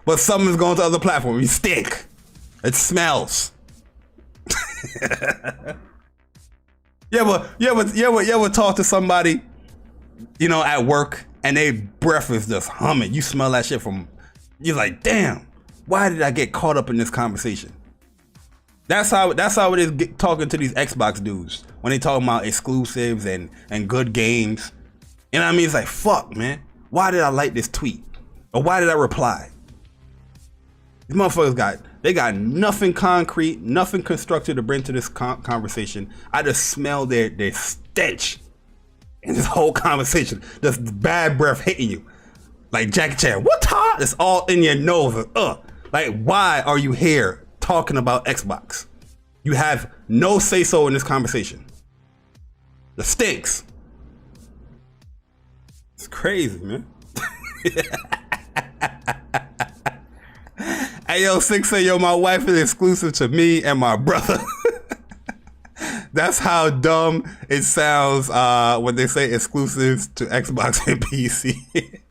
But some is going to other platforms. You stink. It smells. You ever talk to somebody, at work, and they breath is just humming. You smell that shit from. You're like, damn. Why did I get caught up in this conversation? That's how it is talking to these Xbox dudes when they talking about exclusives and good games. You know what I mean? It's like, fuck, man. Why did I like this tweet? Or why did I reply? These motherfuckers got nothing concrete, nothing constructive to bring to this conversation. I just smell their stench. in this whole conversation. Just bad breath hitting you. Like Jackie Chan, what time? It's all in your nose. Like, why are you here talking about Xbox? You have no say-so in this conversation. The stinks. It's crazy, man. Hey, yo, Six say, yo, my wife is exclusive to me and my brother. That's how dumb it sounds when they say exclusives to Xbox and PC.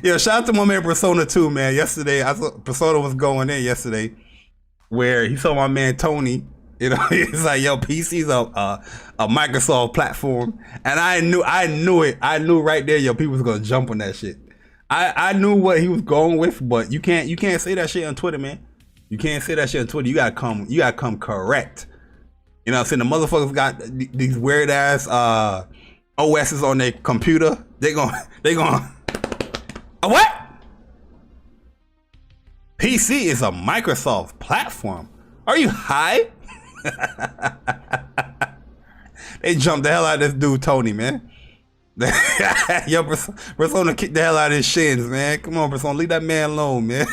Yo, shout out to my man Persona 2, man. Yesterday, I thought Persona was going in yesterday, where he saw my man Tony. You know, he's like, yo, PC's a Microsoft platform. And I knew it. I knew right there, yo, people was gonna jump on that shit. I knew what he was going with, but you can't say that shit on Twitter, man. You can't say that shit on Twitter. You gotta come correct. You know what I'm saying? The motherfuckers got these weird ass OSs on their computer. They going what? PC is a Microsoft platform. Are you high? They jumped the hell out of this dude, Tony, man. Yo, Persona kicked the hell out of his shins, man. Come on, Persona, leave that man alone, man.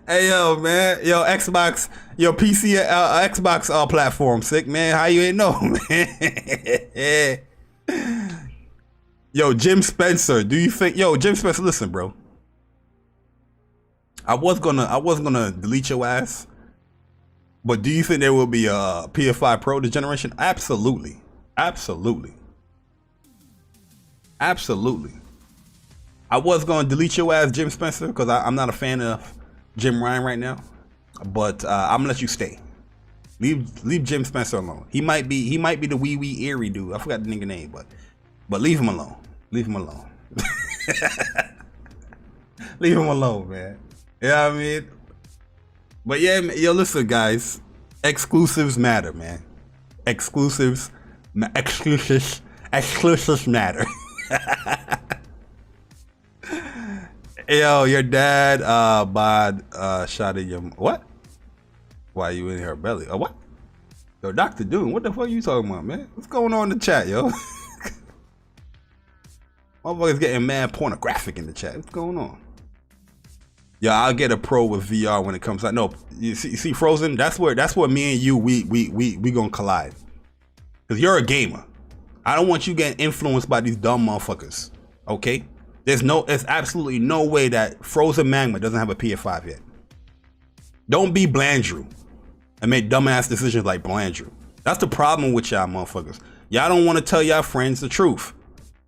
Hey, yo, man. Yo, Xbox, yo, PC, Xbox platform, sick, man. How you ain't know, man? Yo, Jim Spencer, do you think, yo, Jim Spencer, listen, bro. I was gonna delete your ass, but do you think there will be a PS5 Pro this generation? Absolutely. Absolutely. Absolutely. I was gonna delete your ass, Jim Spencer, because I'm not a fan of Jim Ryan right now. But I'm gonna let you stay. Leave Jim Spencer alone. He might be the wee eerie dude. I forgot the nigga name, but leave him alone. Leave him alone. Leave him alone, man. You know what I mean? But yeah, yo, listen, guys. Exclusives matter, man. Exclusives matter. Yo, your dad shot at your what? Why you in her belly? Oh, what? Yo, Dr. Doom, what the fuck are you talking about, man? What's going on in the chat, yo? Motherfuckers getting mad pornographic in the chat. What's going on? Yeah, I'll get a Pro with VR when it comes out. No, you see Frozen? That's where me and you we gonna collide. Cause you're a gamer. I don't want you getting influenced by these dumb motherfuckers. Okay? There's absolutely no way that Frozen Magma doesn't have a PS5 yet. Don't be Blandrew and make dumbass decisions like Blandrew. That's the problem with y'all motherfuckers. Y'all don't want to tell y'all friends the truth.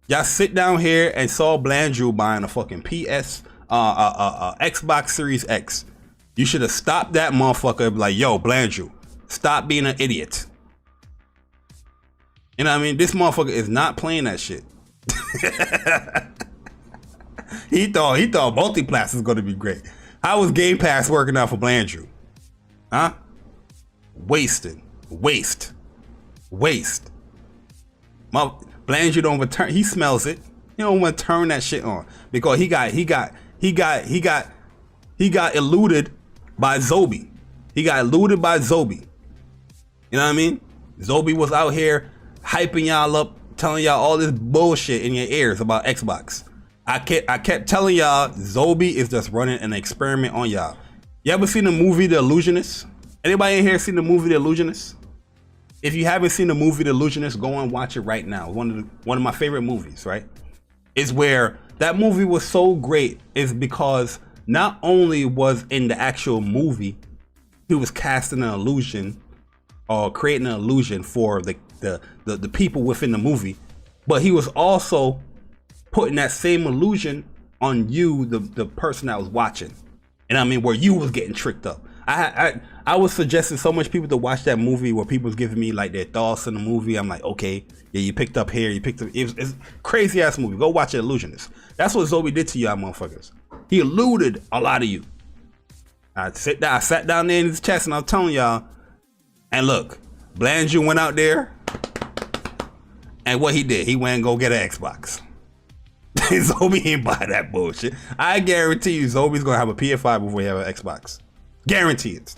Y'all sit down here and saw Blandrew buying a fucking Xbox Series X. You should have stopped that motherfucker. Like, yo, Blandrew, stop being an idiot. You know what I mean? This motherfucker is not playing that shit. He thought multi-plat was going to be great. How was Game Pass working out for Blandrew? Huh? Waste. Blandrew don't return. He smells it. He don't want to turn that shit on because he got eluded by Zobi. He got eluded by Zobi. You know what I mean? Zobi was out here hyping y'all up, telling y'all all this bullshit in your ears about Xbox. I kept telling y'all Zobi is just running an experiment on y'all. You ever seen the movie The Illusionist? Anybody in here seen the movie The Illusionist? If you haven't seen the movie The Illusionist, go and watch it right now. One of my favorite movies, right? Is where that movie was so great is because not only was in the actual movie, he was casting an illusion or creating an illusion for the people within the movie, but he was also putting that same illusion on you, the person that was watching. And I mean, where you was getting tricked up. I was suggesting so much people to watch that movie where people was giving me like their thoughts in the movie. I'm like, okay, yeah, you picked up here, it's crazy ass movie. Go watch The Illusionist. That's what Zoe did to y'all motherfuckers. He eluded a lot of you. I sat down there in his chest and I was telling y'all, and look, Blandrew went out there, and what he did, he went and go get an Xbox. Zobi ain't buy that bullshit. I guarantee you Zobi's gonna have a PS5 before he have an Xbox. Guarantee it.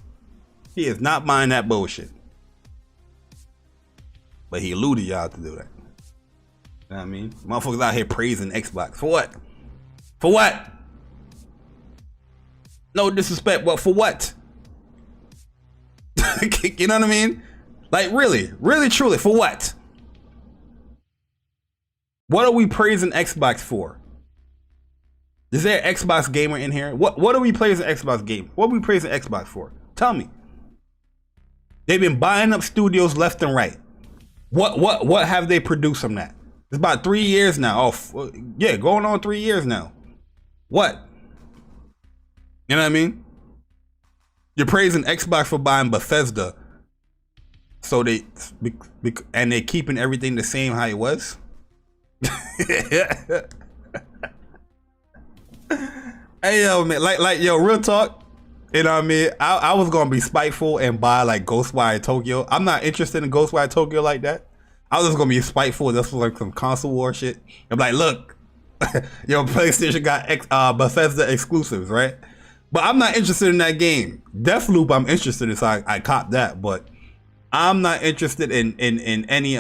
He is not buying that bullshit. but he eluded y'all to do that. You know what I mean? Motherfuckers out here praising Xbox. For what? For what? No disrespect, but for what? You know what I mean? Like, really, really, truly, for what? What are we praising Xbox for? Is there an Xbox gamer in here? What are we praising Xbox game? What are we praising Xbox for? Tell me. They've been buying up studios left and right. What have they produced from that? It's about 3 years now. Oh, yeah, going on 3 years now. What? You know what I mean? You're praising Xbox for buying Bethesda, so they're keeping everything the same how it was. Hey yo, man, like yo, real talk. You know what I mean? I was gonna be spiteful and buy like Ghostwire Tokyo. I'm not interested in Ghostwire Tokyo like that. I was just gonna be spiteful. This was like some console war shit. I'm like, look, yo, PlayStation got Bethesda exclusives, right? But I'm not interested in that game. Deathloop, I'm interested in, so I caught that. But I'm not interested in any you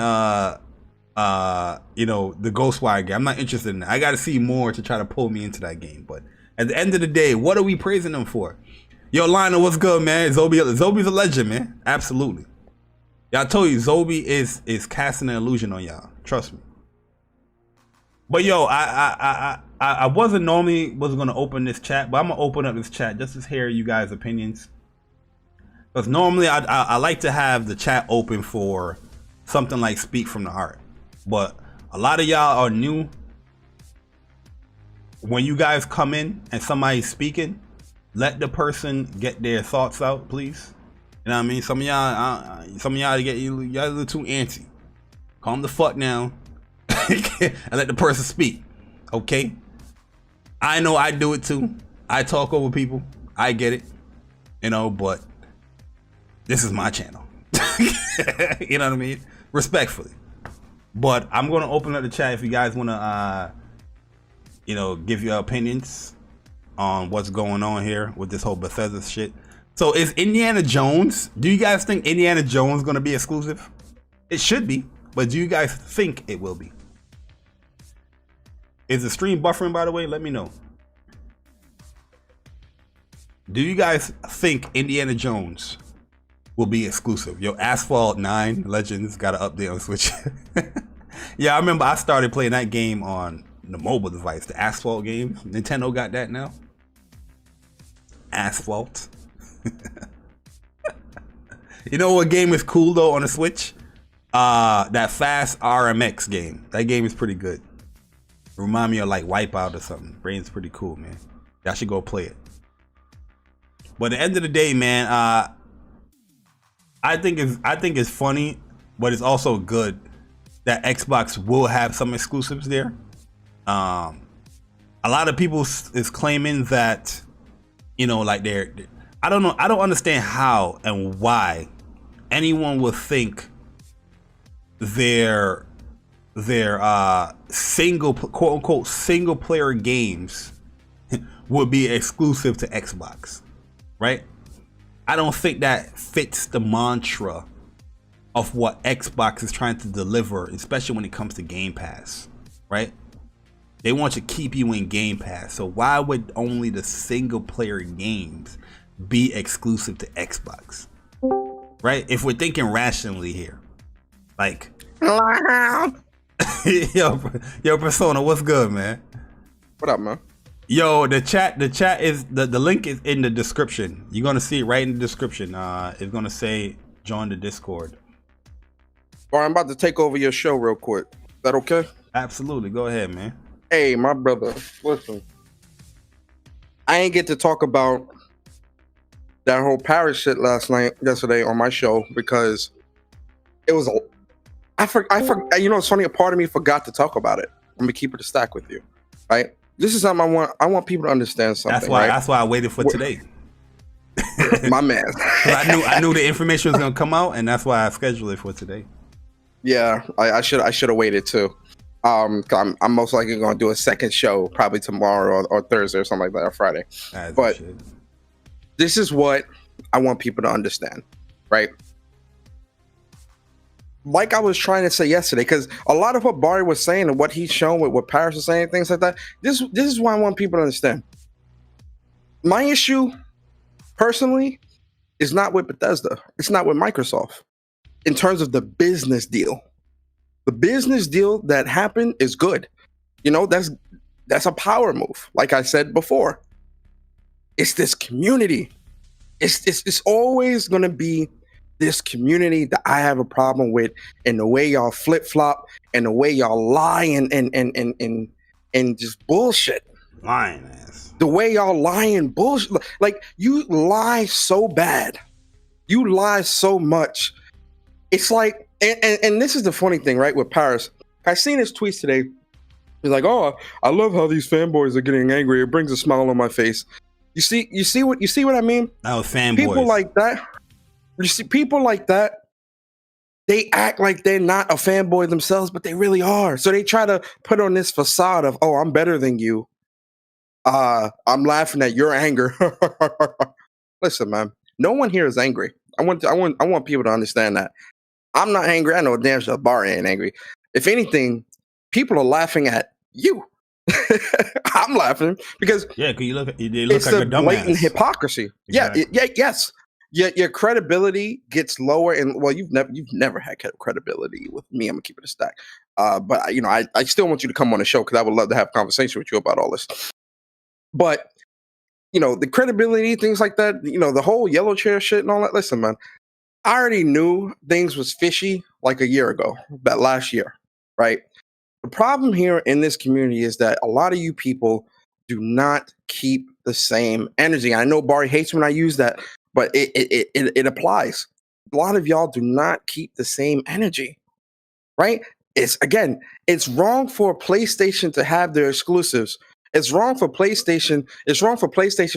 know, the Ghostwire game. I'm not interested in that. I got to see more to try to pull me into that game. But at the end of the day, what are we praising them for? Yo, Lionel, what's good, man? Zoby's a legend, man. Absolutely. Y'all told you, Zoby is casting an illusion on y'all. Trust me. But yo, I wasn't gonna open this chat, but I'm gonna open up this chat just to hear you guys' opinions. Because normally I like to have the chat open for something like Speak from the Heart. But a lot of y'all are new. When you guys come in and somebody's speaking, let the person get their thoughts out, please. You know what I mean? Some of y'all get y'all a little too antsy. Calm the fuck down and let the person speak. Okay? I know I do it too. I talk over people. I get it. You know, but this is my channel. You know what I mean? Respectfully. But I'm gonna open up the chat if you guys wanna you know, give your opinions on what's going on here with this whole Bethesda shit. So is Indiana Jones, do you guys think Indiana Jones gonna be exclusive? It should be, but do you guys think it will be? Is the stream buffering, by the way? Let me know. Do you guys think Indiana Jones will be exclusive? Yo, Asphalt 9 Legends got an update on Switch. Yeah, I remember I started playing that game on the mobile device, the Asphalt game. Nintendo got that now. Asphalt. You know what game is cool though on the Switch? That Fast RMX game. That game is pretty good. Remind me of like Wipeout or something. Brain's pretty cool, man. Y'all should go play it. But at the end of the day, man, I think it's funny, but it's also good that Xbox will have some exclusives there. A lot of people is claiming that, you know, like I don't know. I don't understand how and why anyone would think their single, quote unquote, single player games would be exclusive to Xbox, right? I don't think that fits the mantra of what Xbox is trying to deliver, especially when it comes to Game Pass, right? They want to keep you in Game Pass. So why would only the single player games be exclusive to Xbox? Right? If we're thinking rationally here. Like yo, Persona, what's good, man? What up, man? Yo, the chat is the link is in the description. You're gonna see it right in the description. It's gonna say join the Discord. All right, I'm about to take over your show real quick. Is that okay? Absolutely. Go ahead, man. Hey, my brother, listen. I ain't get to talk about that whole Paris shit yesterday on my show because it was I forgot. You know, it's funny. A part of me forgot to talk about it. I'm gonna keep it a stack with you, right? This is something I want people to understand something. That's why I waited for today. My man. I knew the information was gonna come out, and that's why I scheduled it for today. Yeah, I should have waited too. I'm most likely going to do a second show probably tomorrow or Thursday or something like that, or Friday. But this is what I want people to understand, right? like I was trying to say yesterday, because a lot of what Barry was saying and what he's shown with what Paris was saying, things like that. This is why I want people to understand. My issue, personally, is not with Bethesda. It's not with Microsoft. In terms of the business deal, the business deal that happened is good. You know, that's a power move. Like I said before, it's this community. It's always going to be this community that I have a problem with, and the way y'all flip flop and the way y'all lie and just bullshit. Lying ass. The way y'all lie and bullshit. Like, you lie so bad. You lie so much. It's like, and this is the funny thing, right? With Paris, I seen his tweets today. He's like, "Oh, I love how these fanboys are getting angry. It brings a smile on my face." You see what I mean? That was fanboys. People like that. You see, people like that, they act like they're not a fanboy themselves, but they really are. So they try to put on this facade of, "Oh, I'm better than you. I'm laughing at your anger." Listen, man, no one here is angry. I want people to understand that. I'm not angry. I know damn sure Barry ain't angry. If anything, people are laughing at you. I'm laughing because they look it's like a a dumbass. blatant hypocrisy. Exactly. Yes. Your credibility gets lower, and well, you've never had credibility with me. I'm gonna keep it a stack. But you know, I still want you to come on the show because I would love to have a conversation with you about all this. But you know, the credibility, things like that. You know, the whole yellow chair shit and all that. Listen, man, I already knew things was fishy like a year ago, that last year, right? The problem here in this community is that a lot of you people do not keep the same energy. I know Barry hates when I use that, but it applies. A lot of y'all do not keep the same energy, right? It's wrong for PlayStation to have their exclusives. It's wrong for PlayStation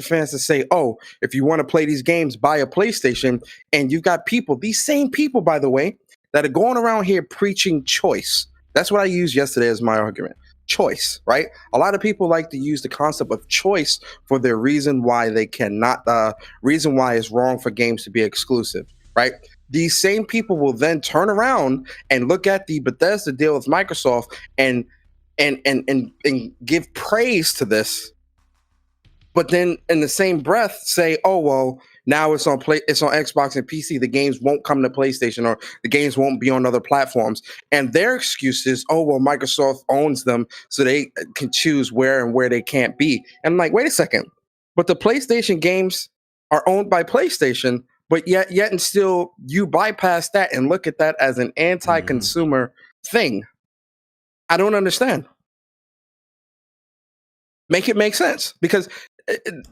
fans to say, "Oh, if you want to play these games, buy a PlayStation." And you've got people, these same people, by the way, that are going around here preaching choice. That's what I used yesterday as my argument. Choice, right? A lot of people like to use the concept of choice for their reason why they cannot, reason why it's wrong for games to be exclusive, right? These same people will then turn around and look at the Bethesda deal with Microsoft and give praise to this, but then in the same breath say, "Oh, well, now it's on Xbox and PC. The games won't come to PlayStation, or the games won't be on other platforms." And their excuse is, "Oh, well, Microsoft owns them, so they can choose where and where they can't be." And I'm like, wait a second, but the PlayStation games are owned by PlayStation, but yet and still you bypass that and look at that as an anti-consumer thing. I don't understand. Make it make sense, because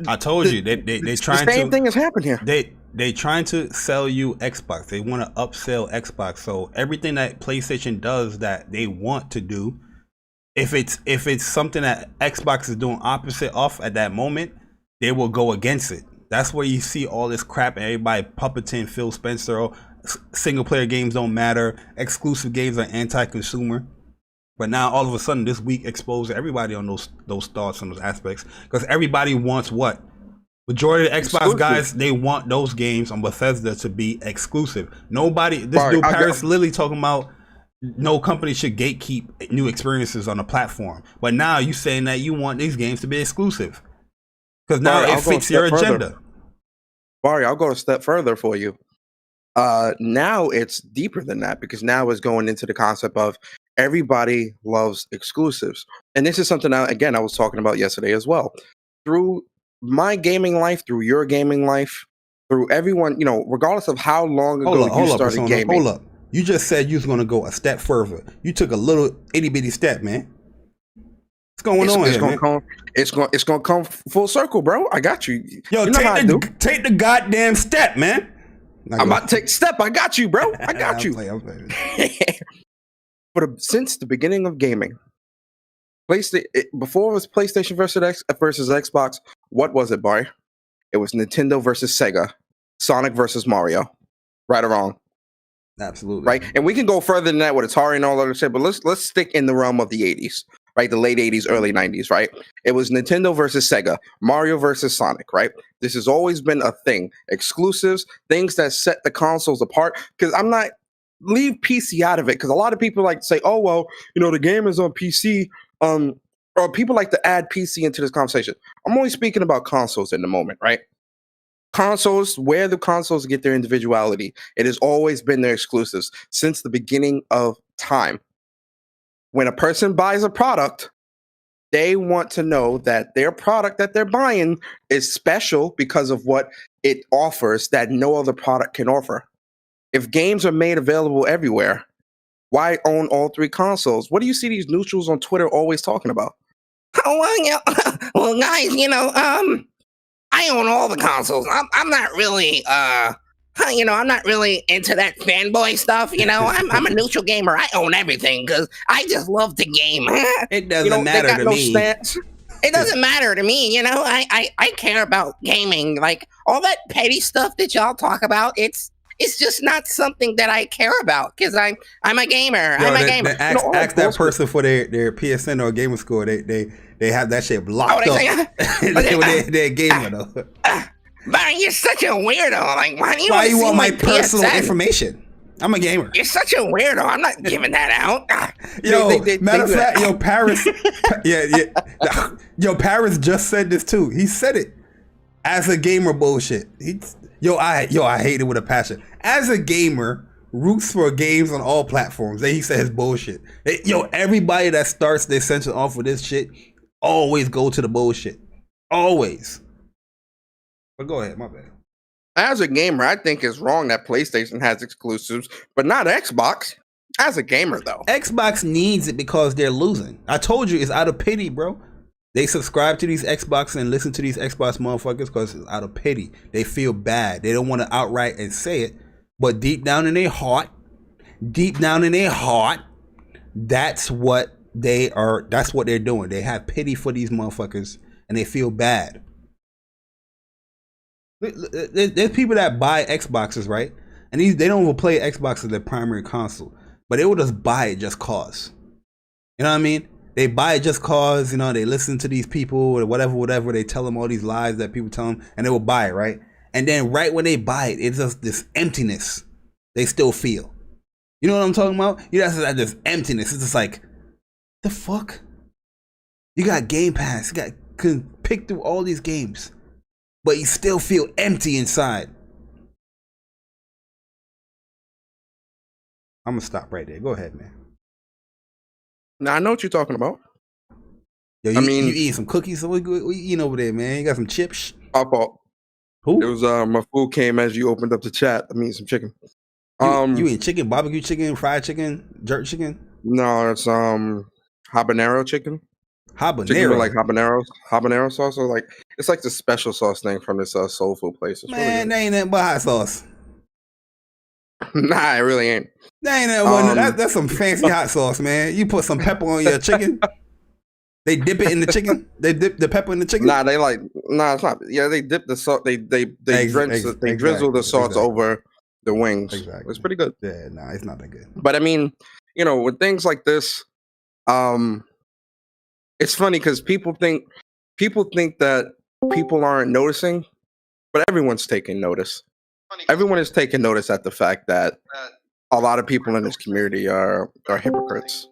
I told you they trying the same thing has happened here. They trying to sell you Xbox. They want to upsell Xbox. So everything that PlayStation does that they want to do, if it's something that Xbox is doing opposite off at that moment, they will go against it. That's where you see all this crap and everybody puppeting Phil Spencer. Oh, single player games don't matter. Exclusive games are anti-consumer. But now all of a sudden this week exposed everybody on those thoughts and those aspects, because everybody wants what? Majority of the Xbox guys, they want those games on Bethesda to be exclusive. Nobody, dude Paris literally talking about no company should gatekeep new experiences on the platform. But now you saying that you want these games to be exclusive because now it fits your agenda. Barry, I'll go a step further for you. Now it's deeper than that, because now it's going into the concept of everybody loves exclusives. And this is something I was talking about yesterday as well. Through my gaming life, through your gaming life, through everyone, you know, regardless of how long ago you started gaming. Hold up. You just said you was going to go a step further. You took a little itty bitty step, man. What's going on here, man? It's going to come full circle, bro. I got you. Yo, take the goddamn step, man. I'm about to take a step. I got you, bro. I got you. But since the beginning of gaming, before it was PlayStation versus Xbox, what was it, Barry? It was Nintendo versus Sega, Sonic versus Mario. Right or wrong? Absolutely. Right? And we can go further than that with Atari and all that shit, but let's stick in the realm of the 80s, right? The late 80s, early 90s, right? It was Nintendo versus Sega, Mario versus Sonic, right? This has always been a thing. Exclusives, things that set the consoles apart. Because I'm not leave PC out of it, because a lot of people like to say, "Oh well, the game is on PC." Or people like to add PC into this conversation. I'm only speaking about consoles in the moment, right? Consoles, where the consoles get their individuality, it has always been their exclusives since the beginning of time. When a person buys a product, they want to know that their product that they're buying is special because of what it offers that no other product can offer. If games are made available everywhere, why own all three consoles? What do you see these neutrals on Twitter always talking about? Oh, well, guys, I own all the consoles. I'm not really, I'm not really into that fanboy stuff. I'm a neutral gamer. I own everything because I just love to game. It doesn't matter to me. Stance. It doesn't matter to me. I care about gaming. Like all that petty stuff that y'all talk about. It's just not something that I care about because I'm a gamer. I'm a gamer. Ask that person for their PSN or gamer score. They have that shit blocked up. They're a gamer though. Byron, you're such a weirdo. Like, why you want my personal information? I'm a gamer. You're such a weirdo. I'm not giving that out. Matter of fact, Paris. Paris just said this too. He said it as a gamer bullshit. I hate it with a passion. As a gamer, roots for games on all platforms. He says bullshit. Everybody that starts their sentence off with this shit always go to the bullshit. Always. But go ahead, my bad. As a gamer, I think it's wrong that PlayStation has exclusives, but not Xbox. As a gamer, though. Xbox needs it because they're losing. I told you, it's out of pity, bro. They subscribe to these Xbox and listen to these Xbox motherfuckers because it's out of pity. They feel bad. They don't want to outright and say it, but deep down in their heart, that's what they are. That's what they're doing. They have pity for these motherfuckers and they feel bad. There's people that buy Xboxes, right? And they don't even play Xbox as their primary console, but they will just buy it just cause. You know what I mean? They buy it just cause, they listen to these people or whatever. They tell them all these lies that people tell them and they will buy it, right? And then right when they buy it, it's just this emptiness they still feel. You know what I'm talking about? That's this emptiness. It's just like, the fuck? You got Game Pass. You can pick through all these games, but you still feel empty inside. I'm going to stop right there. Go ahead, man. Now, I know what you're talking about. Yo, you eating some cookies? What you eating over there, man? You got some chips? Who? It was my food came as you opened up the chat. I'm eating some chicken. You eating chicken, barbecue chicken, fried chicken, jerk chicken? No, it's habanero chicken. Habanero, chicken with like habanero sauce. Or it's like the special sauce thing from this soul food place. It's man, they ain't nothing but hot sauce. Nah, it really ain't. They ain't that that's some fancy hot sauce, man. You put some pepper on your chicken. They dip it in the chicken. They dip the pepper in the chicken. Nah, it's not. Yeah, they dip the sauce. They drizzle the sauce over the wings. Exactly. It's pretty good. Yeah, nah, it's not that good. But I mean, with things like this, it's funny because people think that people aren't noticing, but everyone's taking notice. Everyone is taking notice at the fact that a lot of people in this community are hypocrites.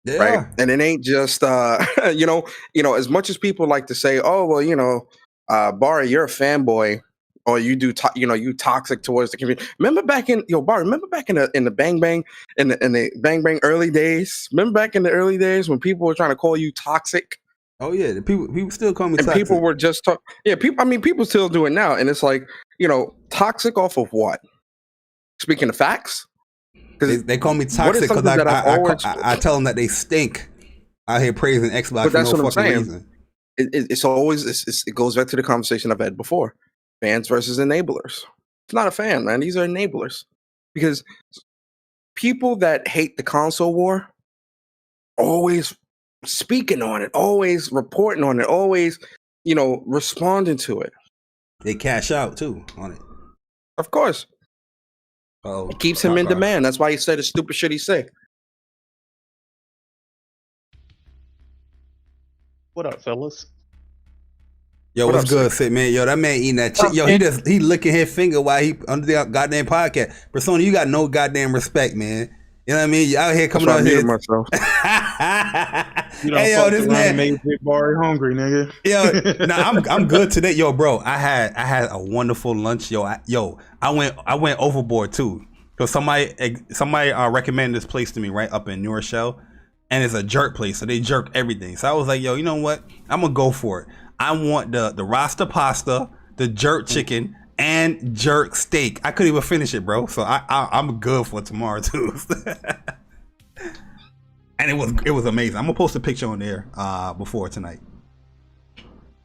Yeah. Right. And it ain't just as much as people like to say, oh well, Barry, you're a fanboy, or you do you toxic towards the community. Remember back in the Bang Bang in the Bang Bang early days? Remember back in the early days when people were trying to call you toxic? Oh yeah, the people still call me and toxic. People were just people still do it now, and it's like, toxic off of what? Speaking of facts. They call me toxic because I tell them that they stink out here praising Xbox for no fucking reason. It goes back to the conversation I've had before. Fans versus enablers. It's not a fan, man. These are enablers. Because people that hate the console war always speaking on it, always reporting on it, always, responding to it. They cash out too on it. Of course. Oh, it keeps him in demand. That's why he said the stupid shit he said. What up, fellas? Yo, What what's up, good, Sid, man? Yo, that man eating that chick. Yo, he licking his finger while he under the goddamn podcast. Persona, you got no goddamn respect, man. You know what I mean? You out here coming out here. Myself. You don't Hey, yo, this man made Big Barry hungry, nigga. Yo, nah, I'm good today. Yo, bro, I had a wonderful lunch. Yo, I went overboard too. Cause somebody recommended this place to me right up in New Rochelle, and it's a jerk place, so they jerk everything. So I was like, yo, you know what? I'm gonna go for it. I want the rasta pasta, the jerk chicken, and jerk steak. I couldn't even finish it, bro. So I'm good for tomorrow too. And it was amazing. I'm gonna post a picture on there before tonight.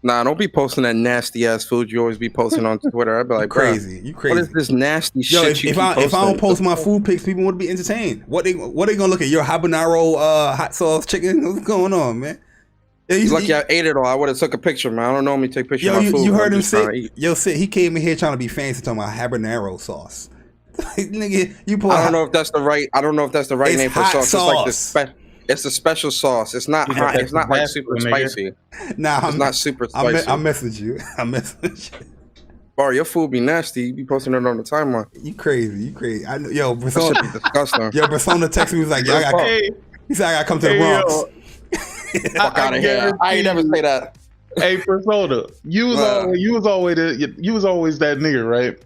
Nah, don't be posting that nasty ass food you always be posting on Twitter. I'd be like, crazy. You crazy. What is this nasty shit if I don't post my food pics, people would be entertained. What they gonna look at? Your habanero hot sauce chicken? What's going on, man? Yeah, He's lucky I ate it all. I would have took a picture, man. I don't normally take pictures of my food. You heard him say, Sid, he came in here trying to be fancy talking about habanero sauce. Nigga, you put I don't know if that's the right name for sauce. It's a special sauce. It's not hot. It's not like super spicy. Nah, it's not super spicy. I message you. Bro, your food be nasty. You be posting it on the timeline. You crazy. I know, yo, Persona. That should be disgusting. Yo, Persona texted me. He was like, yo, he said I gotta come to the Bronx. Fuck out of here. I ain't never say that. Hey, Persona, you was always that nigga, right?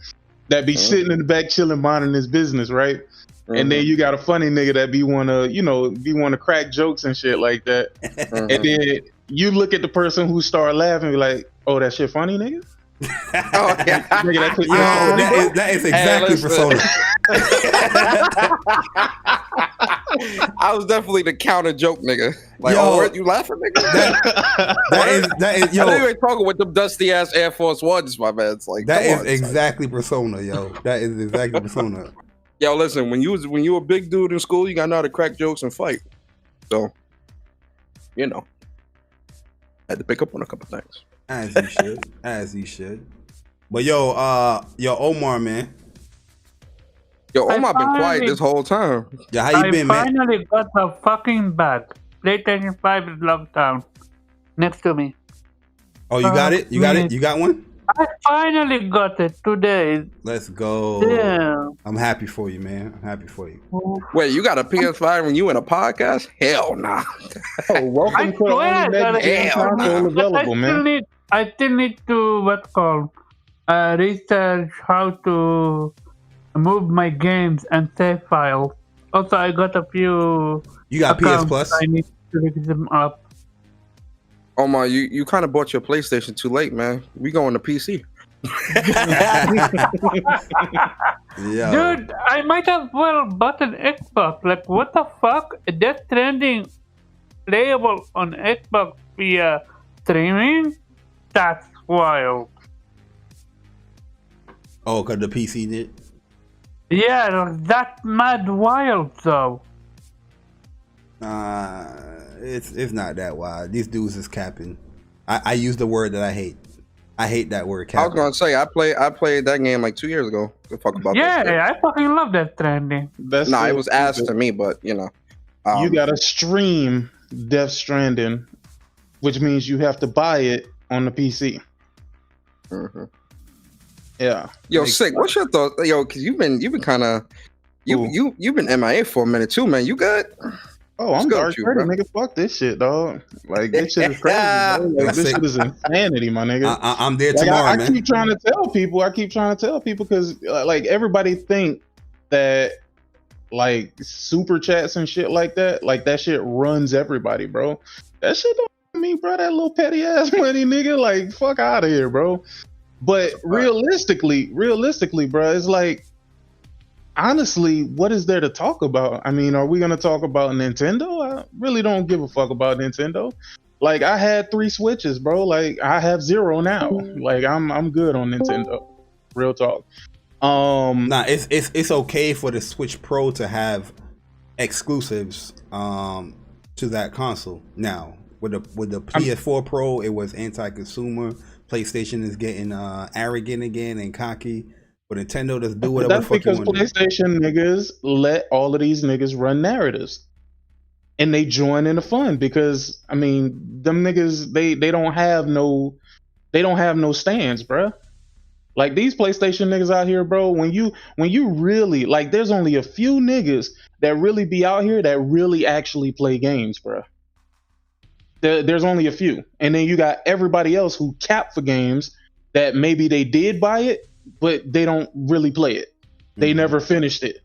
That be sitting in the back chilling, minding his business, right? And then you got a funny nigga that be wanna crack jokes and shit like that. And then you look at the person who start laughing and be like, oh, that shit funny, nigga? Oh, yeah. Nigga, that is exactly Persona. I was definitely the counter joke nigga. Like, yo, oh, weren't you laughing, nigga? That is yo. I know you ain't talking with them dusty ass Air Force Ones, my man. It's like that is exactly Persona, yo. That is exactly Persona. Yo, listen, when you a big dude in school, you gotta know how to crack jokes and fight. So, you know, I had to pick up on a couple things. As you should. But yo, Omar, man. Yo, Omar been quiet this whole time. Yeah, how you been, man? I finally got a fucking bag. PlayStation 5 is locked down. Next to me. Oh, you got it? You got it? You got one? I finally got it today. Let's go. Yeah. I'm happy for you, man. I'm happy for you. Wait, you got a PS5 when you in a podcast? Hell nah. Oh, welcome to the only next console available, man. I still need to research how to move my games and save files. Also, I got a few. You got PS Plus? I need to pick them up. Omar, you kind of bought your PlayStation too late, man. We going to PC. Yeah. Dude, I might as well bought an Xbox. Like, what the fuck? Death Stranding playable on Xbox via streaming? That's wild. Oh, because the PC did? Yeah, that's mad wild, though. It's not that wild. These dudes is capping. I use the word that I hate. I hate that word, capping. I was gonna say I played that game like 2 years ago. The fuck about that? Yeah, I fucking love Death Stranding. Nah, it was asked to me, but you know, you gotta stream Death Stranding, which means you have to buy it on the PC. Mm-hmm. Yeah. Yo, sick. What's your thought? Yo, because you've been kind of you've been MIA for a minute too, man. You good? Oh, I'm dark 30, nigga. Fuck this shit, dog. Like, this shit is crazy, bro. Like, this shit is insanity, my nigga. I'm there tomorrow, man. I keep trying to tell people because, like, everybody think that, like, super chats and shit like that shit runs everybody, bro. That shit don't me, bro. That little petty ass money, nigga. Like, fuck out of here, bro. But realistically, bro, it's like, honestly, what is there to talk about? I mean, are we going to talk about Nintendo? I really don't give a fuck about Nintendo. Like, I had 3 Switches, bro. Like, I have 0 now. Like, I'm good on Nintendo. Real talk. Nah, it's okay for the Switch Pro to have exclusives to that console. Now, with the PS4 Pro, it was anti-consumer. PlayStation is getting arrogant again and cocky. But Nintendo does do whatever the fuck you want. That's because PlayStation niggas let all of these niggas run narratives. And they join in the fun because, I mean, them niggas, they don't have no They don't have no stands, bro. Like these PlayStation niggas out here, bro. When you really like, there's only a few niggas that really be out here that really actually play games, bro. There's only a few, and then you got everybody else who cap for games that maybe they did buy it, but they don't really play it. They never finished it.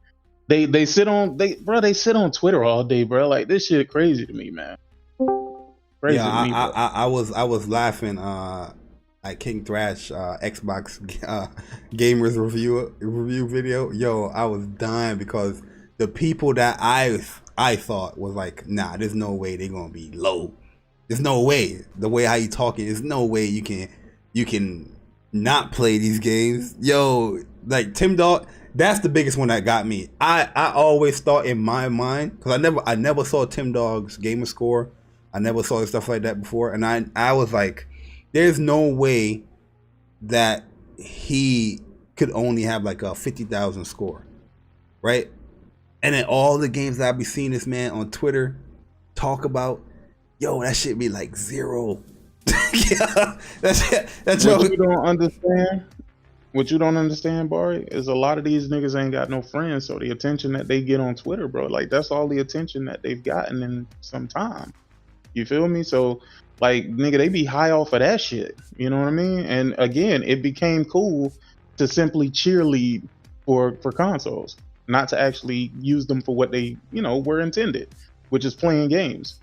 They sit on Twitter all day, bro. Like this shit crazy to me, man. Crazy Yeah, to me, bro. I was laughing at King Thrash Xbox gamers review video. Yo, I was dying because the people that I thought was like, nah, there's no way they're gonna be low. There's no way. The way how you talking, there's no way you can not play these games. Yo, like Tim Dog, that's the biggest one that got me. I always thought in my mind, because I never saw Tim Dog's gamer score. I never saw stuff like that before, and I was like, there's no way that he could only have like a 50,000 score, right? And then all the games that I be seeing this man on Twitter talk about, yo, that shit be like 0. Yeah, that's what you don't understand. What you don't understand, Barry, is a lot of these niggas ain't got no friends, so the attention that they get on Twitter, bro, like that's all the attention that they've gotten in some time. You feel me? So, like, nigga, they be high off of that shit. You know what I mean? And again, it became cool to simply cheerlead for consoles, not to actually use them for what they, were intended, which is playing games.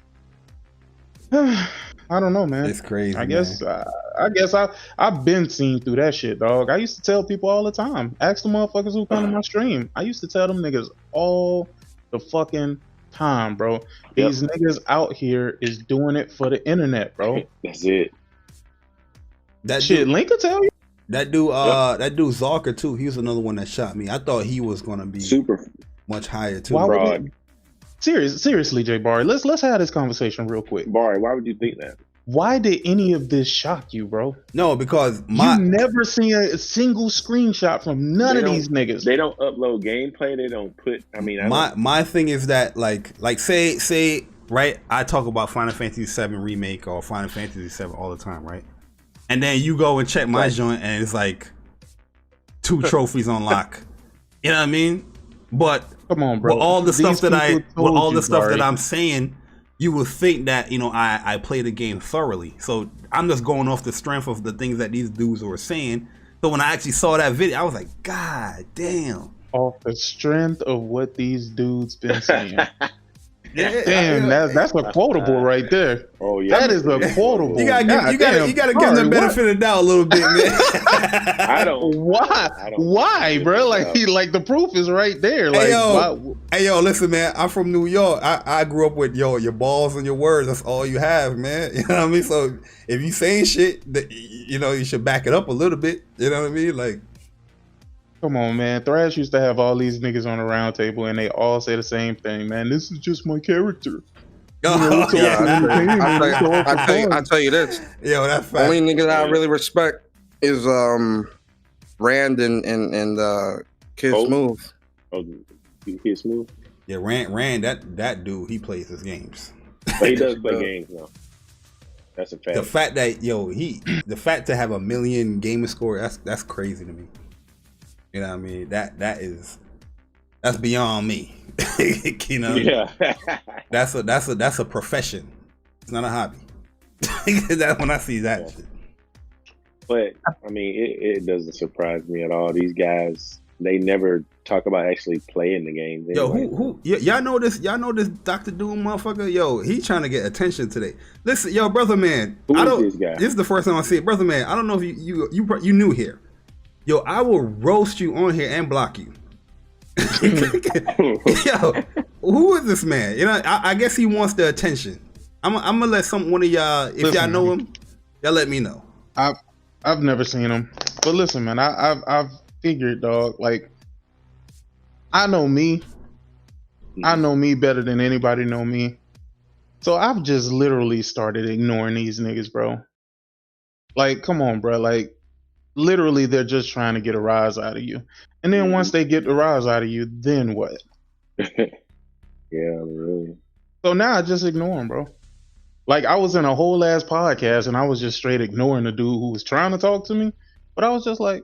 I don't know, man. It's crazy. I guess I've been seen through that shit, dog. I used to tell people all the time. Ask the motherfuckers who come to my stream. I used to tell them niggas all the fucking time, bro. These niggas out here is doing it for the internet, bro. That's it. That shit, dude, Link will tell you. That dude, that dude Zalker too. He was another one that shot me. I thought he was gonna be super much higher too. Why would he, seriously, Jay Barry, let's have this conversation real quick. Barry, why would you think that? Why did any of this shock you, bro? No, because you never seen a single screenshot from none of these niggas. They don't upload gameplay. They don't put. I mean, my thing is that like say right. I talk about Final Fantasy VII remake or Final Fantasy VII all the time, right? And then you go and check my joint, and it's like 2 trophies on lock. You know what I mean? But come on, bro. With all the stuff that I'm saying, you would think that, I play the game thoroughly. So I'm just going off the strength of the things that these dudes were saying. So when I actually saw that video, I was like, God damn. Off the strength of what these dudes been saying. Damn, that's a quotable right there. Oh yeah, that is a quotable. You gotta give them the benefit of the doubt a little bit, man. I don't. Why, bro? Like the proof is right there. Like, hey yo, listen, man. I'm from New York. I grew up with your balls and your words. That's all you have, man. You know what I mean? So if you saying shit, you should back it up a little bit. You know what I mean? Like. Come on, man. Thrash used to have all these niggas on the round table, and they all say the same thing, man. This is just my character. I tell you this. Yo, that's fact. Only nigga that I really respect is Rand and Kid Smooth. Oh, Kid Smooth. Yeah, Rand. That dude, he plays his games. But he does play games now. That's a fact. The fact that the fact to have a million gamer score, that's crazy to me. You know what I mean? That's beyond me. You know? Yeah. That's a profession. It's not a hobby. That's when I see that shit. But I mean, it doesn't surprise me at all. These guys, they never talk about actually playing the game. Yo, y'all know this Dr. Doom motherfucker? Yo, he trying to get attention today. Listen, yo, brother man. Who is this guy? This is the first time I see it. Brother man, I don't know if you new here. Yo, I will roast you on here and block you. Yo, who is this man? I guess he wants the attention. I'm gonna let one of y'all, if y'all know him, y'all let me know. I've never seen him, but listen, man, I've figured, dog. Like, I know me better than anybody know me. So I've just literally started ignoring these niggas, bro. Like, come on, bro. Like, literally, they're just trying to get a rise out of you. And then once they get the rise out of you, then what? Yeah, really. So now I just ignore them, bro. Like, I was in a whole ass podcast and I was just straight ignoring the dude who was trying to talk to me. But I was just like,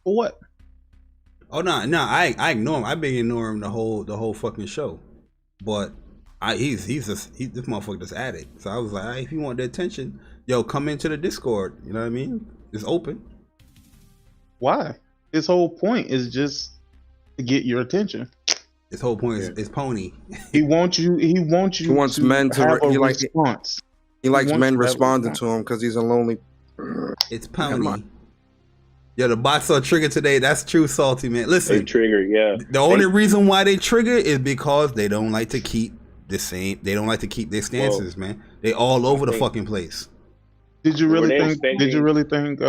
for what? Oh no, I ignore him. I've been ignoring him the whole fucking show. But this motherfucker just added. So I was like, if you want the attention, yo, come into the Discord. You know what I mean? It's open. Why? His whole point is just to get your attention. His whole point is pony. He wants you. He wants men to have a he response. He likes wants men to have a responding response. to him because he's a lonely. It's Come pony. on. Yo, the bots are triggered today. That's true, Salty, man. They Listen, trigger, yeah. the only reason why they trigger is because they don't like to keep the same. They don't like to keep their stances, man. They all over the fucking place. Did you Were really they think? expecting- Did you really think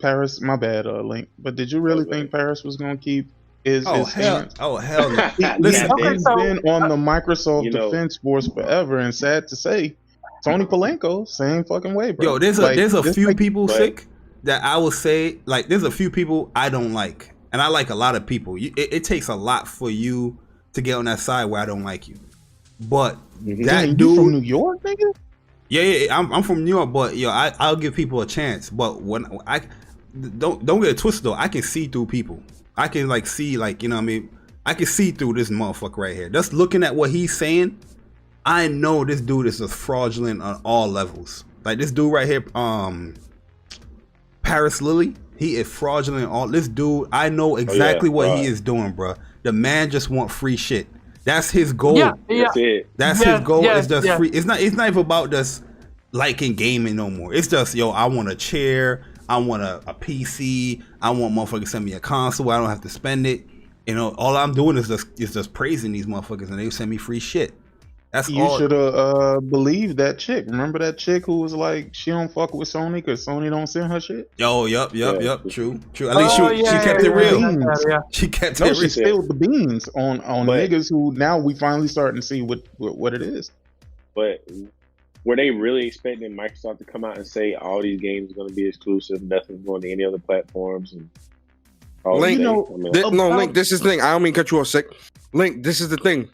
Paris? My bad, Link. But did you really think Paris was gonna keep his stance? Oh hell no. Listen, Okay, he's so- been on the Microsoft You know- Defense Force forever, and sad to say, Tony Palenko, same fucking way, bro. Yo, there's a Just few like- people But- sick that I would say, like, there's a few people I don't like, and I like a lot of people. It takes a lot for you to get on that side where I don't like you. But Mhm. that Dang, you dude from New York, nigga? Yeah, I'm from New York, but yo, I'll give people a chance. But when I don't get it twisted though, I can see through people. I can like see, like, you know what I mean? I can see through this motherfucker right here. Just looking at what he's saying, I know this dude is just fraudulent on all levels. Like this dude right here, Paris Lily, he is fraudulent on all. This dude, I know exactly what he is doing, bro. The man just want free shit. That's his goal. Yeah. That's it. That's Yes, his goal. yes, It's just yes. free. It's not even about just liking gaming no more. It's just, yo, I want a chair. I want a PC. I want motherfuckers to send me a console. I don't have to spend it. You know, all I'm doing is just praising these motherfuckers, and they send me free shit. That's You all. should have believed that chick. Remember that chick who was like, she don't fuck with Sony because Sony don't send her shit? Yo, yup. Yeah. True. At least Oh, she kept it real. Yeah. She kept No, it she real. spilled the beans on But- niggas who now we finally starting to see what it is. But were they really expecting Microsoft to come out and say all these games are going to be exclusive, nothing's going to any other platforms? And all Link, that? know, I mean, No, Link, this is the thing. I don't mean to cut you off, sick. Link, this is the thing.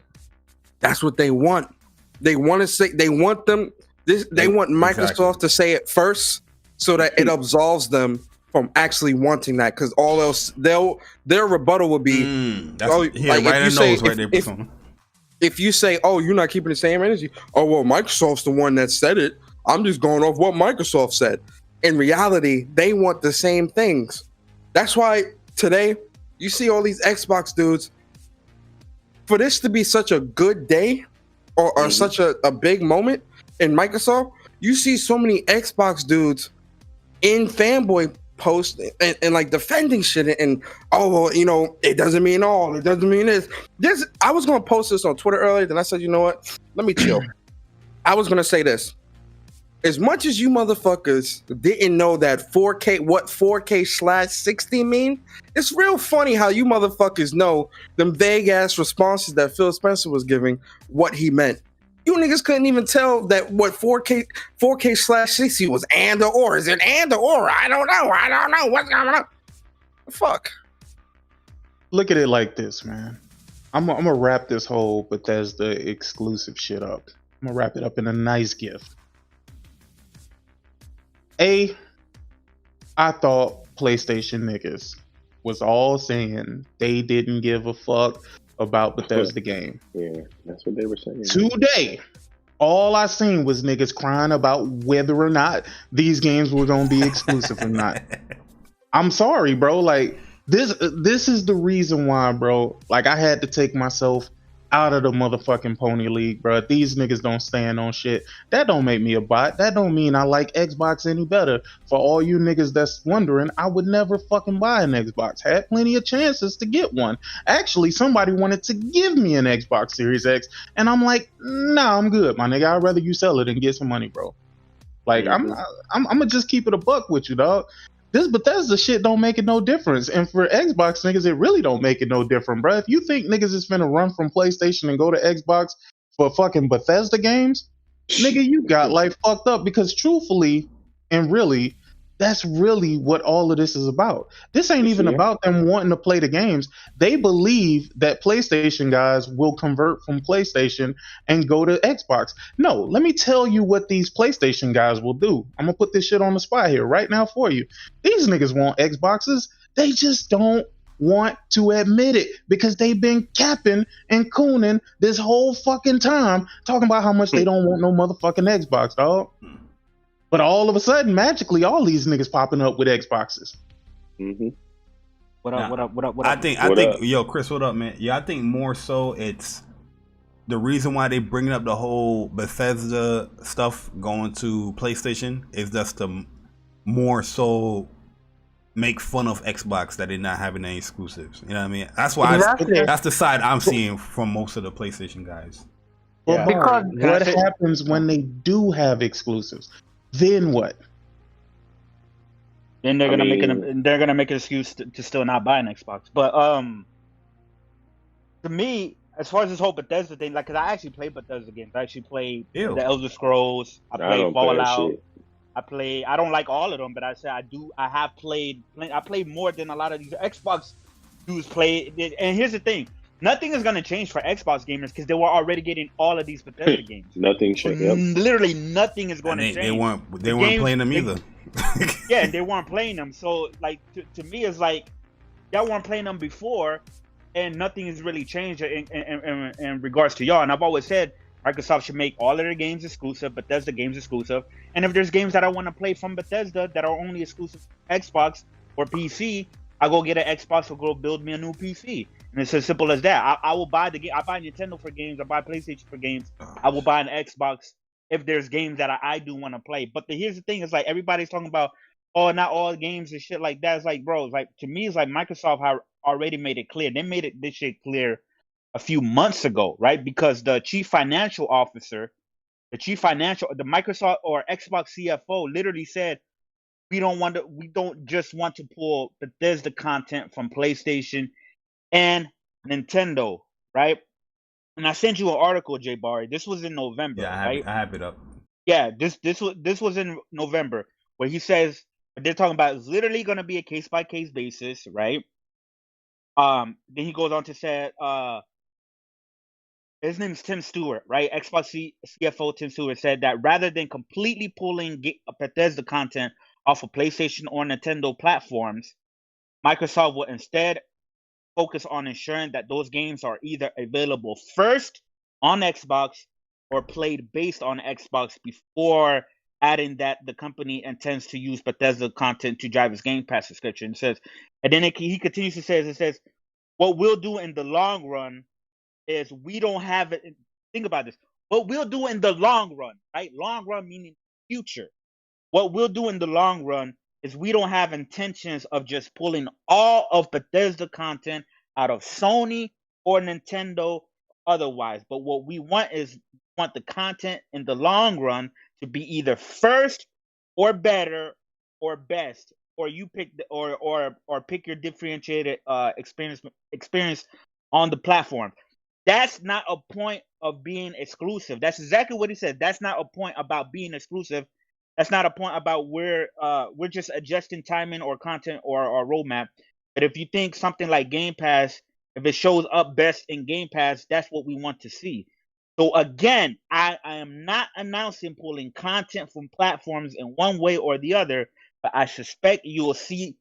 That's what they want. They want to say, they want them, they want Microsoft Exactly. to say it first so that it absolves them from actually wanting that. Because all else, their rebuttal would be, That's oh, right like, in if the you say- nose right there, if- Persona. if you say, oh, you're not keeping the same energy. Oh, well, Microsoft's the one that said it. I'm just going off what Microsoft said. In reality, they want the same things. That's why today you see all these Xbox dudes. For this to be such a good day or such a big moment in Microsoft, you see so many Xbox dudes in Fanboy posts and like defending shit and oh, well, you know, it doesn't mean all, it doesn't mean this. I was gonna post this on Twitter earlier, then I said, you know what? Let me chill. I was gonna say this. As much as you motherfuckers didn't know that 4K, what 4K/60 mean, it's real funny how you motherfuckers know them vague ass responses that Phil Spencer was giving, what he meant. You niggas couldn't even tell that what 4K/60 was and or. Is it and or? I don't know. What's going on? Fuck. Look at it like this, man. I'm gonna wrap this whole Bethesda exclusive shit up. I'm gonna wrap it up in a nice gift. I thought PlayStation niggas was all saying they didn't give a fuck about Bethesda game. yeah, that's what they were saying. Today, all I seen was niggas crying about whether or not these games were gonna be exclusive or not. I'm sorry, bro. Like this is the reason why, bro. Like I had to take myself out of the motherfucking Pony League, bro. These niggas don't stand on shit. That don't make me a bot. That don't mean I like Xbox any better. For all you niggas that's wondering, I would never fucking buy an Xbox. Had plenty of chances to get one. Actually, somebody wanted to give me an Xbox Series X, and I'm like, nah, I'm good, my nigga. I'd rather you sell it and get some money, bro. Like I'm gonna just keep it a buck with you, dog. This Bethesda shit don't make it no difference. And for Xbox niggas, it really don't make it no different, bro. If you think niggas is finna run from PlayStation and go to Xbox for fucking Bethesda games, nigga, you got life fucked up. Because truthfully and really, That's really what all of this is about. This ain't even Yeah. about them wanting to play the games. They believe that PlayStation guys will convert from PlayStation and go to Xbox. No, let me tell you what these PlayStation guys will do. I'm gonna put this shit on the spot here right now for you. These niggas want Xboxes. They just don't want to admit it because they've been capping and cooning this whole fucking time talking about how much they don't want no motherfucking Xbox, dog. But all of a sudden, magically, all these niggas popping up with Xboxes. Mm-hmm. What up? Nah, What up? What up? What I up? think, What up? yo, Chris, what up, man? Yeah, I think more so it's the reason why they bringing up the whole Bethesda stuff going to PlayStation is just to more so make fun of Xbox that they're not having any exclusives. You know what I mean? That's why Exactly. that's the side I'm seeing from most of the PlayStation guys. But Yeah. Because- Byron, Can I what say- happens when they do have exclusives? Then what? Then they're I gonna mean- they're gonna make an excuse to still not buy an Xbox. But to me, as far as this whole Bethesda thing, like, cause I actually played Bethesda games. I actually played Ew. the Elder Scrolls. I I played don't play that Fallout. shit. I don't like all of them, but I say I have played. I played more than a lot of these Xbox dudes play. And here's the thing: nothing is gonna change for Xbox gamers because they were already getting all of these Bethesda games. Nothing So changed. Yep. literally nothing is going And to they change. weren't The playing games- them they- either. Yeah, and they weren't playing them. So, like, to me, it's like y'all weren't playing them before, and nothing has really changed in regards to y'all. And I've always said Microsoft should make all of their games exclusive, Bethesda games exclusive. And if there's games that I want to play from Bethesda that are only exclusive to Xbox or PC, I go get an Xbox or go build me a new PC. And it's as simple as that. I will buy the game. I buy Nintendo for games. I buy PlayStation for games. I will buy an Xbox if there's games that I do want to play. But here's the thing: it's like everybody's talking about, oh, not all games and shit like that. It's like, bro, it's like, to me, it's like Microsoft have already made it clear. They made this shit clear a few months ago, right? Because the chief financial officer, the Microsoft or Xbox CFO literally said, we don't just want to pull Bethesda content from PlayStation and Nintendo, right? And I sent you an article, Jay Barry. This was in November, Yeah, right? I have it up. Yeah, this was in November, where he says they're talking about it's literally going to be a case by case basis, right? Then he goes on to say, his name is Tim Stewart, right? Xbox CFO Tim Stewart said that rather than completely pulling Bethesda content off of PlayStation or Nintendo platforms, Microsoft will instead focus on ensuring that those games are either available first on Xbox or played based on Xbox before adding that the company intends to use Bethesda content to drive its Game Pass subscription. It says, and then he continues to say, it says, what we'll do in the long run is we don't have it. Think about this. What we'll do in the long run, right? Long run meaning future. What we'll do in the long run is we don't have intentions of just pulling all of Bethesda content out of Sony or Nintendo otherwise. But what we want is the content in the long run to be either first or better or best, or you pick or pick your differentiated experience on the platform. That's not a point of being exclusive. That's exactly what he said. That's not a point about being exclusive. That's not a point about where we're just adjusting timing or content or roadmap. But if you think something like Game Pass, if it shows up best in Game Pass, that's what we want to see. So again, I am not announcing pulling content from platforms in one way or the other, but I suspect you will see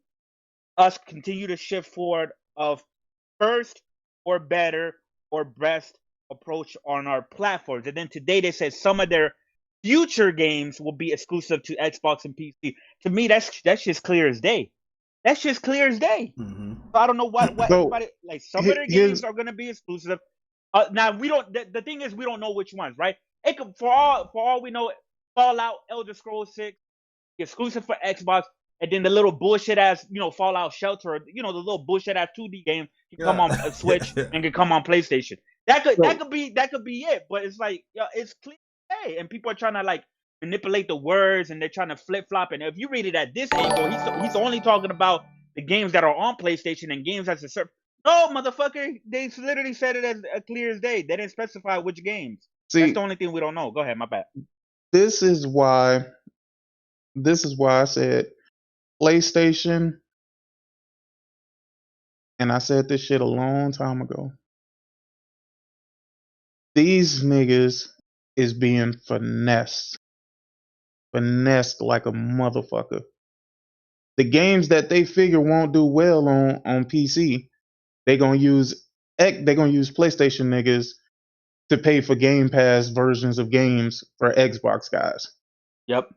us continue to shift forward of first or better or best approach on our platforms. And then today they said some of their future games will be exclusive to Xbox and PC. To me, that's just clear as day. That's just clear as day. Mm-hmm. So I don't know what So, everybody, like, some of their here's- games are going to be exclusive. Now we don't. The thing is, we don't know which ones, right? It could, for all we know, Fallout, Elder Scrolls 6, exclusive for Xbox, and then the little bullshit ass, Fallout Shelter, the little bullshit ass 2D game can come on a Switch and can come on PlayStation. That could be it. But it's like, it's clear, hey, and people are trying to like manipulate the words, and they're trying to flip flop. And if you read it at this angle, he's only talking about the games that are on PlayStation and games as a service. No, motherfucker, they literally said it as clear as day. They didn't specify which games. See, That's the only thing we don't know. Go ahead, my bad. this is why I said PlayStation, and I said this shit a long time ago. These niggas is being finessed like a motherfucker. The games that they figure won't do well on PC, they gonna use PlayStation niggas to pay for Game Pass versions of games for Xbox guys. Yep.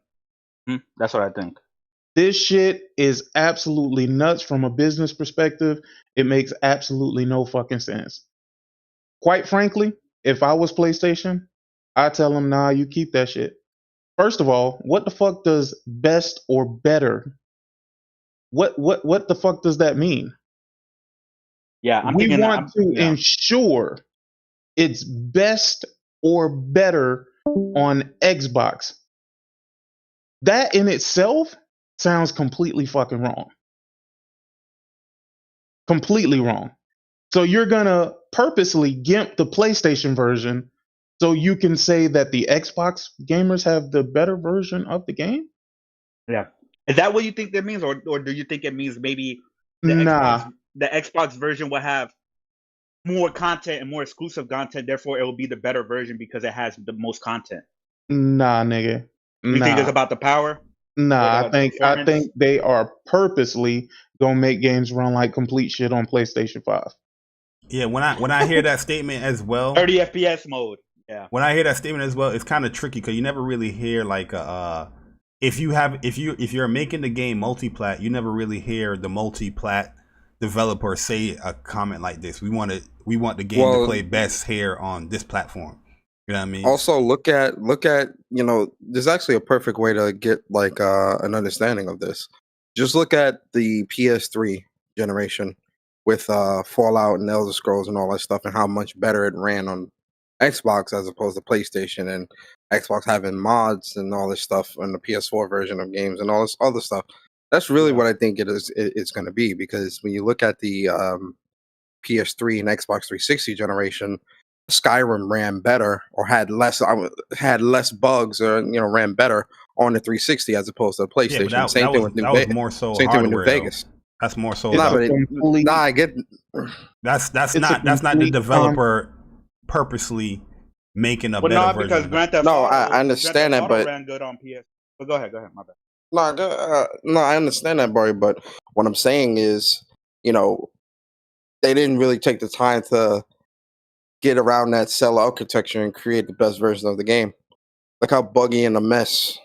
That's what I think. This shit is absolutely nuts from a business perspective. It makes absolutely no fucking sense. Quite frankly, if I was PlayStation, I'd tell them, nah, you keep that shit. First of all, what the fuck does best or better? What the fuck does that mean? Yeah, We want to ensure it's best or better on Xbox. That in itself sounds completely fucking wrong. Completely wrong. So you're gonna purposely gimp the PlayStation version so you can say that the Xbox gamers have the better version of the game? Yeah. Is that what you think that means, or do you think it means maybe the Xbox version will have more content and more exclusive content, therefore it will be the better version because it has the most content? Nah, nigga. You think it's about the power? Nah, I think they are purposely gonna make games run like complete shit on PlayStation 5. Yeah, when I hear that statement as well, 30 FPS mode. Yeah. When I hear that statement as well, it's kind of tricky because you never really hear like if you're making the game multi-plat, you never really hear the multi-plat developer say a comment like this. We want the game to play best here on this platform. You know what I mean? Also, look at there's actually a perfect way to get like an understanding of this. Just look at the PS3 generation with Fallout and Elder Scrolls and all that stuff, and how much better it ran on Xbox as opposed to PlayStation, and Xbox having mods and all this stuff, and the PS4 version of games and all this other stuff. That's really what I think it's going to be, because when you look at the PS3 and Xbox 360 generation, Skyrim ran better or had less bugs, or ran better on the 360 as opposed to the PlayStation. Yeah, same thing with New Vegas. That's more so. I get. That's not the developer purposely making a better version. Because Grand Theft Auto, I understand that, but ran good on PS. But go ahead, my bad. No, I understand that, Barry. But what I'm saying is, they didn't really take the time to get around that cell architecture and create the best version of the game. Look how buggy and a mess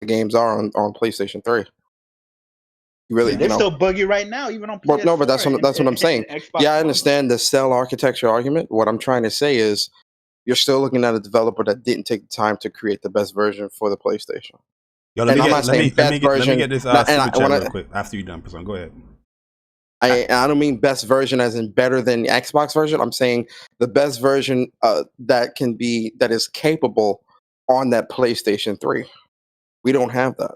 the games are on PlayStation 3. They're still buggy right now, even on PS4. But no, but that's what I'm saying. Yeah, I understand the cell architecture argument. What I'm trying to say is, you're still looking at a developer that didn't take the time to create the best version for the PlayStation. Yo, let me get this super chat real quick after you're done, Persona. Go ahead. I don't mean best version as in better than the Xbox version. I'm saying the best version that is capable on that PlayStation 3. We don't have that.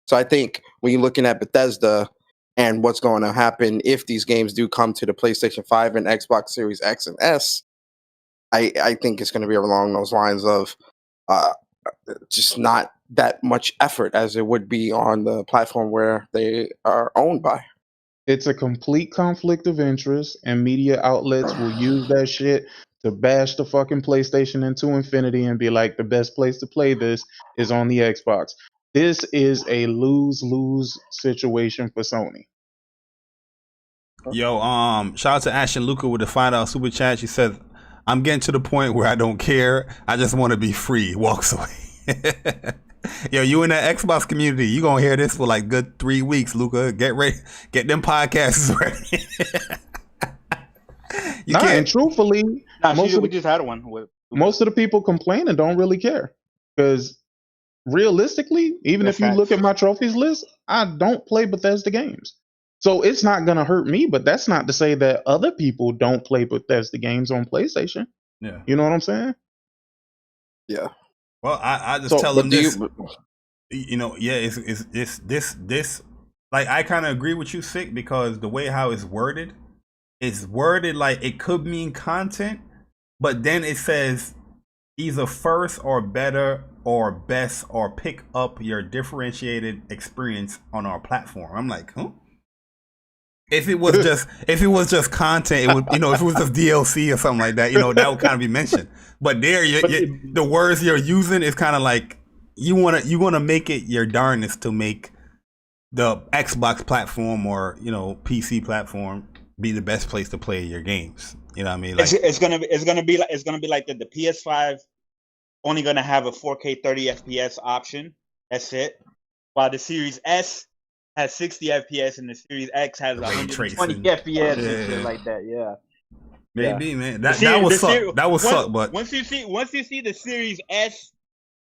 So I think when you're looking at Bethesda and what's going to happen if these games do come to the PlayStation 5 and Xbox Series X and S, I think it's going to be along those lines of just not that much effort as it would be on the platform where they are owned by. It's a complete conflict of interest, and media outlets will use that shit to bash the fucking PlayStation into infinity and be like, the best place to play this is on the Xbox. This is a lose-lose situation for Sony. Yo, shout out to Ashton Luca with the $5 super chat. She said, I'm getting to the point where I don't care. I just want to be free. Walks away. Yo, you in that Xbox community, you gonna hear this for like good 3 weeks, Luca. Get ready. Get them podcasts ready. And truthfully, we just had one. Most of the people complaining don't really care. Because realistically, even if you look at my trophies list, I don't play Bethesda games. So it's not going to hurt me, but that's not to say that other people don't play Bethesda games on PlayStation. Yeah. You know what I'm saying? Yeah. Well, I just tell them this. It's this. Like, I kind of agree with you, Sick, because the way how it's worded like it could mean content, but then it says either first or better or best or pick up your differentiated experience on our platform. I'm like, huh? If it was just content, it would, if it was just DLC or something like that, that would kind of be mentioned. But there, the words you're using is kind of like you wanna make it your darnest to make the Xbox platform or PC platform be the best place to play your games. You know what I mean? Like, it's gonna be like the PS5 only gonna have a 4K 30 FPS option. That's it. While the Series S has 60 FPS and the Series X has 120 FPS and shit like that. Yeah. Maybe, man. That would suck. That would suck. But once you see the Series S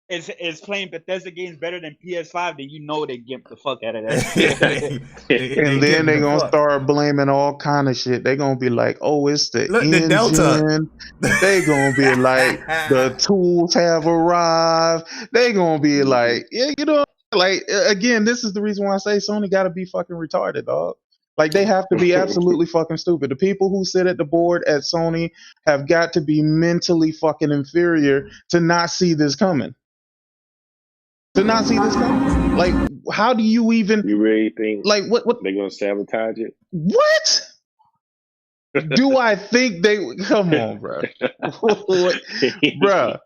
is playing Bethesda games better than PS5, then they gimp the fuck out of that. And then they're gonna start blaming all kind of shit. They're gonna be like, "Oh, it's the engine." Delta. They're gonna be like, "The tools have arrived." They're gonna be like, "Yeah, like again, this is the reason why I say Sony got to be fucking retarded, dog." Like they have to be absolutely fucking stupid. The people who sit at the board at Sony have got to be mentally fucking inferior to not see this coming. Like, how do you even? You really think like what they're gonna sabotage it? What? Do I think they? Come on, bro. Bruh.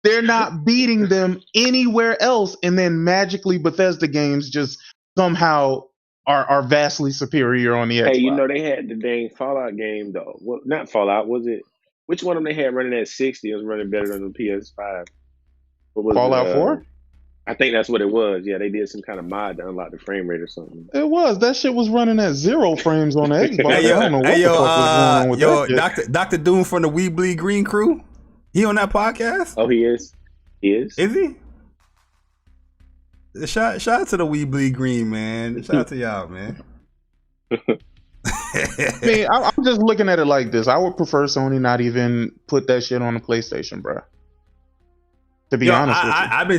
They're not beating them anywhere else, and then magically Bethesda games just somehow are vastly superior on the Xbox. Hey, they had the dang Fallout game though. Well, not Fallout, was it? Which one of them they had running at 60? It was running better than the PS5. What was Fallout 4? I think that's what it was. Yeah, they did some kind of mod to unlock the frame rate or something. It was. That shit was running at 0 frames on the Xbox. I don't know what the fuck was going on with that shit. Dr. Doom from the We Bleed Green crew? He on that podcast? Oh, he is? He is? Is he? Shout out to the We Bleed Green, man. Shout out to y'all, man. I mean, I'm just looking at it like this. I would prefer Sony not even put that shit on the PlayStation, bro. To be honest with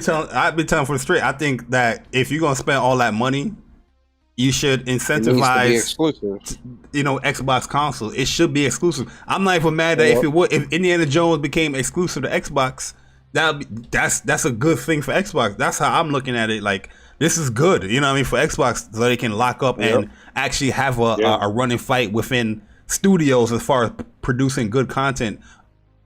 you. I've been telling for the straight. I think that if you're gonna spend all that money, you should incentivize, Xbox console. It should be exclusive. I'm not even mad that if Indiana Jones became exclusive to Xbox, that's a good thing for Xbox. That's how I'm looking at it. Like, this is good, for Xbox, so they can lock up and actually have a running fight within studios as far as producing good content.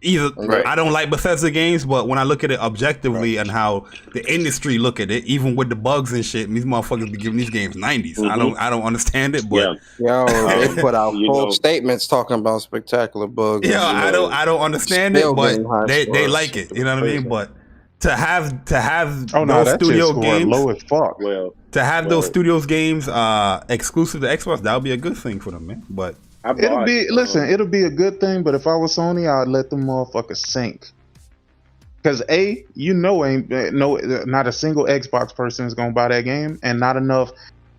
I don't like Bethesda games, but when I look at it objectively and how the industry look at it, even with the bugs and shit, these motherfuckers be giving these games 90s. Mm-hmm. I don't understand it, but they put out full statements talking about spectacular bugs. Yeah, I don't understand it, but they like it. You know what I mean? But to have those studio games low as fuck. Those studios games exclusive to Xbox, that would be a good thing for them, man. But it'll be a good thing, but if I was Sony, I'd let them motherfuckers sink. Because not a single Xbox person is gonna buy that game, and not enough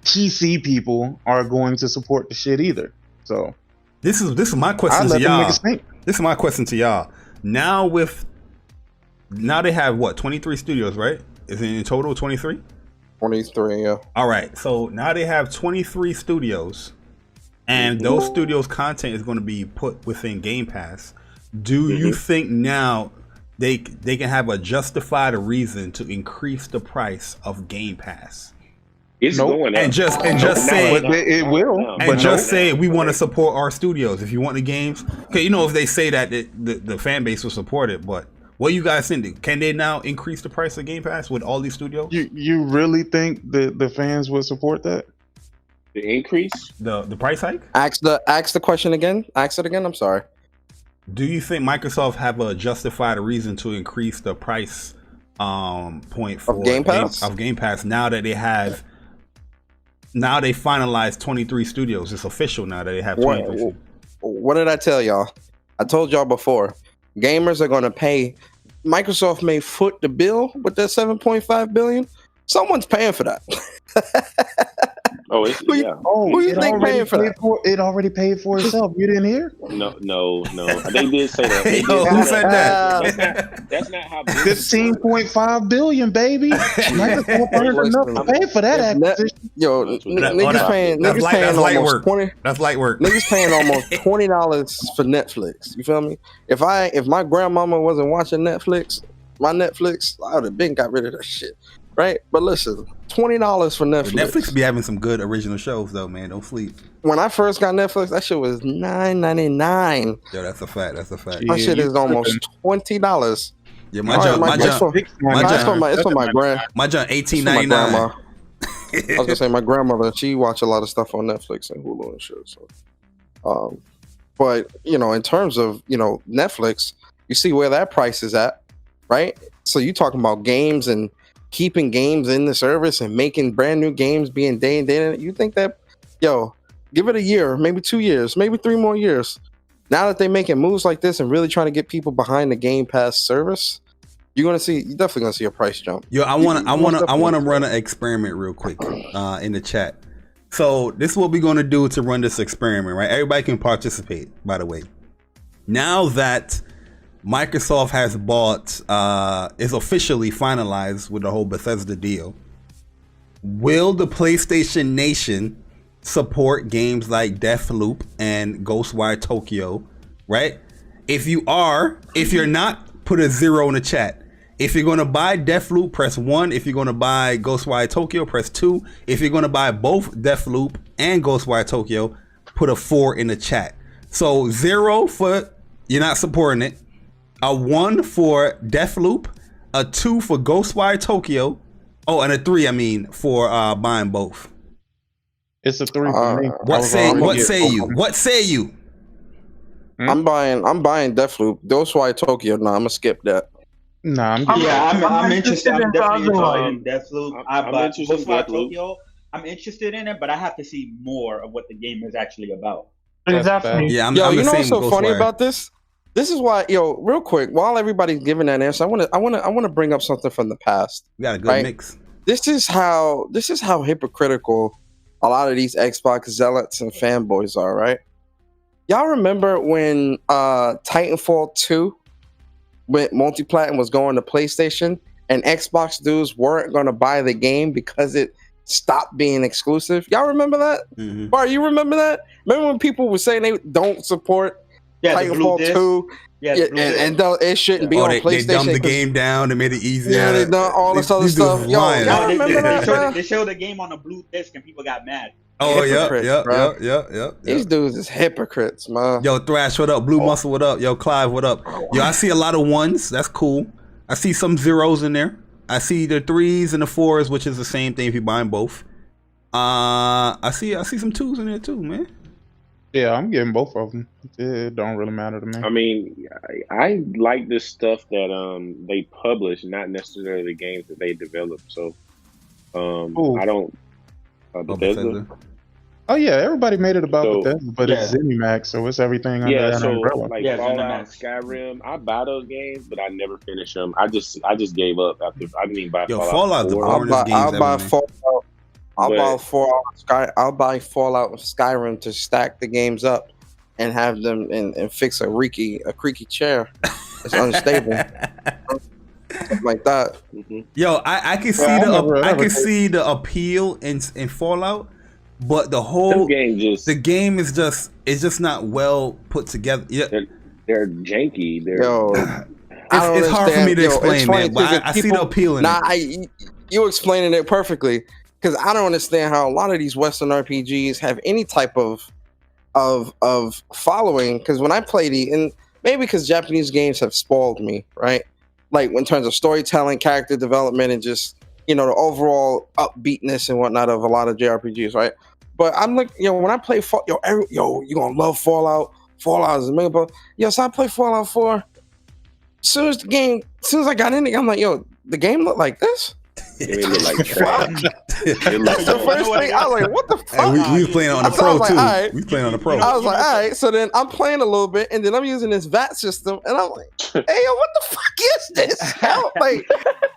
PC people are going to support the shit either. So this is my question to y'all. This is my question to y'all. Now they have 23 studios, right? Is it in total 23? 23, yeah. All right, so now they have 23 studios. And those studios' content is going to be put within Game Pass. Do you think now they can have a justified reason to increase the price of Game Pass? It's going up. And just say it will. And just say we want to support our studios. If you want the games, okay, if they say that the fan base will support it, but what do you guys think? Can they now increase the price of Game Pass with all these studios? You really think the fans would support that? The increase? The price hike? Ask the question again. Ask it again. I'm sorry. Do you think Microsoft have a justified reason to increase the price point for Game Pass? Of Game Pass now that they finalized 23 studios? It's official now that they have 23 studios. What did I tell y'all? I told y'all before. Gamers are going to pay. Microsoft may foot the bill with that $7.5 billion. Someone's paying for that. Who you think paying for that? It already paid for itself. You didn't hear? No. They did say that. Who said that? That's not how. 15.5 billion, baby. Microsoft earned enough to pay for that acquisition. Niggas paying almost $20. That's light work. Niggas paying almost $20 for Netflix. You feel me? If my grandmama wasn't watching Netflix, my Netflix, I would have been got rid of that shit, right? But listen, $20 for Netflix. But Netflix be having some good original shows though, man. Don't sleep. When I first got Netflix, that shit was $9.99. Yo, that's a fact. That's a fact. That shit is almost $20. Yeah, my junk, it's for my grand. My junk, $18.99. I was gonna say my grandmother. She watch a lot of stuff on Netflix and Hulu and shit. So, but you know, in terms of Netflix, you see where that price is at, right? So you talking about games and keeping games in the service and making brand new games being day and day. You think that, give it a year, maybe 2 years, maybe 3 more years. Now that they're making moves like this and really trying to get people behind the Game Pass service, you're definitely gonna see a price jump. Yo, I want to run an experiment real quick in the chat. So this is what we're gonna do to run this experiment, right? Everybody can participate, by the way. Now that Microsoft has bought, is officially finalized with the whole Bethesda deal, will the PlayStation Nation support games like Deathloop and Ghostwire Tokyo, right? If you're not, put a 0 in the chat. If you're going to buy Deathloop, press 1. If you're going to buy Ghostwire Tokyo, press 2. If you're going to buy both Deathloop and Ghostwire Tokyo, put a 4 in the chat. So 0 for you're not supporting it, a 1 for Deathloop, a 2 for Ghostwire Tokyo, and a 3 for buying both. It's a 3 for me. What say you? I'm buying Deathloop. Ghostwire Tokyo. No, I'm gonna skip that. Nah, I'm interested. I'm definitely buying Deathloop. I'm interested in Ghostwire Deathloop. Tokyo. I'm interested in it, but I have to see more of what the game is actually about. Exactly. Yeah, I'm you the know same what's so with funny Ghostwire. about this? This is why, real quick, while everybody's giving that answer, I want to bring up something from the past. We got a good mix. This is how hypocritical a lot of these Xbox zealots and fanboys are, right? Y'all remember when Titanfall 2 went multi-plat and was going to PlayStation, and Xbox dudes weren't going to buy the game because it stopped being exclusive? Y'all remember that? Mm-hmm. Bar, you remember that? Remember when people were saying they don't support Titanfall 2? And it shouldn't be on PlayStation. They dumbed the game down. They made it easier. Yeah, they done all this other stuff. Y'all remember that? They showed the game on a blue disc and people got mad. Oh, yeah. These dudes is hypocrites, man. Yo, Thrash, what up? Blue Muscle, what up? Yo, Clive, what up? Yo, I see a lot of 1s. That's cool. I see some 0s in there. I see the 3s and the 4s, which is the same thing if you're buying both. I see some 2s in there too, man. Yeah, I'm getting both of them. It don't really matter to me. I mean, I like this stuff that they publish, not necessarily the games that they develop. So I don't. Bethesda. Oh yeah, everybody made it about Bethesda, but it's ZeniMax, so it's everything under that umbrella. Like Fallout, Skyrim, I buy those games, but I never finish them. I just gave up after. I didn't even buy Fallout. I'll buy Fallout and Skyrim to stack the games up and have them and fix a creaky chair. It's unstable. Like that. Mm-hmm. Yo, I can see see the appeal in Fallout, but the game is just not well put together. Yeah. They're janky. It's hard for me to explain, man. But I see the appeal in it. You explaining it perfectly. Because I don't understand how a lot of these Western RPGs have any type of following. Because when I play and maybe because Japanese games have spoiled me, right? Like in terms of storytelling, character development, and just the overall upbeatness and whatnot of a lot of JRPGs, right? But I'm like, when I play you gonna love Fallout. Fallout is amazing. So I play Fallout 4. As soon as I got in it, I'm like, the game looked like this. It looked like trash. That's the first thing. I was like, what the fuck? And we was playing on the Pro too. Right. We playing on the Pro. I was like, all right. So then I'm playing a little bit, and then I'm using this VAT system, and I'm like, hey, what the fuck is this? Like,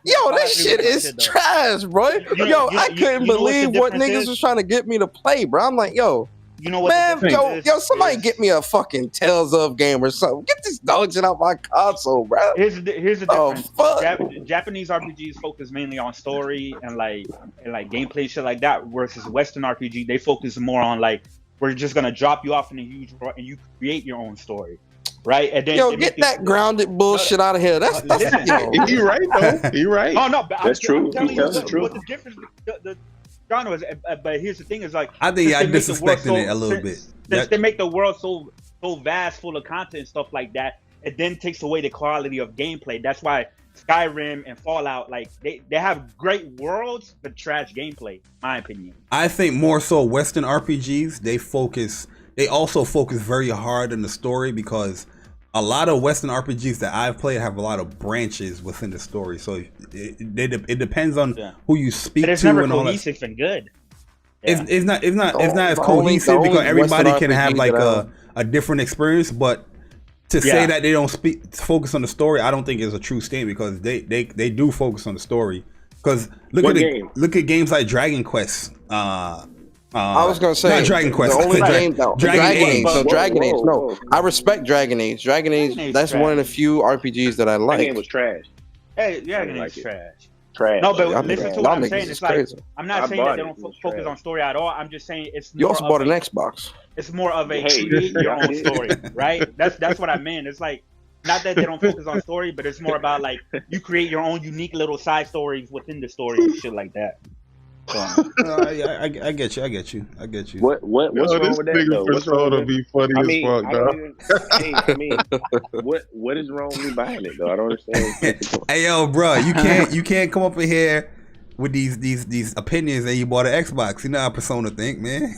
this shit is trash, bro. I couldn't believe what niggas was trying to get me to play, bro. I'm like, you know what? Man, somebody get me a fucking Tales of game or something. Get this dog shit out my console, bro. Here's the difference. Japanese RPGs focus mainly on story and like gameplay shit like that, versus Western RPG they focus more on like we're just gonna drop you off in a huge world and you create your own story. right? And then get that grounded bullshit out of here. That's you right though. You right. Oh no, but That's true. I'm telling He you tells the truth. what the difference. The genre is, but here's the thing: is like I think since I'm they make the world disrespecting it a little bit. Since they make the world so vast, full of content and stuff like that, it then takes away the quality of gameplay. That's why Skyrim and Fallout, like they have great worlds but trash gameplay, my opinion. I think more so Western RPGs, they also focus very hard on the story, because a lot of Western RPGs that I've played have a lot of branches within the story. So it depends on who you speak but it's to never and all that. cohesive and good. It's not as cohesive because everybody can have like a different experience, but to say that they don't focus on the story, I don't think is a true statement, because they do focus on the story. Because look at games like Dragon Quest. I was gonna say not Dragon Quest. The only game, Dragon Age. So Dragon Age. Whoa. No, I respect Dragon Age. Dragon Age. That's one of the few RPGs that I like. That game was trash. Hey, yeah, like it's trash. Trash. No, but Y'all listen niggas- to what I'm y'all saying. niggas It's is like crazy. I'm not I saying that bought they it. don't It's focus trash. on story at all. I'm just saying it's You more also of bought an a, Xbox. it's more of a Hey, create your own yeah. story, right? That's what I meant. It's like not that they don't focus on story, but it's more about like you create your own unique little side stories within the story and shit like that. So, I get you. What's wrong this with that nigga though? What's wrong persona with be funny I as mean, fuck, I dog. don't even, what is wrong with me buying it though? I don't understand. Hey yo, bro, you can't come up in here with these opinions that you bought an Xbox. You know how Persona think, man.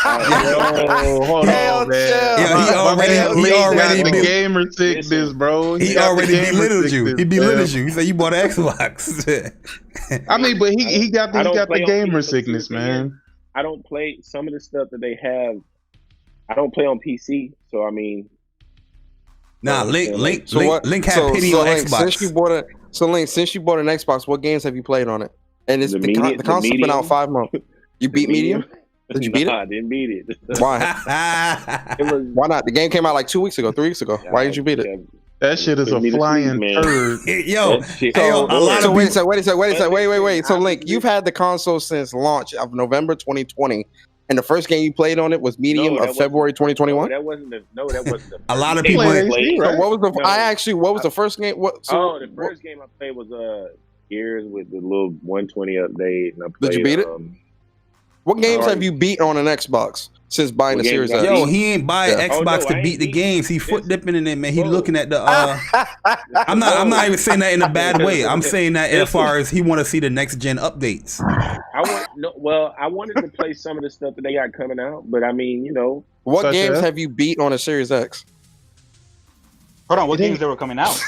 Hold Hell on, man. Yeah, he already the gamer sickness, bro. He got the already gamer belittled you. sickness, He belittled man. you. He said you bought an Xbox. I mean, but he got I don't the play on gamer PC, sickness, but man. I don't play some of the stuff that they have. I don't play on PC, so I mean, Nah, Link So what? Link had so, pity so on Link, Xbox. since you bought an Xbox, what games have you played on it? And it's The the medium- console's been out medium? 5 months. You beat medium? Did you beat Nah, it? I didn't beat it. Why? It was Why not? The game came out like 2 weeks ago, 3 weeks ago. Why didn't you beat it? That shit is a Put me to flying sleep, man. turd. Yo, That shit- hey, yo, a lot So of wait a people. second. Wait. So Link, you've had the console since launch of November 2020, and the first game you played on it was medium that of February 2021. No, that wasn't the. A lot of first people game I ain't- played. So what was the? No. I actually, what was the first game? What? So, The first game I played was Gears with the little 120 update, and I played. Did you beat it? What games have you beat on an Xbox since buying What the games Series X? I Yo, he ain't buy an Yeah. Xbox Oh, no, to I beat ain't the beat- games. He foot dipping in it, man. He Whoa. looking at the. I'm not even saying that in a bad way. I'm saying that as far as he want to see the next gen updates. I wanted to play some of the stuff that they got coming out, but I mean, What Such games as? have you beat on a Series X? hold on, what games they were coming out?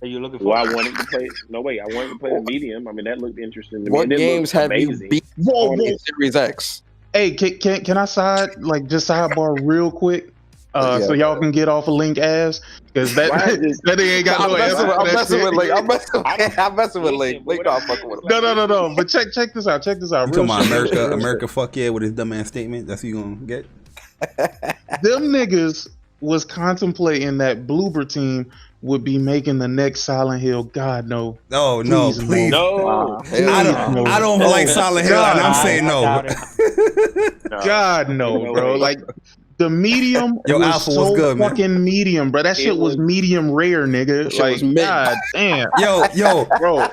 Are you looking for? well, I wanted to play. No, wait, I wanted to play the medium. I mean, that looked interesting to me. What It didn't games look have you amazing. beat Whoa, on whoa. a Series X? Hey, can I just sidebar real quick? So y'all can get off of Link ass, because that Why is this- that thing ain't got no answer. I'm for that messing shit. with Link. I'm messing with Link. Link not fucking with him. No. But check this out. You Real talking about shit. America fuck yeah with his dumbass statement? That's who you gonna get? Them niggas was contemplating that Bloober team would be making the next Silent Hill. God no. Oh no, Please, please. No, I don't like Silent Hill, and I'm saying no. God no, bro. Like the medium Yo, was Alpha, so what's good, man? fucking medium, bro. That shit was medium rare, nigga. Shit Like was mid. God damn, Yo, bro.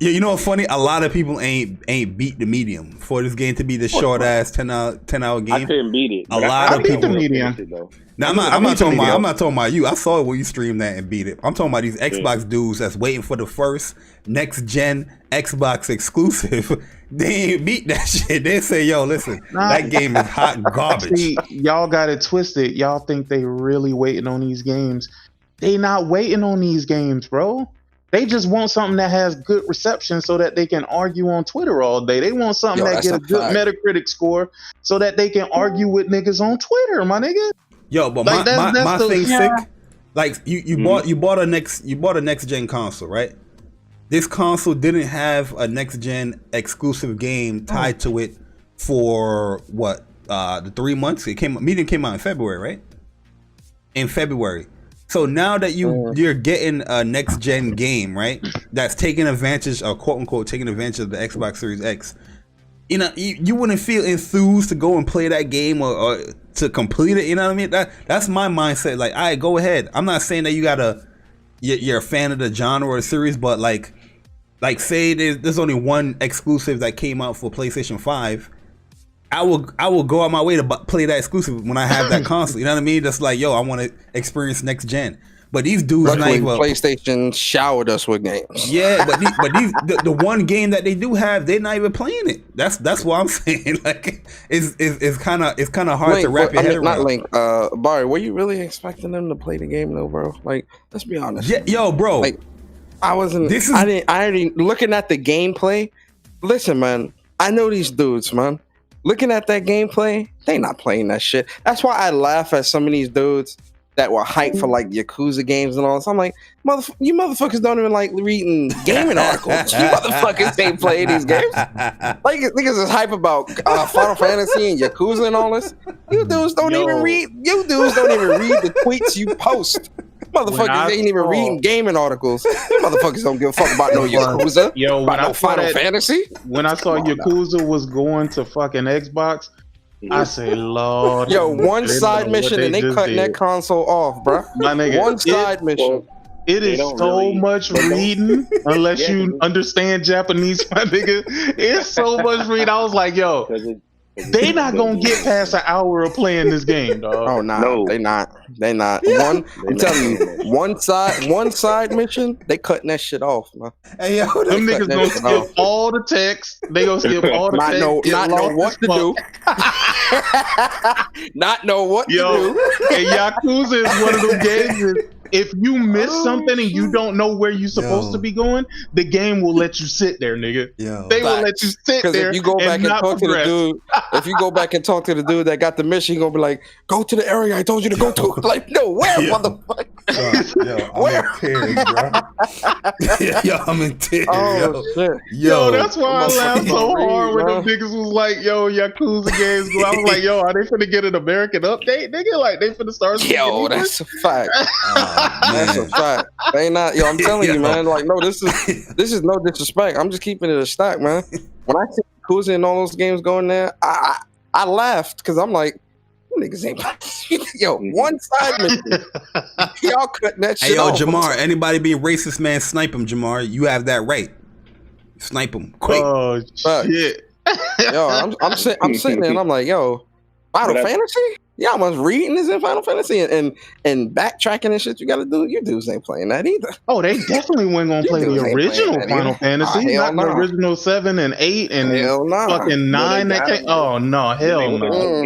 you know what's funny? A lot of people ain't beat the medium for this game to be the short ass 10 hour I game. couldn't beat it. A lot of beat the people. medium. Now, I'm not talking about you. I saw it when you streamed that and beat it. I'm talking about these Xbox dudes that's waiting for the first next gen Xbox exclusive. They ain't beat that shit. They say, yo, listen, that game is hot garbage. See, y'all got it twisted. Y'all think they really waiting on these games. They not waiting on these games, bro. They just want something that has good reception so that they can argue on Twitter all day. They want something that that's get a a good fact. Metacritic score so that they can argue with niggas on Twitter, my nigga. Yo, but Like, that's my the- thing's yeah. sick. Like you bought a next gen console, right? This console didn't have a next gen exclusive game tied to it for what the 3 months. Medium came out in February, right? In February. So now that you're getting a next gen game, right? That's taking advantage, or quote unquote taking advantage of the Xbox Series X. you know, you wouldn't feel enthused to go and play that game or to complete it. You know what I mean? That's my mindset. Like, all right, go ahead. I'm not saying that you're a fan of the genre or the series, but like say there's only one exclusive that came out for PlayStation 5. I will go out my way to play that exclusive when I have that console. You know what I mean? Just like, yo, I want to experience next gen. But these dudes, PlayStation showered us with games. Yeah, but the one game that they do have, they're not even playing it. That's what I'm saying. Like, it's kind of hard to wrap your head around. Not Link. Barry, were you really expecting them to play the game though, bro? Like, let's be honest. Yeah, yo, bro. Like, I didn't looking at the gameplay. Listen, man, I know these dudes, man. Looking at that gameplay, they not playing that shit. That's why I laugh at some of these dudes that were hyped for like Yakuza games and all this. I'm like, you motherfuckers don't even like reading gaming articles. You motherfuckers ain't playing these games. Like, niggas is hype about Final Fantasy and Yakuza and all this. You dudes don't even read the tweets you post. Motherfuckers ain't even reading gaming articles. You motherfuckers don't give a fuck about no Yakuza. Yo, about no Final Fantasy. When I saw Yakuza was going to fucking Xbox, I say, Lord. Yo, one side mission and they cutting that console off, bro. My nigga, one side mission. It is so much reading unless you understand Japanese, my nigga. It's so much reading. I was like, yo, they not gonna get past an hour of playing this game, dog. Oh no, they not. Yeah. I'm telling you, one side mission, they cutting that shit off, man. Hey, yo, them niggas gonna skip all the text. They gonna skip all the text. Not know what to do. Not know what to do. And Yakuza is one of those games. If you miss something and you don't know where you're supposed to be going, the game will let you sit there, nigga. They will let you sit there. If you go back and talk to the dude, that got the mission, he's gonna be like, "Go to the area I told you to go to." Like, no, where, motherfucker? Where? I'm in tears. Oh shit. Yo, that's why I laughed so hard when them niggas was like, "Yo, Yakuza games." I was like, "Yo, are they finna get an American update, nigga? Like, they finna start." Yo, that's a fact. That's a fact. They not. Yo, I'm telling you, man. Like, no, this is no disrespect. I'm just keeping it a stack, man. When I see Yakuza and all those games going there, I laughed because I'm like, niggas ain't. Yo, one side mission. Y'all cutting that shit off. Hey, yo, Jamar. Anybody being racist, man, snipe him, Jamar. You have that right. Snipe him quick. Oh shit. Yo, I'm sitting there and I'm like, yo, Final Fantasy? Y'all must reading this in Final Fantasy and backtracking and shit you gotta do. You dudes ain't playing that either. Oh, they definitely weren't gonna play the original Final Fantasy, not the original 7 and 8 and fucking 9 that came. Oh no, hell no.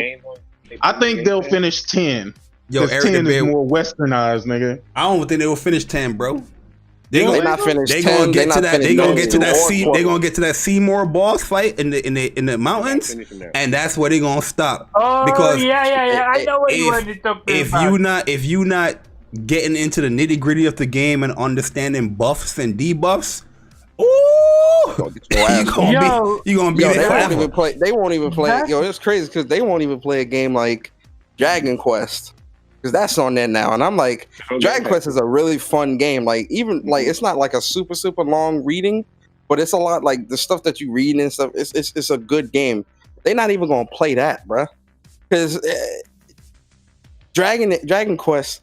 I think they'll finish 10. Yo, 10 is more westernized, nigga. I don't think they will finish 10, bro. They not finished. They gonna get to that. They gonna get to that. They gonna get to that Seymour boss fight in the mountains, and that's where they gonna stop. Oh, because yeah. I know what you want to talk about. If you not getting into the nitty gritty of the game and understanding buffs and debuffs, you gonna be there forever. They won't even play. Yo, it's crazy because they won't even play a game like Dragon Quest. Because that's on there now, and I'm like, Dragon Quest is a really fun game. Like, even like it's not like a super long reading, but it's a lot like the stuff that you read and stuff. It's a good game. They're not even gonna play that, bruh. Because Dragon Quest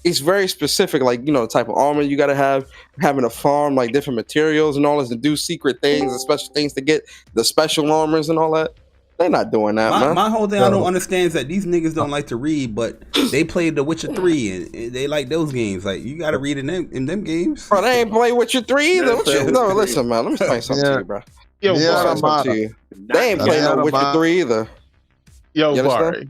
is very specific. Like, you know, the type of armor you gotta have, having a farm, like different materials and all this to do secret things, and special things to get the special armors and all that. They're not doing that, man. My whole thing I don't understand is that these niggas don't like to read, but they played The Witcher 3 and they like those games. Like, you gotta read in them games. Bro, they ain't play Witcher 3 either. No, listen, man. Let me explain something to you, bro. Yo, they ain't playing no Witcher 3 either. Yo, Barry,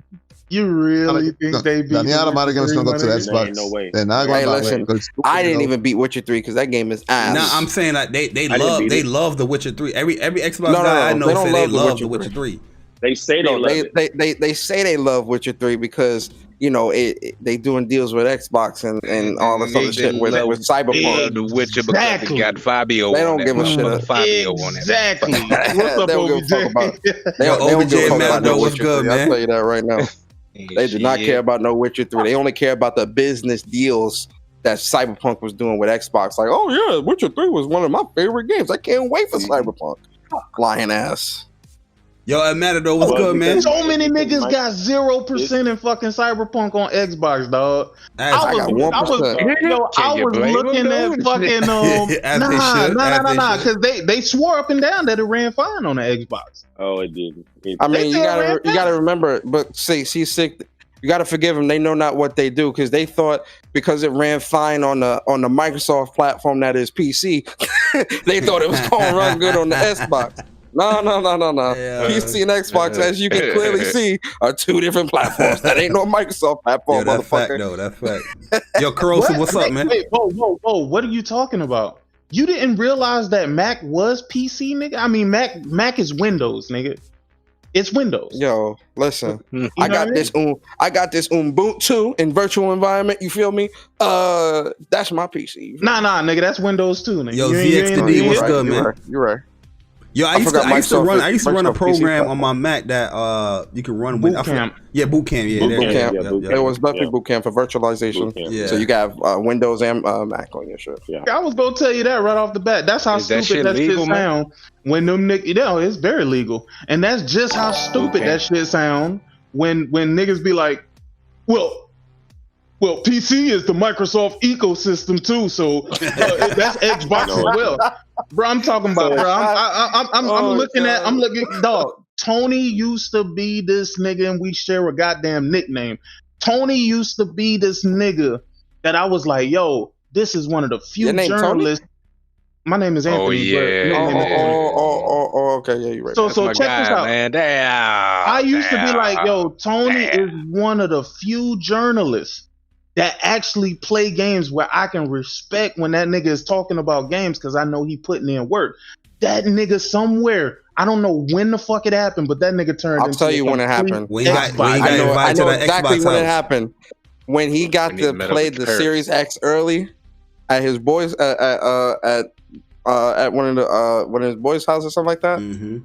you really think they beat Daniela might against gonna go to the Xbox? No way. They're not going to listen. I didn't even beat Witcher 3 because that game is ass. Nah, I'm saying that they love The Witcher 3. Every Xbox guy I know say they love The Witcher 3. They say they love it. They say they love Witcher 3 because, you know, they doing deals with Xbox and all this other shit with Cyberpunk. The Witcher because it got Fabio. They don't give a shit about Fabio on it. Exactly. What's up, OBJ? They don't give a fuck about no what's Witcher 3. I'll tell you that right now. They do not care about no Witcher 3. They only care about the business deals that Cyberpunk was doing with Xbox. Like, oh yeah, Witcher 3 was one of my favorite games. I can't wait for Cyberpunk. Lying ass. Yo, Matador, what's good, man? So many niggas got 0% in fucking Cyberpunk on Xbox, dog. I was looking at fucking nah, because they swore up and down that it ran fine on the Xbox. Oh, it didn't. I mean, you gotta remember, but see, sick. You gotta forgive them. They know not what they do because they thought because it ran fine on the Microsoft platform that is PC, they thought it was gonna run good on the Xbox. No. Yeah, PC and Xbox, as you can clearly see, are two different platforms. That ain't no Microsoft platform, that's motherfucker. That's fact. Yo, Corrosive, what's up, man? Wait, whoa! What are you talking about? You didn't realize that Mac was PC, nigga? I mean, Mac is Windows, nigga. It's Windows. Yo, listen. I got this Ubuntu in virtual environment. You feel me? That's my PC. Nah, nigga. That's Windows too, nigga. Yo, ZXD, what's good, man? You're right. Yo, I used to run a program on my Mac that you can run with. Boot Camp. Boot Camp. It was definitely Boot Camp for virtualization. Yeah. So you got Windows and Mac on your shit. Yeah. I was gonna tell you that right off the bat. That's how stupid that shit sound when them niggas. It's very legal, and that's just how stupid that shit sound when niggas be like, well, PC is the Microsoft ecosystem too, so that's Xbox as well. Bro, I'm talking about, bro. I'm looking, dog. Tony used to be this nigga, and we share a goddamn nickname. Tony used to be this nigga that I was like, yo, this is one of the few journalists. Tony? My name is Anthony. Okay, yeah, you're right. So check this out, man. Damn. I used to be like, yo, Tony is one of the few journalists that actually play games where I can respect when that nigga is talking about games because I know he putting in work. That nigga somewhere, I don't know when the fuck it happened, but that nigga turned. I'll tell you when it happened. I know exactly when it happened. When he got to play the Series X early at his boys at one of his boys' house or something like that. Mm-hmm.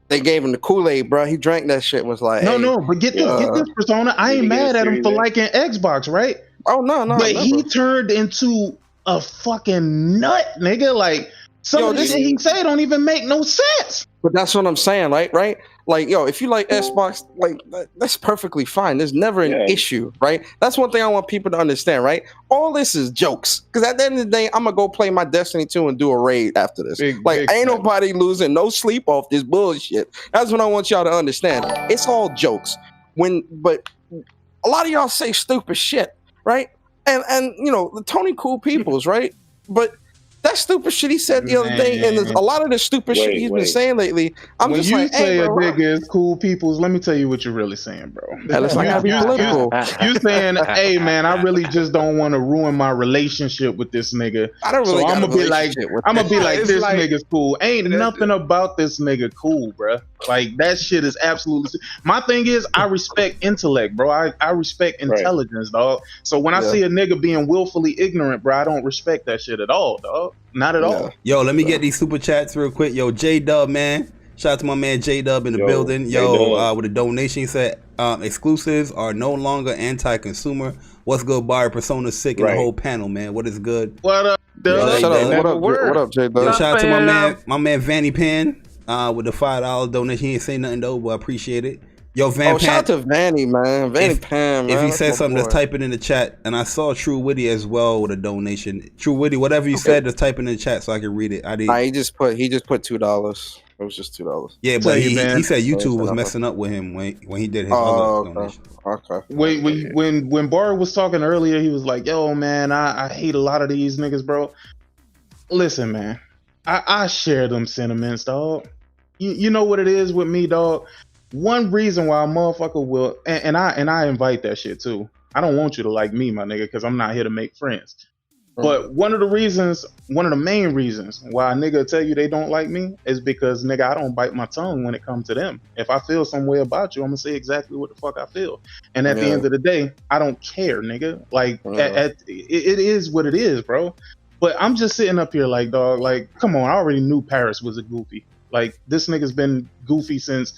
They gave him the Kool-Aid, bro. He drank that shit. Was like, no, but get this, Persona. I ain't mad at him for liking Xbox, right? Oh no, but he turned into a fucking nut, nigga. Like some of the shit he say don't even make no sense. But that's what I'm saying, right? Like, yo, if you like Xbox, like that's perfectly fine. There's never an issue, right? That's one thing I want people to understand, right? All this is jokes. Because at the end of the day, I'm gonna go play my Destiny 2 and do a raid after this. Ain't nobody losing no sleep off this bullshit. That's what I want y'all to understand. It's all jokes. But a lot of y'all say stupid shit, right? And you know, the Tony cool peoples, right? But that stupid shit he said the other day, and a lot of the stupid shit he's been saying lately. I'm when just you like, say a nigga is cool peoples, let me tell you what you're really saying, bro. Let's not be political. You saying, hey man, I really just don't want to ruin my relationship with this nigga. I don't really. So I'm gonna be like this nigga's cool. Ain't nothing about this nigga cool, bro. Like that shit is absolutely. My thing is, I respect intellect, bro. I respect intelligence, dog. So when I see a nigga being willfully ignorant, bro, I don't respect that shit at all, dog. Not at all. Yo, let me get these super chats real quick. Yo, J-Dub, man. Shout out to my man J-Dub in the building. Yo, with a donation, he said, exclusives are no longer anti-consumer. What's good, Bar? Persona sick and the whole panel, man. What is good? What up, Dub? What up, J-Dub? Yo, shout out to my man Vanny Pan with the $5 donation. He ain't say nothing, though, but I appreciate it. Yo, Pan. Shout out to Vanny, man. Vanny Pan, man. If he said something, just type it in the chat. And I saw True Witty as well with a donation. True Witty, whatever you said, just type it in the chat so I can read it. He just put $2. It was just $2. Yeah, but he said YouTube was messing up with him when he did his other donation. Okay. When Bar was talking earlier, he was like, "Yo, man, I hate a lot of these niggas, bro." Listen, man, I share them sentiments, dog. You know what it is with me, dog. One reason why a motherfucker will, and I invite that shit too. I don't want you to like me, my nigga, because I'm not here to make friends. But one of the main reasons why a nigga tell you they don't like me is because, nigga, I don't bite my tongue when it comes to them. If I feel some way about you, I'm gonna say exactly what the fuck I feel. And at the end of the day, I don't care, nigga. Like, it is what it is, bro. But I'm just sitting up here like, dog, like, come on, I already knew Paris was a goofy. Like, this nigga's been goofy since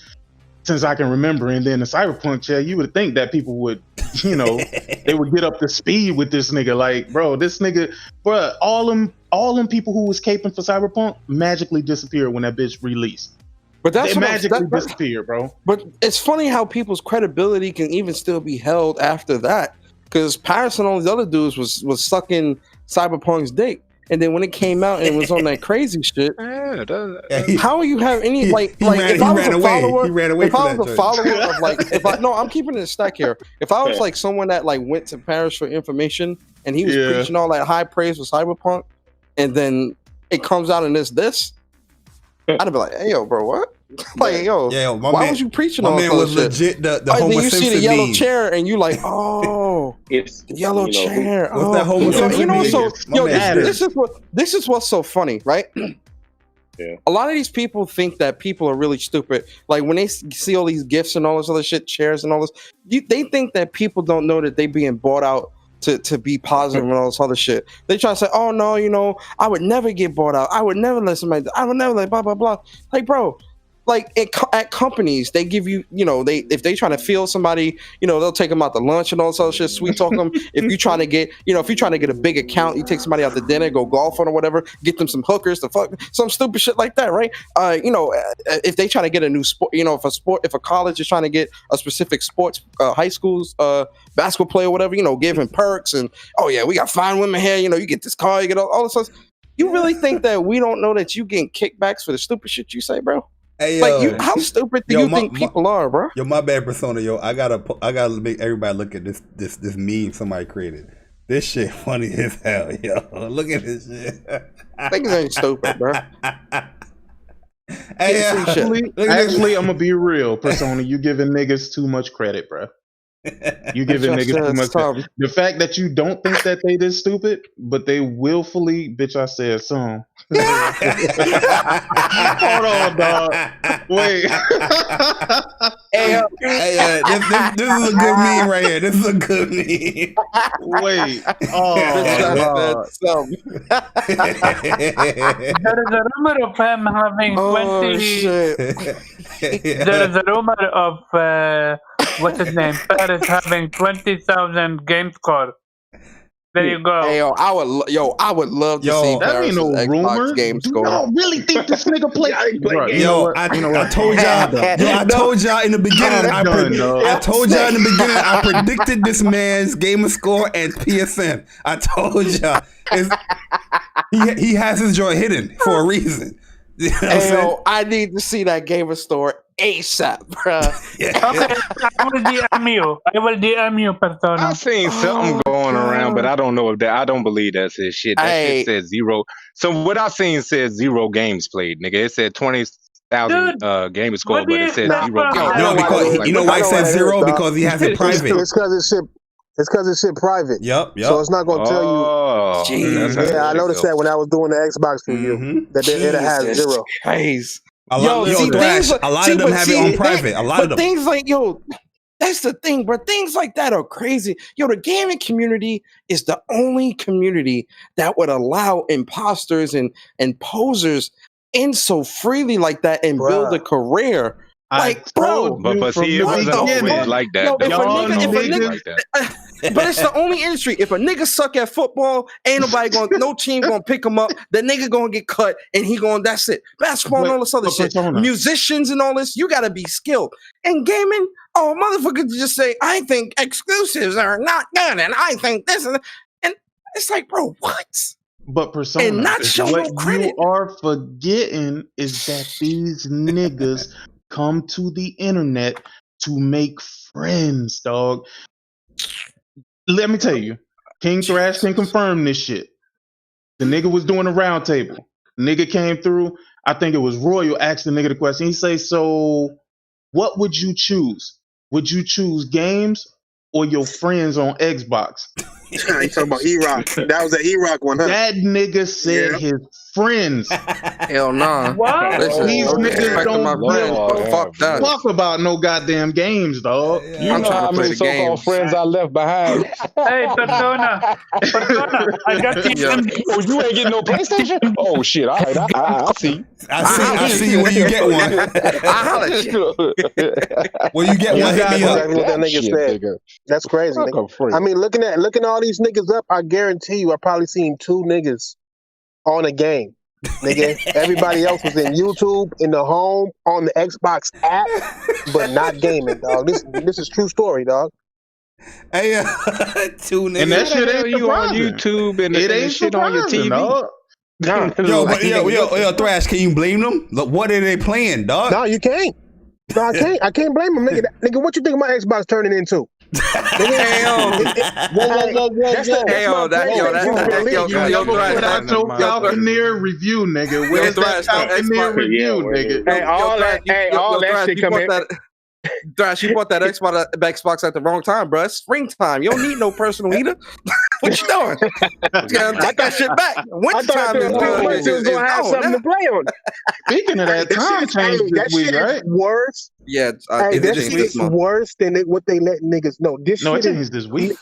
I can remember. And then the Cyberpunk chair, you would think that people would, you know, they would get up to speed with this nigga. Like, bro, this nigga, bro, all them people who was caping for Cyberpunk magically disappeared when that bitch released. But that's They what magically disappear, bro. But it's funny how people's credibility can even still be held after that. Because Paris and all these other dudes was sucking Cyberpunk's dick. And then when it came out and it was on that crazy shit, how you have any if I was a follower, if I was a follower of I'm keeping it a stack here. If I was like someone that like went to Paris for information and he was preaching all that high praise for Cyberpunk, and then it comes out in this, I'd be like, hey yo, bro, what? Like, yo, why was you preaching all that was shit? Legit the Homer then you Simpson see the yellow meme. chair and you like, oh, it's the yellow chair. What's that Homer Simpson meme? So this is what's so funny, right? Yeah. A lot of these people think that people are really stupid. Like when they see all these gifts and all this other shit, chairs and all this, they think that people don't know that they being bought out to be positive and all this other shit. They try to say, oh no, I would never get bought out. I would never let somebody, I would never let blah, blah, blah. Like, bro, like at companies, they give you, if they trying to feel somebody, they'll take them out to lunch and all this other shit, sweet talk them. If you're trying to get, if you're trying to get a big account, you take somebody out to dinner, go golfing or whatever, get them some hookers to fuck, some stupid shit like that, right? If they trying to get a new sport, if a college is trying to get a specific sports, high school's basketball player or whatever, give him perks and, oh yeah, we got fine women here, you get this car, you get all this stuff. You really think that we don't know that you getting kickbacks for the stupid shit you say, bro? Hey, how stupid do you think people are, bro? Yo, my bad, Persona. Yo, I gotta make everybody look at this meme somebody created. This shit funny as hell, yo. Look at this shit. Niggas ain't stupid, bro. Hey, actually, I'm gonna be real, Persona. You giving niggas too much credit, bro. You giving niggas too much credit. The fact that you don't think that they this stupid, but they willfully, bitch, I said some. Hold on, dog. Wait. This is a good meme right here. This is a good meme. Wait. There is a rumor of him having 20. There is a rumor of what's his name? Paris having 20,000 game score. There you go. Hey, I would love to see that ain't no rumor. Game Do score. y'all really think this nigga play? I told y'all in the beginning. I told y'all in the beginning. I predicted this man's gamer score and PSN. I told y'all he has his joint hidden for a reason. You know I need to see that gamer store ASAP, bro. Okay, I will DM you, Persona. I seen something going around, but I don't know if that. I don't believe that's his shit. That shit says 0. So what I seen says 0 games played, nigga. It said 20,000 game score, but it said 0 games. No, because you know why it says 0? Because he has it private. It's because it's shit private. Yep. So it's not gonna tell you. I noticed that when I was doing the Xbox review, that it has 0. Crazy. A lot of them have it on private. A lot of them. Things like, that's the thing, bro. Things like that are crazy. The gaming community is the only community that would allow imposters and posers in so freely like that and build a career. But see, it wasn't always like that. But it's the only industry. If a nigga suck at football, ain't nobody no team gonna pick him up. The nigga gonna get cut, and that's it. Basketball and all this other shit. Musicians and all this, you gotta be skilled. And gaming, motherfuckers just say, I think exclusives are not good, and I think this and it's like, bro, what? But Persona, and not show what no credit. You are forgetting is that these niggas come to the internet to make friends, dog. Let me tell you, King Thrash can confirm this shit. The nigga was doing a round table. Nigga came through. I think it was Royal asked the nigga the question. He say, so what would you choose? Would you choose games or your friends on Xbox? You talking about E-Rock. That was an E-Rock one, huh? That nigga said his friends. Hell nah. What? These niggas don't fuck about no goddamn games, dog. You know how many so-called friends I left behind. Hey, Persona, I got you. Oh, you ain't getting no PlayStation? Oh shit! All right, I see. I see you when you get one. When you get one, hit me up. Exactly what that nigga said. That's crazy. I mean, looking at all these niggas up, I guarantee you, I probably seen 2 niggas on a game. Nigga, everybody else was in YouTube, in the home, on the Xbox app, but not gaming, dog. This is true story, dog. Hey, tune in. And that shit ain't you on surprising. YouTube and It and ain't shit on your surprising, TV. dog. Nah. Yo, Thrash, can you blame them? Look, what are they playing, dog? No, you can't. No, I can't blame him, nigga. Nigga, what you think my Xbox turning into? Hey, yo, That's your Falconeer review, nigga. Where's that Falconeer review, nigga? Hey, all that shit come in. Thrash, you bought that Xbox at the wrong time, bro. It's springtime. You don't need no personal heater. What you doing? Take that shit back. Wintertime is gonna have something to play on. Speaking of that, time changed this week, right? Worse. Yeah, that shit is worse than what they let niggas know. This No, it shit changed this week.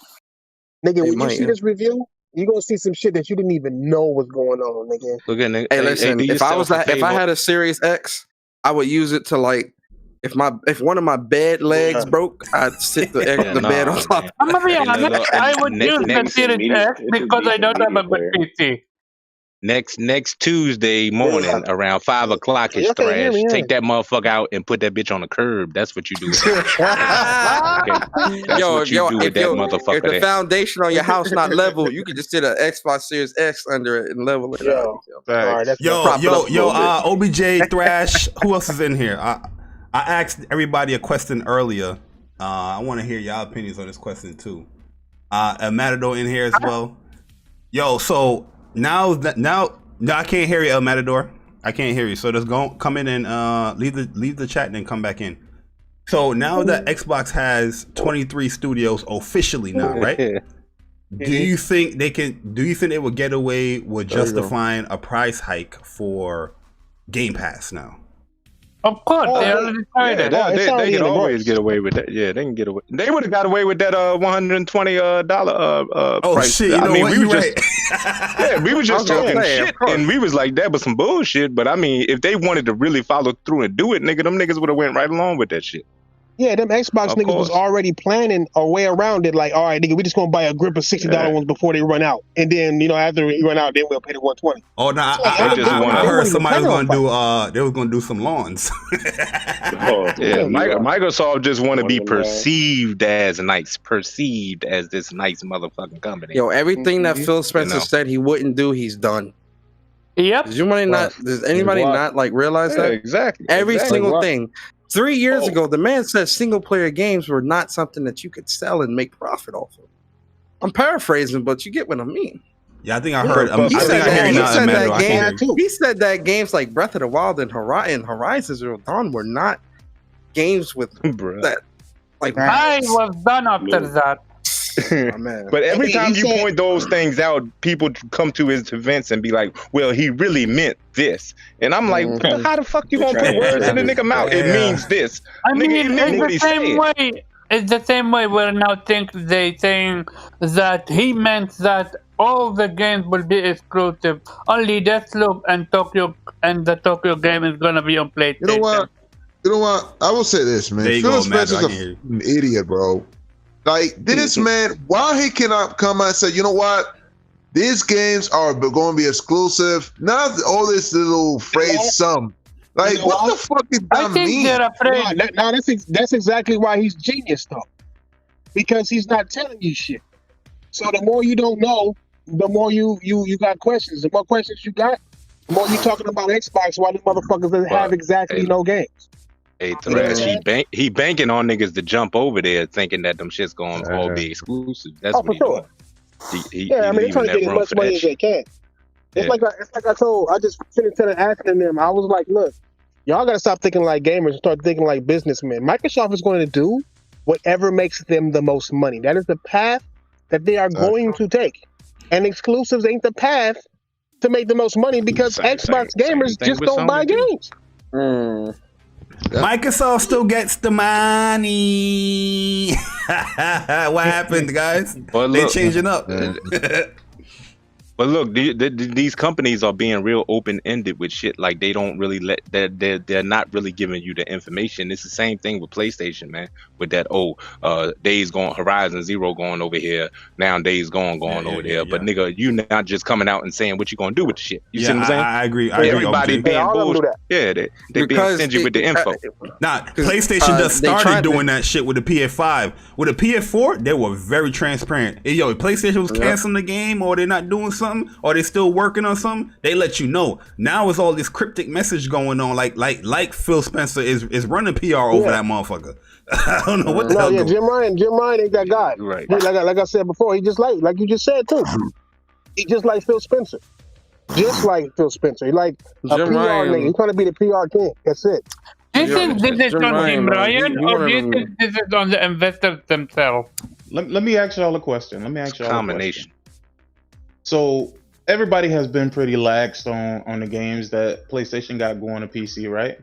Nigga, when you see this review, you're gonna see some shit that you didn't even know was going on, nigga. Look at nigga. Hey, listen, if I had a Series X, I would use it to like if one of my bed legs broke, I'd sit the bed on top. I'm gonna be honest, I would use the Series X because I don't have a good PC. Next Tuesday morning around 5 o'clock is Thrash. Take that motherfucker out and put that bitch on the curb. That's what you do. With that. Okay? That's what you do with that motherfucker. If the foundation on your house not level, you can just sit an Xbox Series X under it and level it up. OBJ, Thrash, who else is in here? I asked everybody a question earlier. I want to hear y'all opinions on this question too. Matador in here as well. Yo, so now I can't hear you, El Matador. I can't hear you. So just come in and leave the chat and then come back in. So now that Xbox has 23 studios officially now, right? Do you think they would get away with justifying a price hike for Game Pass now? Of course, they already tried it. They can always get away with that. Yeah, they can get away. They would have got away with that $120 price. Shit, I mean, we were just yeah, we were just talking shit, and we was like, that was some bullshit. But I mean, if they wanted to really follow through and do it, nigga, them niggas would have went right along with that shit. Yeah, them Xbox niggas was already planning a way around it. Like, all right, nigga, we just gonna buy a grip of $60 ones before they run out, and then after we run out, then we'll pay the $120. Oh no, I heard somebody was gonna do. They was gonna do some lawns. Microsoft just want to be perceived as this nice motherfucking company. Yo, everything that Phil Spencer said he wouldn't do, he's done. Yep. Does anybody not like realize that? Exactly. Every single thing. 3 years ago, the man said single-player games were not something that you could sell and make profit off of. I'm paraphrasing, but you get what I mean. Yeah, I think I heard. He said that games like Breath of the Wild and Horizon Zero Dawn were not games with that. Like I was done after that. Oh, man. But every time you point those things out, people come to his defense and be like, well, he really meant this. And I'm like, how the fuck you gonna put words in the nigga mouth? It means this. I mean, it's the same way we're now they saying that he meant that all the games will be exclusive. Only Deathloop and the Tokyo game is gonna be on PlayStation. You know what? I will say this, man. Phil Spencer's an idiot, bro. Like, this man, why he cannot come out and say, you know what? These games are going to be exclusive. Not all this little phrase some. Like, what the fuck does that mean? They're afraid. That's exactly why he's genius, though. Because he's not telling you shit. So the more you don't know, the more you got questions. The more questions you got, the more you talking about Xbox while the motherfuckers doesn't have exactly no games. Hey, Thrash, he banking on niggas to jump over there thinking that them shit's going to all be exclusive. That's what he's doing. I mean, they're trying to get as much money as they can. It's like I just finished asking them. I was like, look, y'all got to stop thinking like gamers and start thinking like businessmen. Microsoft is going to do whatever makes them the most money. That is the path that they are going to take. And exclusives ain't the path to make the most money because Xbox gamers just don't buy games. Microsoft still gets the money. What happened, guys? They're changing up. But look, these companies are being real open-ended with shit. Like they don't really they're not really giving you the information. It's the same thing with PlayStation, man. With that Days Gone, Horizon Zero going over here, now Days Gone over there. But nigga, you not just coming out and saying what you gonna do with the shit. You see what I'm saying? I agree. Everybody being bullshit. Yeah, they being stingy with the info. PlayStation just started doing that shit with the PS5. With the PS4, they were very transparent. If PlayStation was canceling the game or they're not doing something, or they still working on something, they let you know. Now it's all this cryptic message going on, like Phil Spencer is running PR over that motherfucker. I don't know what the hell. Jim Ryan ain't that guy. Right. Like I said before, he just like you just said too. He just like Phil Spencer. Just like Phil Spencer. He like a Jim PR Ryan. nigga. He's trying to be the PR king. That's it. Do you think this is Jim on Ryan, Jim man. Ryan, or do you think this is on the investors themselves? Let me ask y'all a question. Combination. So everybody has been pretty laxed on the games that PlayStation got going to PC, right?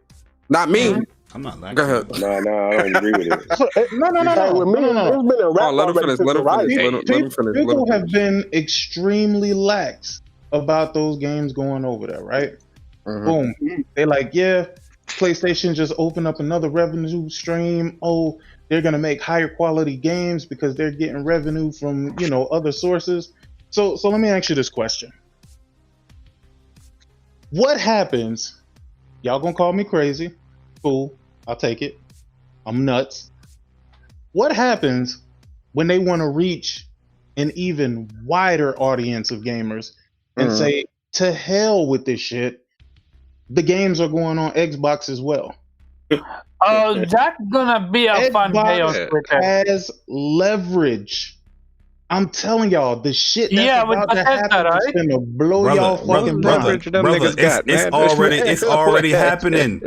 Not me. I'm not lax. Go ahead. No, I don't agree with it. No. There's been a rap Let him finish. Let him finish. People have been extremely lax about those games going over there, right? Boom. They like, yeah, PlayStation just opened up another revenue stream. Oh, they're gonna make higher quality games because they're getting revenue from other sources. So let me ask you this question. What happens? Y'all gonna call me crazy. Cool. I'll take it. I'm nuts. What happens when they want to reach an even wider audience of gamers and say, to hell with this shit? The games are going on Xbox as well. Oh, that's gonna be a fun day on Xbox Twitter. has leverage. I'm telling y'all, the shit that's with about to Bethesda, happen right? is gonna blow y'all fucking mind. It's already happening.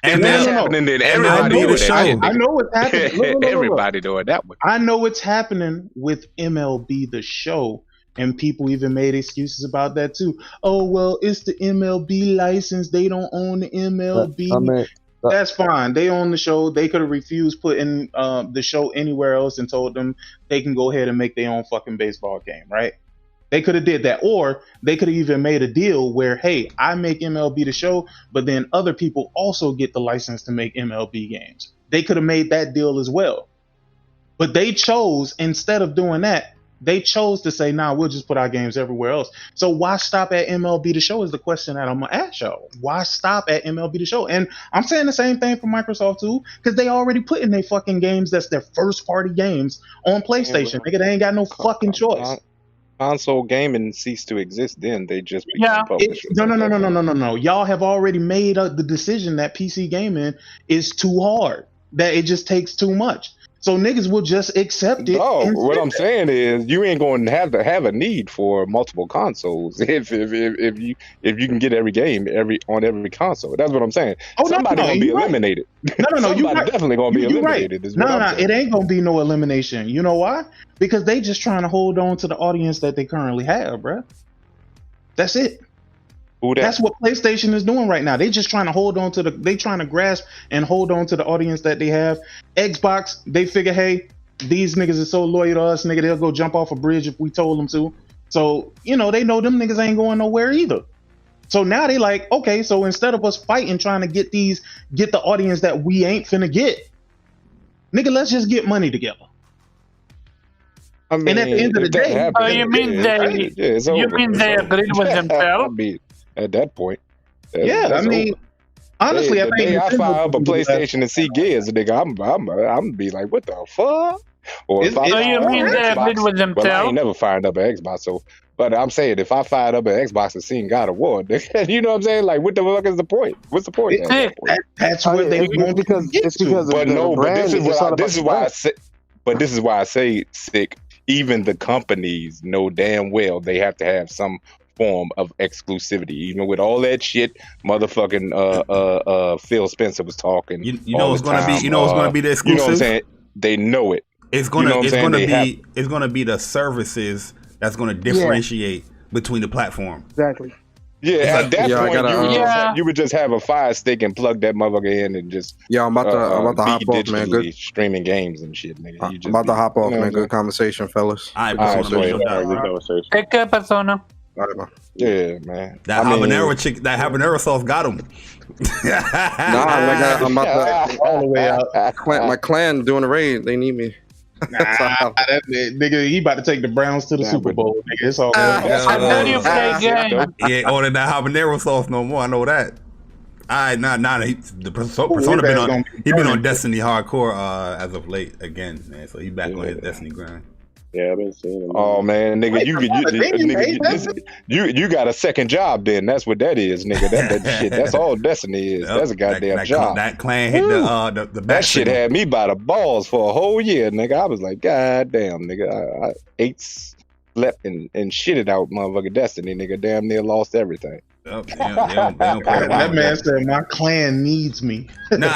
And that's happening. Then everybody do it. I know it's happening. Look. Everybody doing that one. I know it's happening with MLB The Show, and people even made excuses about that too. Oh well, it's the MLB license. They don't own the MLB. That's fine. They own the show. They could have refused putting the show anywhere else and told them they can go ahead and make their own fucking baseball game, right? They could have did that, or they could have even made a deal where, hey, I make MLB The Show, but then other people also get the license to make MLB games. They could have made that deal as well. But they chose, instead of doing that, they chose to say, nah, we'll just put our games everywhere else. So why stop at MLB The Show is the question that I'm going to ask y'all. Why stop at MLB The Show? And I'm saying the same thing for Microsoft too, because they already put in their fucking games that's their first party games on PlayStation. Nigga, they ain't got no fucking choice. Console gaming ceased to exist then. They just became publishers. No. Y'all have already made the decision that PC gaming is too hard, that it just takes too much. So niggas will just accept it. No, what I'm saying is you ain't going to have a need for multiple consoles if you can get every game on every console. That's what I'm saying. Somebody gonna be eliminated. Somebody definitely gonna be eliminated. Right. It ain't gonna be no elimination. You know why? Because they just trying to hold on to the audience that they currently have, bruh. That's it. That's what PlayStation is doing right now. They just trying to hold on to they trying to grasp and hold on to the audience that they have. Xbox, they figure, hey, these niggas are so loyal to us, nigga, they'll go jump off a bridge if we told them to. So, they know them niggas ain't going nowhere either. So now they like, okay, so instead of us fighting trying to get the audience that we ain't finna get, nigga, let's just get money together. I mean, and at the end of the day, you mean they agreed with themselves? At that point, I mean, honestly, I fire up a PlayStation and see Gears, nigga, I'm be like, what the fuck? Or if you mean they agreed with themselves? Well, I ain't never fired up an Xbox, so. But I'm saying, if I fired up an Xbox and seen God of War, you know what I'm saying? Like, what the fuck is the point? What's the point? That's what they want because it's because but no, but this is why I say, Sick. Even the companies know damn well they have to have some form of exclusivity, even with all that shit. Motherfucking Phil Spencer was talking. You know it's gonna be. You know it's gonna be the exclusive. You know what I'm saying? They know it. It's gonna be the services that's gonna differentiate between the platform. Exactly. Yeah, It's at like, that point, gotta, you would just have a Fire Stick and plug that motherfucker in and just I'm about to hop off, man. Good streaming games and shit, nigga. You just I'm about to hop off, you know man. Good conversation, fellas. all right, All right, Persona, man, sweet. no doubt. Good conversation. Take care, Persona. All right, man. Yeah, man. That habanero sauce got him. Nah, I'm about to all the way out. my clan doing a raid. They need me. That's it, nigga. He about to take the Browns to the Super Bowl. Nigga, it's all. I know you play game. He ain't ordering that habanero sauce no more. I know that. All right, the Persona been on Destiny hardcore as of late again, man. So he back on his Destiny grind. Yeah, I've been seeing him. Oh man, nigga, you got a second job then. That's what that is, nigga. That shit. That's all Destiny is. That's a goddamn job. That clan hit the that shit had me by the balls for a whole year, nigga. I was like, God damn, nigga. I ate, slept, and shitted out motherfucking Destiny, nigga. Damn near lost everything. That man said, "My clan needs me." Nah,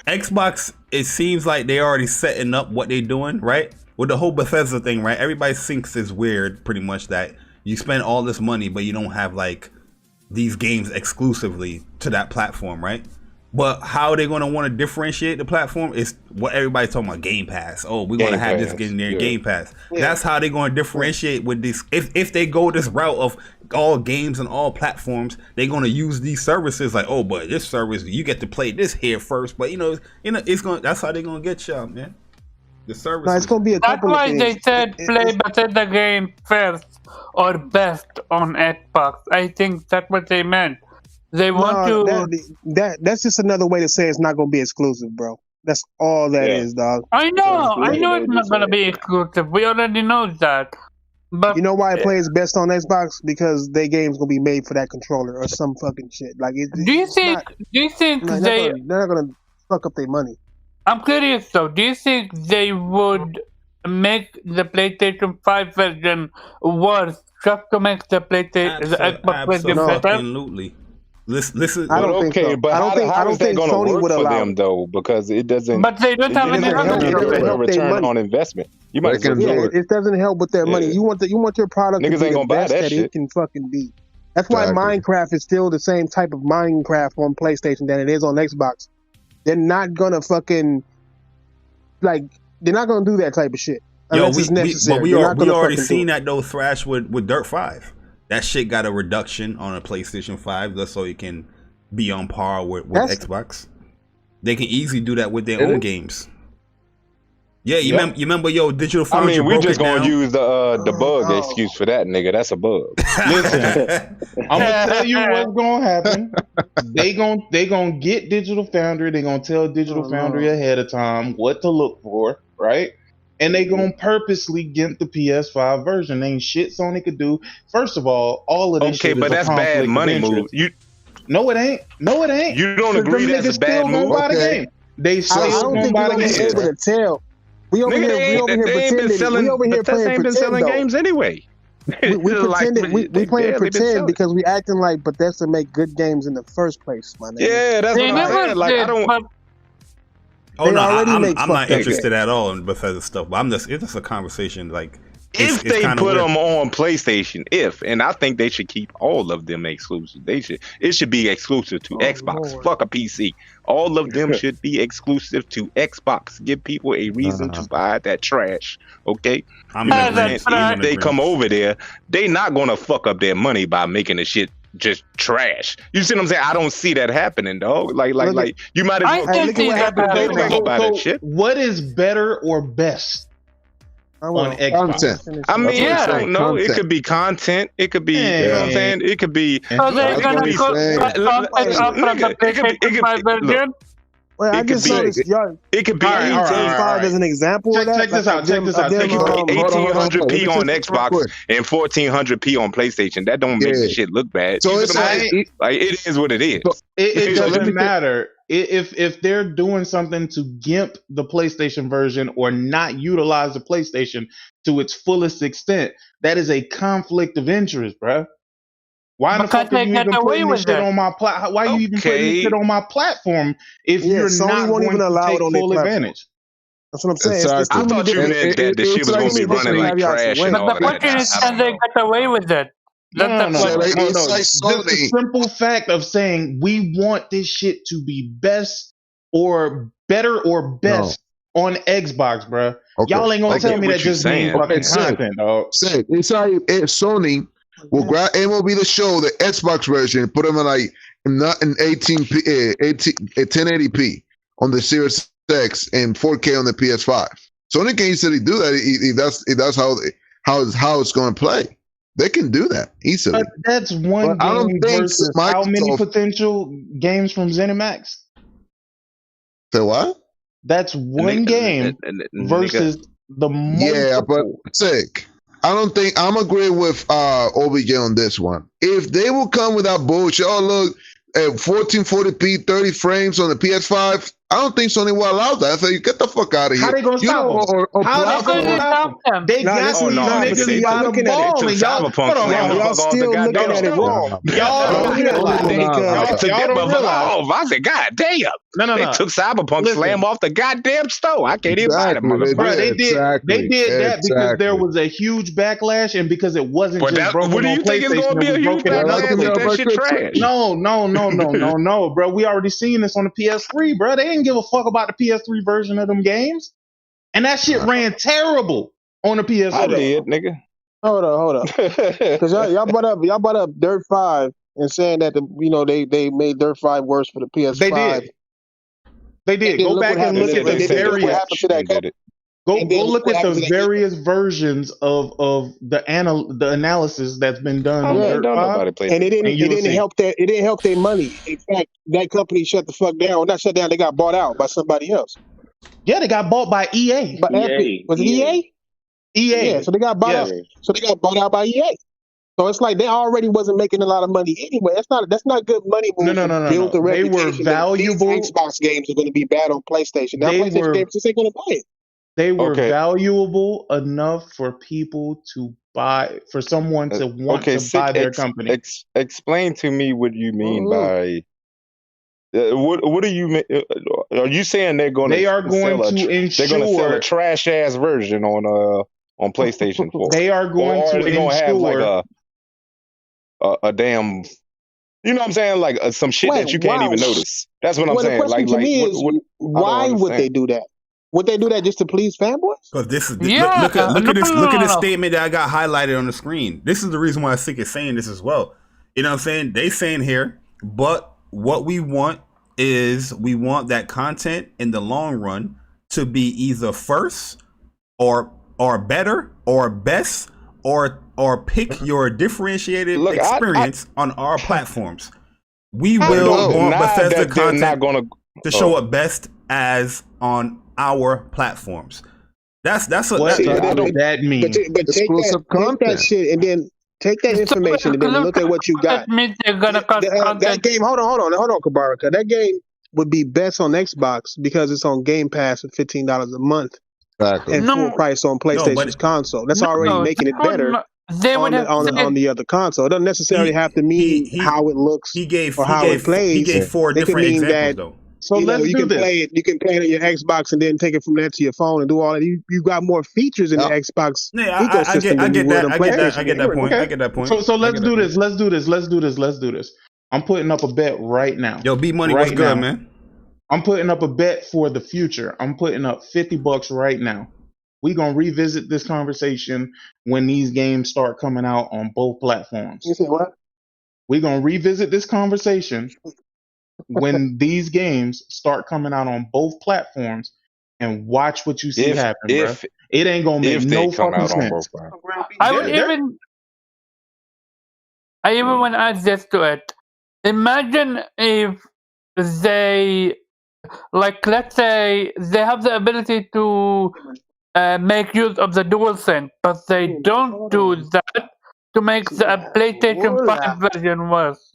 Xbox. It seems like they already setting up what they doing, right? With the whole Bethesda thing, right? Everybody thinks it's weird, pretty much, that you spend all this money, but you don't have like these games exclusively to that platform, right? But how they're going to want to differentiate the platform is what everybody's talking about, Game Pass. Oh, we're going to have this in there, Game Pass. Yeah. That's how they're going to differentiate with this. If they go this route of all games and all platforms, they're going to use these services like, oh, but this service, you get to play this here first. But, it's going. That's how they're going to get y'all, man. The service. No, it's going to be a couple That's why of they said play Bethesda game first or best on Xbox. I think that's what they meant. They want that's just another way to say it's not going to be exclusive, bro. That's all that is, dog. I know it's not going to be exclusive. We already know that. But you know why it plays best on Xbox? Because their game's going to be made for that controller or some fucking shit. Like, do you think they're not going to fuck up their money? I'm curious though. Do you think they would make the PlayStation 5 version worse just to make the Xbox version better? Absolutely. Listen, I don't think so. But I don't think Sony would allow them though, because it doesn't. But they don't have any return on investment. You might it doesn't help with their money. You want your product to be the best that it can fucking be. That's why Minecraft is still the same type of Minecraft on PlayStation that it is on Xbox. They're not gonna fucking they're not gonna do that type of shit. We already seen that though. Thrash with Dirt 5. That shit got a reduction on a PlayStation 5 just so it can be on par with Xbox. They can easily do that with their own games. Yeah, you remember Digital Foundry. I mean, we're just gonna use the bug excuse for that, nigga. That's a bug. Listen, I'm gonna tell you what's gonna happen. They gonna get Digital Foundry. They gonna tell Digital Foundry ahead of time what to look for, right? And they gonna purposely get the PS5 version. Ain't shit Sony could do. First of all of this shit but is that's bad money move. No, it ain't. You don't agree that's a bad move? They still gonna buy the game. Able to tell. We over here pretending. We over here playing pretend games anyway. We pretending. We playing pretend because we acting like Bethesda make good games in the first place, my nigga. Yeah, that's what I'm saying. Like I don't. Oh no, I'm not interested at all in Bethesda stuff. But it's just a conversation. Like if they put them on PlayStation, and I think they should keep all of them exclusive. It should be exclusive to Xbox. Lord. Fuck a PC. All of them should be exclusive to Xbox. Give people a reason to buy that trash. Okay. If they come over there, they not gonna fuck up their money by making the shit just trash. You see what I'm saying? I don't see that happening, dog. Like you might as well look at what happened. What is better or best on Xbox? Content. I mean, I don't know. Content. It could be content. It could be, you know what I'm saying? It could be. So they're gonna it could be 5 as an example of that. Check this out. Check this out. It could be 1800p on Xbox and 1400p on PlayStation. That don't make the shit look bad. So it's like it is what it is. It doesn't matter if they're doing something to gimp the PlayStation version or not utilize the PlayStation to its fullest extent. That is a conflict of interest, bro. Why the fuck are you even putting this shit on my platform? Why are you even putting this shit on my platform if you're not going to take full advantage? That's what I'm saying. Exactly. It's I thought you meant that the shit was going to be running like trash and all But the that. question is, can they get away with it? No. It's like Just the simple fact of saying we want this shit to be best or better or best on Xbox, bro. Okay. Y'all ain't gonna tell me that just means fucking content, dog. It's like Sony will grab MLB The Show, the Xbox version, put them in like not in 1080p on the Series X and 4K on the PS5. Sony can easily do that. That's how it's going to play. They can do that easily. But that's one But I don't game think versus how many Microsoft- potential games from ZeniMax? So what? That's one game versus the multiple. Yeah, but sick. I don't think I'm agreeing with OBJ on this one. If they will come with that bullshit, oh look, at 1440p, 30 frames on the PS5, I don't think Sony will allow that. I say, get the fuck out of here. How they gonna stop them? How they gonna stop them? They got these niggas by the ball, and y'all still looking at it wrong. Y'all don't realize. Y'all don't realize. I said, God damn. No. They took Cyberpunk, slam off the goddamn store. I can't even buy them, motherfucker. They did that because there was a huge backlash, and because it wasn't just broken on PlayStation. What do you think is going to be a huge backlash? That shit trash. No, bro. We already seen this on the PS3, bro. They didn't give a fuck about the PS3 version of them games, and that shit ran terrible on the PS3. I did, nigga. Hold up, because y'all brought up Dirt 5 and saying that they made Dirt 5 worse for the PS5. They did. Go back and look at the various. Go look at the various versions of the analysis that's been done on Dirt 5, and it didn't help their money. In fact, that company shut the fuck down. Well, not shut down. They got bought out by somebody else. Yeah, they got bought by EA. By Epic. Was it EA? EA. Yeah, so they got bought out. So they got bought out by EA. So it's like they already wasn't making a lot of money anyway. That's not good money. No. The They were valuable. These Xbox games are going to be bad on PlayStation. Now PlayStation games just ain't going to buy it. They were valuable enough for people to buy, for someone to want to buy their company. Explain to me what you mean by. What do you mean? Are you saying they're going to? They are going to ensure they're going to sell a trash ass version on PlayStation 4. They are going to ensure have like a damn. You know what I'm saying? Like some shit that you can't even notice. That's what I'm saying. The question to me is, why would they do that? Would they do that just to please fanboys? Because this is look at this statement that I got highlighted on the screen. This is the reason why I think it's saying this as well. You know what I'm saying? They saying here, but what we want is we want that content in the long run to be either first or better or best or pick your differentiated experience on our platforms. We will want Bethesda content to show up best as on our platforms. That's what that means. But take that shit and then take that information and then look at what you got. That means they're gonna cut that game. Hold on, Kabaraka. That game would be best on Xbox because it's on Game Pass for $15 a month and full price on PlayStation's console. That's already making it better on the other console. It doesn't necessarily have to mean how it looks or how it plays. He gave 4 different examples though. So let's do this. You can play it on your Xbox and then take it from there to your phone and do all that. You got more features in the Xbox ecosystem. I get that point. I get that point. So let's do this. Let's do this. I'm putting up a bet right now. Yo, B Money, what's good, man? I'm putting up a bet for the future. I'm putting up $50 right now. We're gonna revisit this conversation when these games start coming out on both platforms. You say what? We're gonna revisit this conversation when these games start coming out on both platforms and watch what you see happen, bro. It ain't gonna make no fucking sense. I even want to add this to it. Imagine if they, like, let's say they have the ability to make use of the DualSense, but they don't do that to make the PlayStation 5 version worse.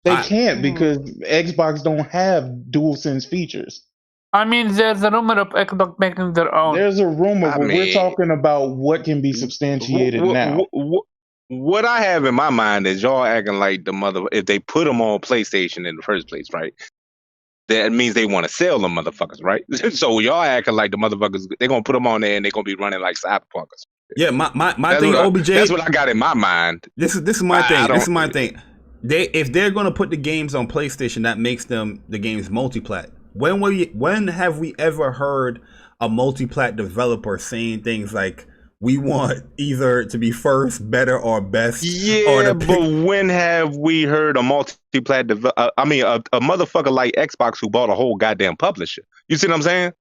They can't because Xbox don't have DualSense features. I mean, there's a rumor of Xbox making their own. There's a rumor, but we're talking about what can be substantiated now. What I have in my mind is y'all acting like the mother. If they put them on PlayStation in the first place, right? that means they want to sell them motherfuckers, right? So y'all acting like the motherfuckers, they're going to put them on there and they're going to be running like cyberpunkers. Yeah, my thing, OBJ. That's what I got in my mind. This is my thing. This is my thing. If they're going to put the games on PlayStation, that makes them the game's multi-plat. When have we ever heard a multi-plat developer saying things like, we want either to be first, better, or best? Yeah, but when have we heard a multi-plat a motherfucker like Xbox who bought a whole goddamn publisher? You see what I'm saying?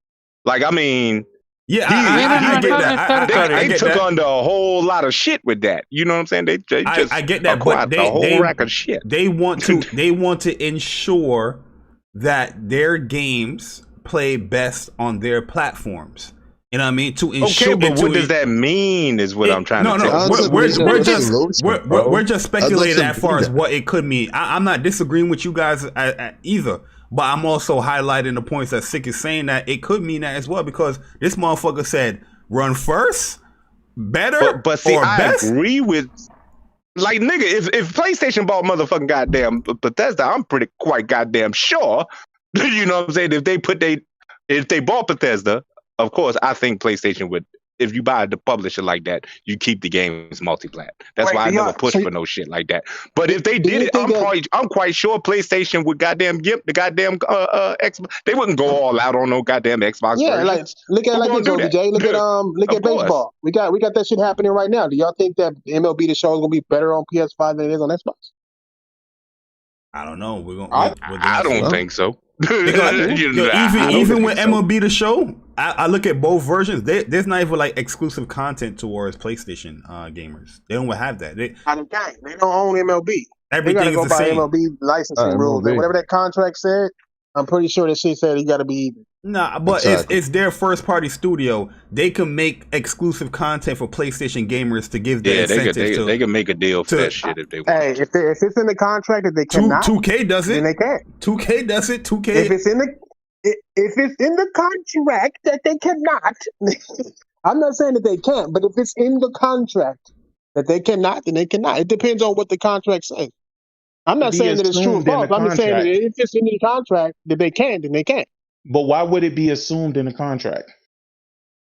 Like, I mean, yeah, I get that. They took under a whole lot of shit with that. You know what I'm saying? They just I get that, but a whole rack of shit. They want to ensure that their games play best on their platforms. You know what I mean? To ensure. Okay, but what does that mean? Is what I'm trying to tell you. We're just speculating as far as what it could mean. I'm not disagreeing with you guys either, but I'm also highlighting the points that Sick is saying that it could mean that as well, because this motherfucker said run first, better, but see, or best. I agree with. Like, nigga, if PlayStation bought motherfucking goddamn Bethesda, I'm quite goddamn sure. You know what I'm saying? If they bought Bethesda. Of course, I think PlayStation would. If you buy the publisher like that, you keep the games multi-plat. That's why I never pushed for no shit like that. But if they did it, I'm quite sure PlayStation would goddamn give the goddamn Xbox. They wouldn't go all out on no goddamn Xbox. Yeah, version. like look at this, OBJ. Look at baseball. We got that shit happening right now. Do y'all think that MLB The Show is gonna be better on PS5 than it is on Xbox? I don't know. I don't think so. Even with MLB The Show, I look at both versions. There's not even like exclusive content towards PlayStation gamers. They don't have that. They don't own MLB. Everything is the same. MLB licensing rules. Whatever that contract said, I'm pretty sure that shit said you got to be even. Nah, but it's their first party studio. They can make exclusive content for PlayStation gamers to give them incentives. They can make a deal for that shit if they want. Hey, if it's in the contract that they cannot, 2K does it. Then they can't. 2K does it. 2K. If it's in the contract that they cannot, I'm not saying that they can't, but if it's in the contract that they cannot, then they cannot. It depends on what the contract says. I'm not saying that it's true or false. I'm just saying that if it's in the contract that they can, then they can't. But why would it be assumed in the contract?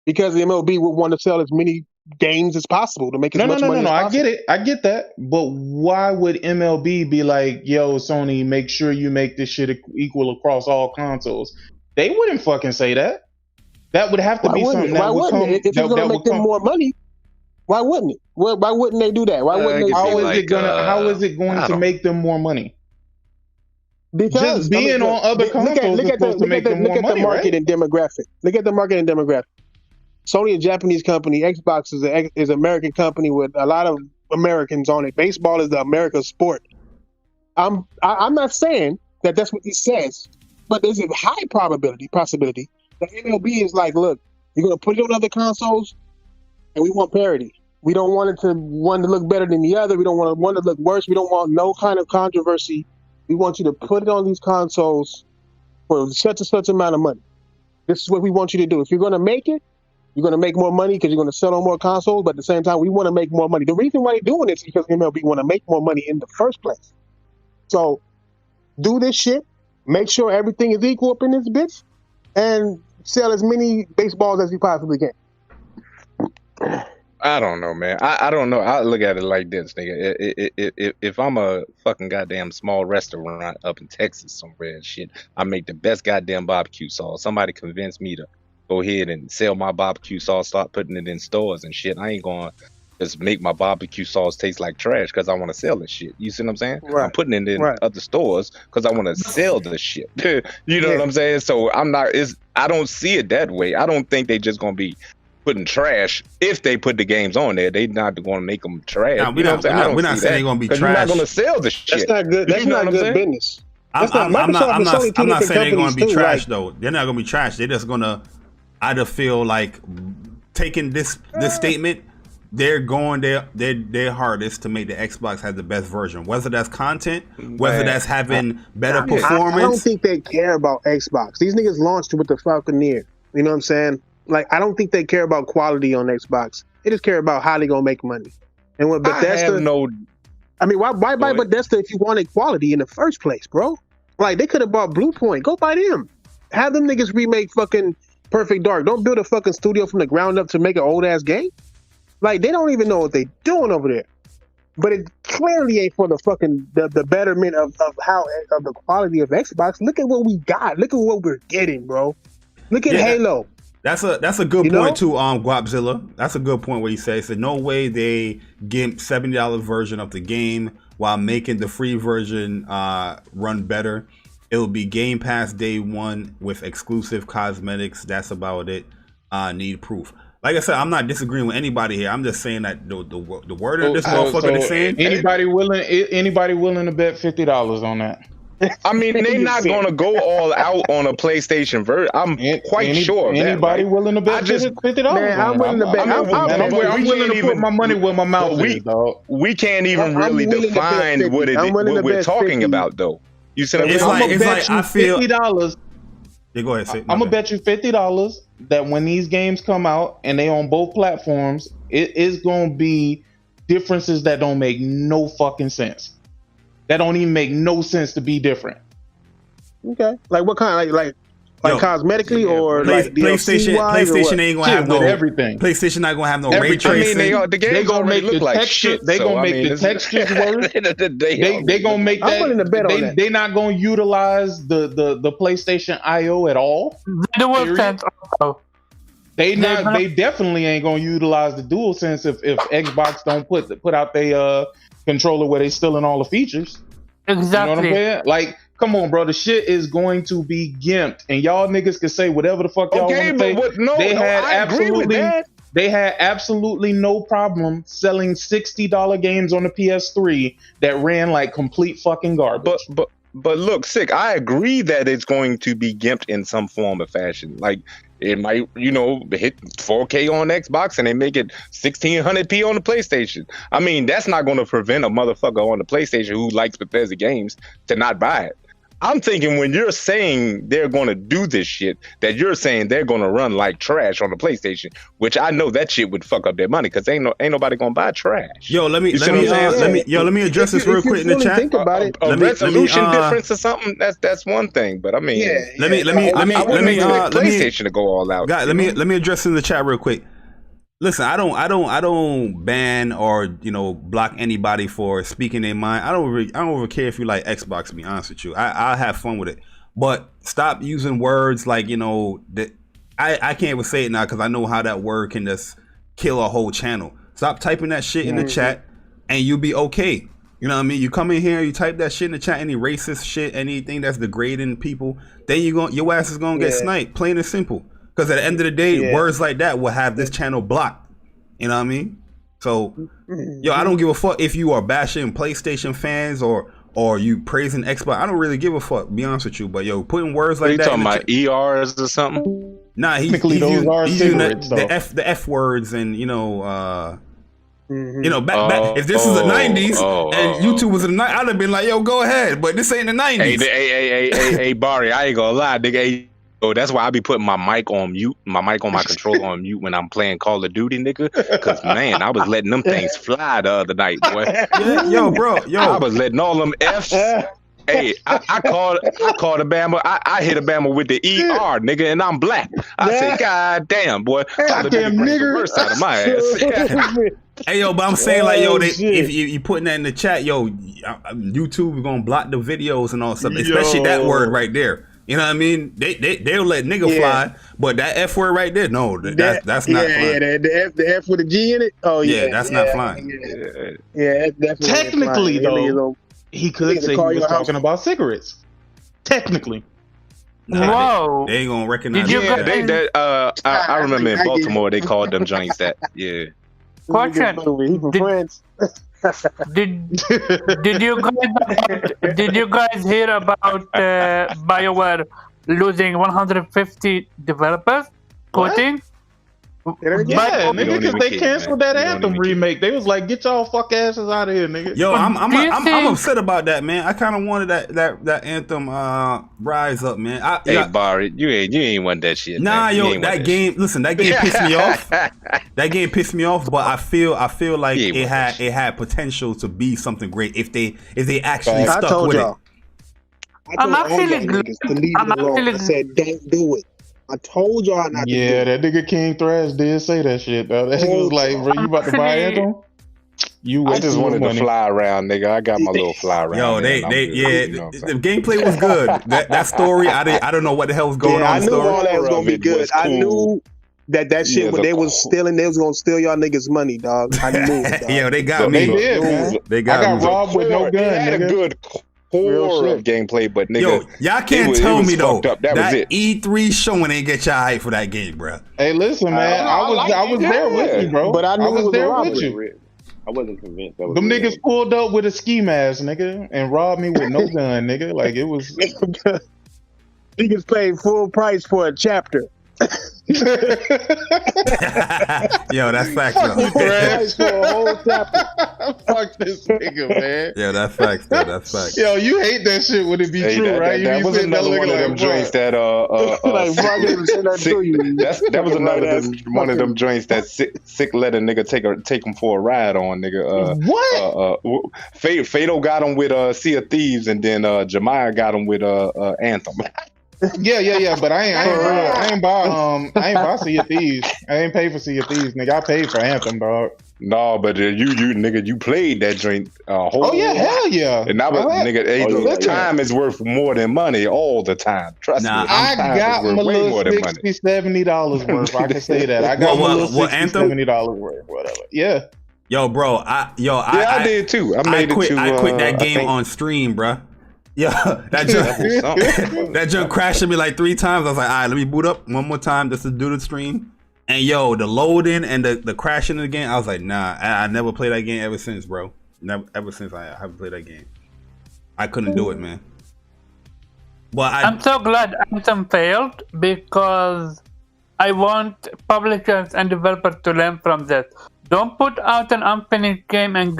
Because the MLB would want to sell as many games as possible to make as much money as possible. I get it. I get that. But why would MLB be like, yo, Sony, make sure you make this shit equal across all consoles? They wouldn't fucking say that. That would have to be something that would come. If it's going to make them more money, why wouldn't it? Why wouldn't they do that? Why wouldn't they? How is it going to make them more money? Because just being on other consoles is supposed to make them more money, Look at the market and demographic. Look at the market and demographic. Sony, a Japanese company. Xbox is an American company with a lot of Americans on it. Baseball is the American sport. I'm not saying that that's what he says, but there's a high possibility that MLB is like, look, you're going to put it on other consoles, and we want parity. We don't want one to look better than the other. We don't want one to look worse. We don't want no kind of controversy. We want you to put it on these consoles for such and such amount of money. This is what we want you to do. If you're going to make it, you're going to make more money because you're going to sell on more consoles. But at the same time, we want to make more money. The reason why they're doing this is because MLB want to make more money in the first place. So do this shit. Make sure everything is equal up in this bitch. And sell as many baseballs as you possibly can. I don't know, man. I don't know. I look at it like this, nigga. If I'm a fucking goddamn small restaurant up in Texas somewhere and shit, I make the best goddamn barbecue sauce. Somebody convinced me to go ahead and sell my barbecue sauce, start putting it in stores and shit. I ain't going to just make my barbecue sauce taste like trash because I want to sell this shit. You see what I'm saying? Right. I'm putting it in other stores because I want to sell this shit. You know what I'm saying? So I don't see it that way. I don't think they just going to be putting trash. If they put the games on there, they not going to make them trash. We're not saying they're going to be trash. You're not going to sell the shit. That's not good. That's not good business. I'm not saying they're going to be trash though. They're not going to be trash. They're just going to either feel like taking this statement. They're going their hardest to make the Xbox have the best version, whether that's content, whether that's having better performance. I don't think they care about Xbox. These niggas launched with the Falconeer. You know what I'm saying? Like, I don't think they care about quality on Xbox. They just care about how they gonna make money. And with Bethesda, why buy Bethesda if you wanted quality in the first place, bro? Like they could have bought Blue Point. Go buy them. Have them niggas remake fucking Perfect Dark. Don't build a fucking studio from the ground up to make an old ass game. Like they don't even know what they doing over there. But it clearly ain't for the fucking the betterment of the quality of Xbox. Look at what we got. Look at what we're getting, bro. Look at Halo. That's a good point too, Guapzilla. That's a good point where he says no way they gimp $70 version of the game while making the free version run better. It'll be Game Pass day one with exclusive cosmetics. That's about it. Need proof. Like I said, I'm not disagreeing with anybody here. I'm just saying that the word of this motherfucker is saying. Anybody willing to bet $50 on that? I mean, they're not gonna go all out on a PlayStation version. I'm quite sure. Of anybody that, willing to bet $50? Man, I'm willing to bet. I'm willing to put my money where my mouth is, dog. We can't even really define what we're talking about, though. You said it's like I feel $50. Yeah, go ahead. I'm gonna bet you $50 that when these games come out and they on both platforms, it is gonna be differences that don't make no fucking sense. That don't even make no sense to be different. Okay, like what kind? Like cosmetically or like PlayStation ain't gonna have no everything. PlayStation not gonna have no ray tracing. I mean, the games gonna make look the like texture. shit. They gonna make the textures work. They gonna make that. I'm willing to bet on that. They not gonna utilize the PlayStation IO at all. They definitely ain't gonna utilize the DualSense if Xbox don't put out their controller where they stealing all the features. Exactly. You know what I'm saying? Like, come on, bro. The shit is going to be gimped, and y'all niggas can say whatever the fuck y'all want to say. They had absolutely no problem selling $60 games on the PS3 that ran like complete fucking garbage. But look, Sick, I agree that it's going to be gimped in some form or fashion. Like, it might, hit 4K on Xbox and they make it 1600p on the PlayStation. I mean, that's not going to prevent a motherfucker on the PlayStation who likes Bethesda games to not buy it. I'm thinking when you're saying they're going to do this shit, that you're saying they're going to run like trash on the PlayStation, which I know that shit would fuck up their money because ain't nobody going to buy trash. Yo, let me address this real quick in the chat. Think about it. A resolution difference or something, that's one thing, but I mean, let me PlayStation to go all out. Guys, let me address in the chat real quick. Listen, I don't ban or block anybody for speaking their mind. I don't really care if you like Xbox. To be honest with you, I'll have fun with it. But stop using words like that. I can't even say it now because I know how that word can just kill a whole channel. Stop typing that shit in the chat, and you'll be okay. You know what I mean? You come in here, you type that shit in the chat, any racist shit, anything that's degrading people, then your ass is gonna get sniped. Plain and simple. Because at the end of the day, words like that will have this channel blocked. You know what I mean? So, I don't give a fuck if you are bashing PlayStation fans or you praising Xbox. I don't really give a fuck, to be honest with you. But putting words like that. You talking about ERs or something? Nah, he's using the F words and back if this was the 90s and YouTube was in the 90s, I'd have been like, yo, go ahead. But this ain't the 90s. Hey, Barry, I ain't gonna lie, nigga. That's why I be putting my mic on mute, my controller on mute when I'm playing Call of Duty, nigga. Because man, I was letting them things fly the other night, boy. I was letting all them F's. Hey, I called a Bama. I hit a Bama with the ER, nigga, and I'm black. I said, God damn, boy, Call of Duty brings the worst out of my ass. Hey, but I'm saying if you putting that in the chat, YouTube is gonna block the videos and all stuff, especially that word right there. You know what I mean? They'll let nigga fly, but that F word right there, no, that's not flying. The F with a G in it. Oh yeah, that's not flying. Yeah, definitely. Technically though, he could say he was talking about cigarettes. Technically. Whoa! They ain't gonna recognize. I remember in Baltimore they called them joints that. Yeah. Question. He from France. Did you guys hear about BioWare losing 150 developers? Quitting? Yeah, nigga, because they canceled that Anthem remake. They was like, get y'all fuck asses out of here, nigga. Yo, I'm upset about that, man. I kind of wanted that Anthem rise up, man. Barry, you ain't want that shit. Nah, man. That game pissed me off. That game pissed me off, but I feel like it had potential to be something great if they actually stuck with it. I told all y'all niggas to leave it alone. I said, don't do it. I told y'all not to do it. Yeah, that nigga King Thrash did say that shit, though. That nigga was like, bro, you about to buy Anthem? I just wanted to fly around, nigga. I got my little fly around. Yo, the gameplay was good. That story, I don't know what the hell was going on. I knew all that was gonna be good. Cool. I knew that shit when they was stealing, they was gonna steal y'all niggas' money, dog. I knew it, dog. Yo, they got me. They did, man. They got me. Robbed with no gun. They had a good core of gameplay, but nigga, yo, y'all can't tell me though that was it. E3 showing ain't get y'all hype for that game, bro. Hey, listen, man, I was there with you, bro. But I knew was there with you. I wasn't convinced. That was them niggas pulled up with a ski mask, nigga, and robbed me with no gun, nigga. Like it was. Niggas paid full price for a chapter. Yo, that's facts though. Fuck this nigga, man. Yeah, that's facts though. That's facts. Yo, you hate that shit when it be true, right? That was another one of them joints that that was another one of them joints that sick let a nigga take him for a ride on, nigga. What? Fado got him with Sea of Thieves, and then Jemiah got him with Anthem. Yeah, but I ain't buy Sea of Thieves. I ain't pay for Sea of Thieves, nigga. I paid for Anthem, dog. No, but you played that joint whole. Oh yeah, hell yeah. And that was nigga. Time is worth more than money all the time. Trust me. I got my little $60-$70 worth. I can say that. I got my little $60-$70 worth, whatever. Yeah. Yo, bro. I did too. I quit that game on stream, bro. Yeah, that junk crashed me like 3 times. I was like, all right, let me boot up one more time just to do the stream. And yo, the loading and the crashing again, I was like, nah, I never played that game ever since, bro. Never, ever since I haven't played that game. I couldn't do it, man. But I'm so glad Anthem failed because I want publishers and developers to learn from this. Don't put out an unfinished game and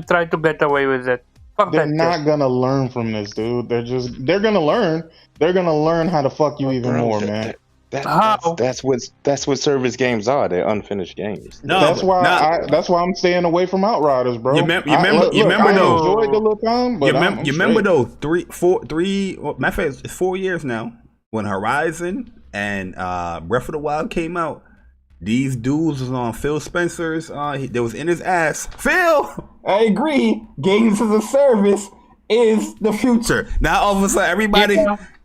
try to get away with it. They're not gonna learn from this, dude. They're gonna learn. They're gonna learn how to fuck you even more, man. That's what service games are. They're unfinished games. No, that's why I'm staying away from Outriders, bro. You remember though? Enjoyed the little time, but you remember though? 4 years now when Horizon and Breath of the Wild came out. These dudes was on Phil Spencer's. They was in his ass. Phil, I agree. Games as a service is the future. Now all of a sudden,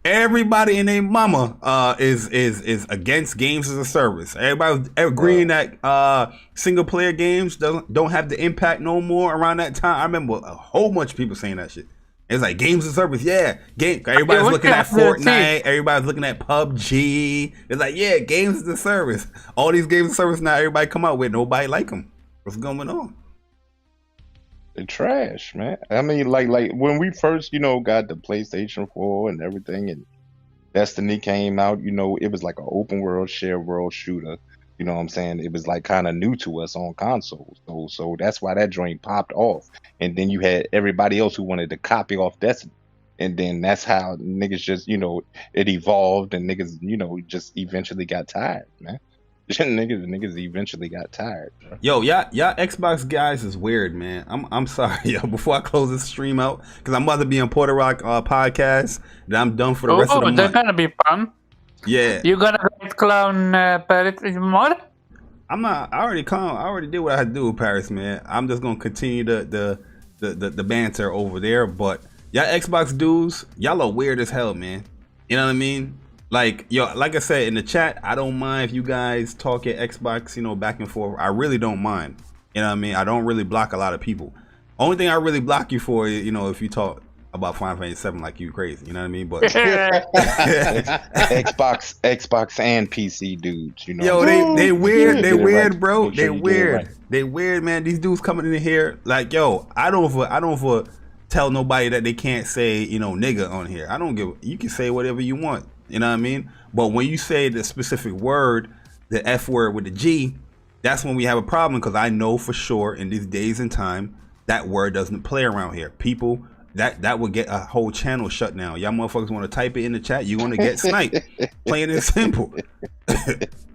everybody and their mama is against games as a service. Everybody's agreeing that single player games don't have the impact no more. Around that time, I remember a whole bunch of people saying that shit. It's like games as a service, yeah. Everybody's looking at Fortnite. Everybody's looking at PUBG. It's like, yeah, games as a service. All these games as a service now, everybody come out with, nobody like them. What's going on? They're trash, man. I mean, like when we first, got the PlayStation 4 and everything, and Destiny came out, it was like an open world, shared world shooter. You know what I'm saying? It was like kind of new to us on consoles. So that's why that joint popped off. And then you had everybody else who wanted to copy off Destiny. And then that's how niggas just, it evolved and niggas, just eventually got tired, man. niggas eventually got tired. Bro. Yo, y'all Xbox guys is weird, man. I'm sorry, yo. Before I close this stream out, because I'm about to be on Puerto Rock podcast, then I'm done for the rest of the month. That's gonna be fun. Yeah. You gonna clown Paris even more? I'm not. I already did what I had to do with Paris, man. I'm just gonna continue the banter over there. But y'all Xbox dudes, y'all are weird as hell, man. You know what I mean? Like, yo, like I said in the chat, I don't mind if you guys talk at Xbox, back and forth. I really don't mind. You know what I mean? I don't really block a lot of people. Only thing I really block you for, if you talk about Final Fantasy 7 like you crazy, you know what I mean? But Xbox and PC dudes, Yo, they weird, bro. They weird. They weird, man. These dudes coming in here like, yo, I don't tell nobody that they can't say, nigga on here. I don't give. You can say whatever you want, you know what I mean? But when you say the specific word, the F word with the G, that's when we have a problem, because I know for sure in these days and time that word doesn't play around here. People. That would get a whole channel shut down. Y'all motherfuckers want to type it in the chat, you're going to get sniped. Plain and simple.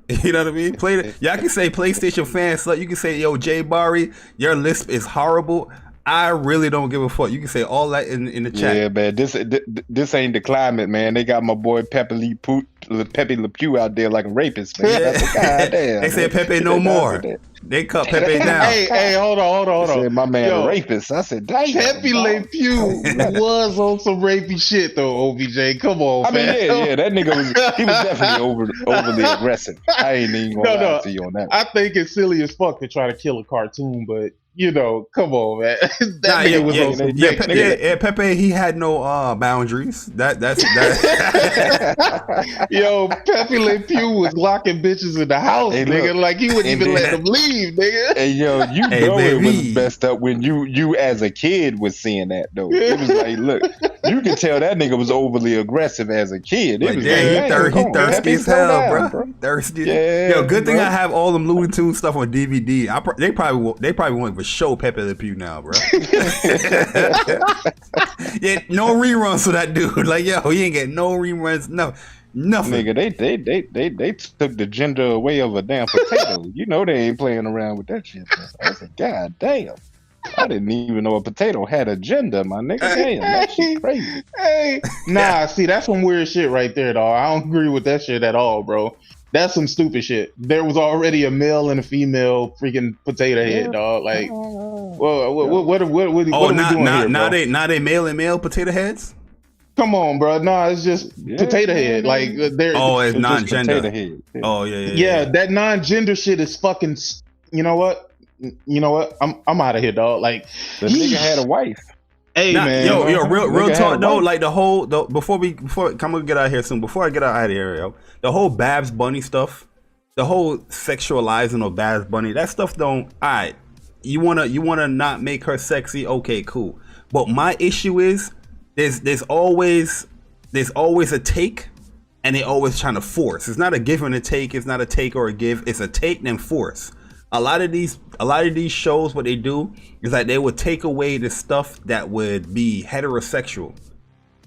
You know what I mean? Y'all can say PlayStation fan slut. You can say, yo, Jay Barry, your lisp is horrible. I really don't give a fuck. You can say all that in the chat. Yeah, man. This ain't the climate, man. They got my boy Pepe Le Pew out there like a rapist, man. Yeah. God damn. They said Pepe no more. They cut Pepe down. Hey, hold on. Said my man a rapist. I said, damn. Pepe Le Pew was on some rapey shit though, OBJ. Come on, man. Yeah, that nigga was definitely overly aggressive. I ain't even gonna lie to you on that. I think it's silly as fuck to try to kill a cartoon, but you know, come on, man. Nigga was on some Pepe, he had no boundaries. That's Yo, Pepe Le Pew was locking bitches in the house, nigga. Like he wouldn't even let them leave, nigga. Hey, yo, you know it was messed up when you as a kid was seeing that though. It was like, look, you could tell that nigga was overly aggressive as a kid. It was he thirsty as hell, bro. Thirsty. Yeah, yo, good thing I have all them Looney Tunes stuff on DVD. They probably won't even show Pepe Le Pew now, bro. Yeah, no reruns for that dude. Like, yo, he ain't getting no reruns. Nothing. Nigga, they took the gender away of a damn potato. You know they ain't playing around with that shit. I said, God damn. I didn't even know a potato had a gender, my nigga. Damn, that shit crazy. See, that's some weird shit right there, dog. I don't agree with that shit at all, bro. That's some stupid shit. There was already a male and a female freaking potato head, dog. Like, what are we doing here, now they male and male potato heads? Come on, bro. No, it's just potato head. Like, it's non-gender. Head. Oh yeah. That non-gender shit is fucking. You know what? I'm out of here, dog. Like, the nigga had a wife. Hey, man. Yo, real talk though. Like before I'm gonna get out of here soon. Before I get out of here, yo, the whole Babs Bunny stuff, the whole sexualizing of Babs Bunny, that stuff don't. Alright, you wanna not make her sexy? Okay, cool. But my issue is there's always a take, and they always trying to force. It's not a give and a take. It's not a take or a give. It's a take then force. A lot of these shows, what they do is like they would take away the stuff that would be heterosexual,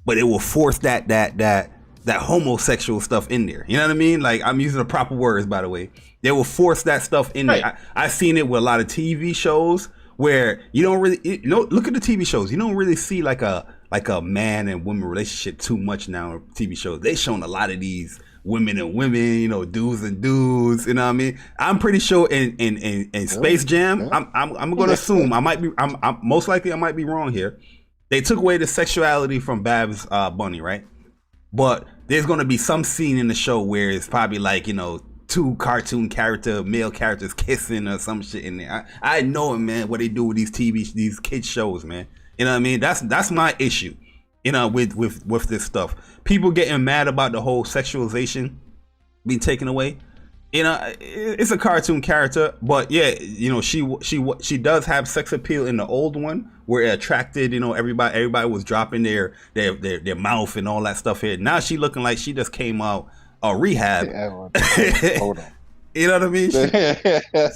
but it will force that homosexual stuff in there. You know what I mean? Like, I'm using the proper words, by the way. They will force that stuff in there. I've seen it with a lot of TV shows where you don't really, look at the TV shows. You don't really see like a man and woman relationship too much now in TV shows. They showing a lot of these women and women, dudes and dudes, you know what I mean? I'm pretty sure in Space Jam, I'm gonna assume I'm most likely I might be wrong here. They took away the sexuality from Babs Bunny, right? But there's gonna be some scene in the show where it's probably like, two cartoon male characters kissing or some shit in there. I know it, man, what they do with these kids shows, man. You know what I mean? That's my issue. With this stuff, people getting mad about the whole sexualization being taken away. It's a cartoon character, but yeah, she does have sex appeal in the old one where it attracted, everybody was dropping their mouth and all that stuff here. Now she looking like she just came out of rehab. Hold on. You know what I mean?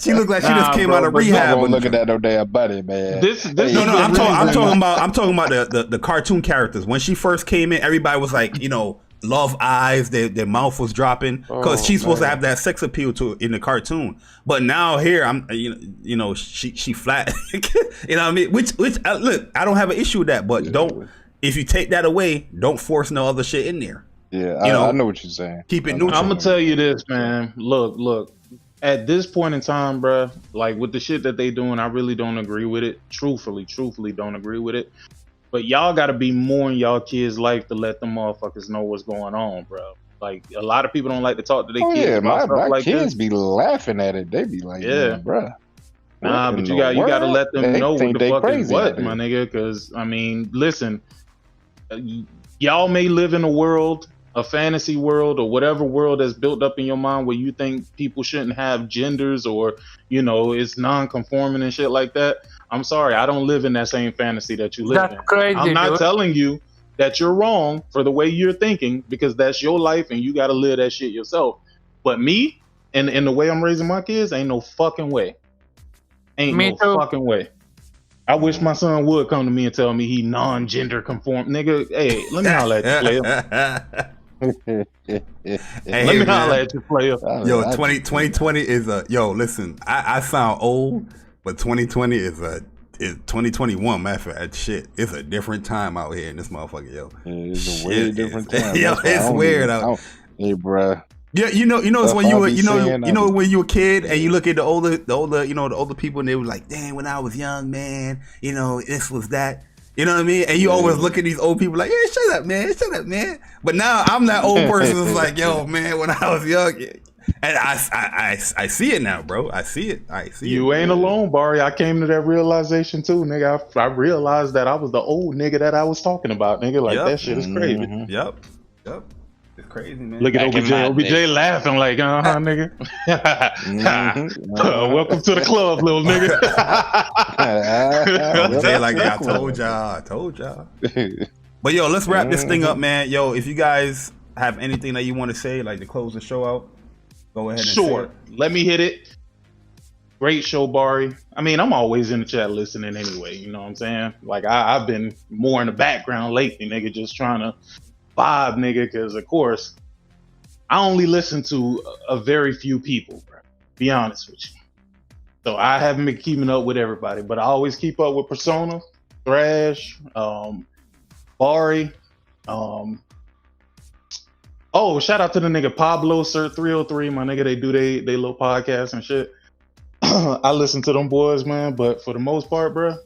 She looked like she just came out of rehab. I'm looking at no damn buddy, man. I'm talking about the cartoon characters. When she first came in, everybody was like, love eyes. Their mouth was dropping because she's supposed to have that sex appeal in the cartoon. But now here, she flat. You know what I mean? Which look, I don't have an issue with that. But if you take that away, don't force no other shit in there. Yeah, I know what you're saying. Keep it neutral. I'm gonna tell you this, man. Look. At this point in time, bro, like with the shit that they doing, I really don't agree with it. Truthfully, don't agree with it. But y'all gotta be more in y'all kids' life to let them motherfuckers know what's going on, bro. Like, a lot of people don't like to talk to their kids about stuff like this. My kids be laughing at it. They be like, bro. Nah, but you gotta let them know what the fuck is what, my nigga. Because, I mean, listen, y'all may live in a world, a fantasy world, or whatever world that's built up in your mind where you think people shouldn't have genders or, it's non-conforming and shit like that. I'm sorry, I don't live in that same fantasy that you live in. Crazy, I'm not telling you that you're wrong for the way you're thinking, because that's your life and you got to live that shit yourself. But me, and the way I'm raising my kids, ain't no fucking way. Fucking way. I wish my son would come to me and tell me he non-gender conform. Nigga, hey, let me holler at you, player. Let me holler at you, player. Yo, 2020 is listen, I sound old, but 2020 is It's 2021, matter of fact. Shit, it's a different time out here in this motherfucker, yo. Yeah, it's a way different time. Yo, it's weird out. Hey, bruh. Yeah, you know, it's when you were, when you were a kid and you look at the older people and they were like, "Damn, when I was young, man, this was that." You know what I mean? And you always look at these old people like, "Yeah, shut up, man." But now I'm that old person that's like, "Yo, man, when I was young," and I see it now, bro. I see it. You ain't alone, Barry. I came to that realization too, nigga. I realized that I was the old nigga that I was talking about, nigga. Like that shit is crazy. Yep. It's crazy, man. Look at OBJ laughing like, nigga. Welcome to the club, little nigga. OBJ like, I told y'all. But yo, let's wrap this thing up, man. Yo, if you guys have anything that you want to say, like to close the show out, go ahead and say it. Let me hit it. Great show, Barry. I mean, I'm always in the chat listening anyway, you know what I'm saying? Like, I've been more in the background lately, nigga, just trying to vibe, nigga, because of course I only listen to a very few people, bro. Be honest with you. So I haven't been keeping up with everybody, but I always keep up with Persona, Thrash, Bari. Oh, shout out to the nigga Pablo Sir 303, my nigga. They do they little podcast and shit. I listen to them boys, man. But for the most part, bro,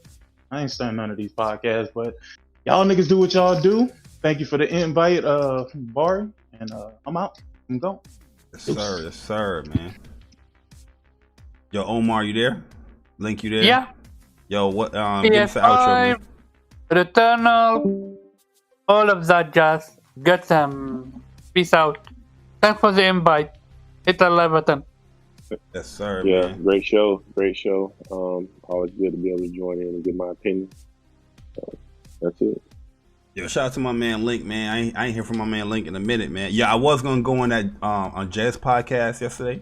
I ain't starting none of these podcasts. But y'all niggas do what y'all do. Thank you for the invite, Barry, and I'm out. I'm going. Yes, sir, man. Yo, Omar, you there? Link, you there? Yeah. Yo, what? Give us the outro, man. Returnal, all of that jazz. Get some. Peace out. Thanks for the invite. Hit the like button. Yes, sir. Yeah, man. Great show. Always good to be able to join in and give my opinion. So, that's it. Yo, shout out to my man Link, man. I ain't hear from my man Link in a minute, man. Yeah, I was gonna go on that on Jazz podcast yesterday,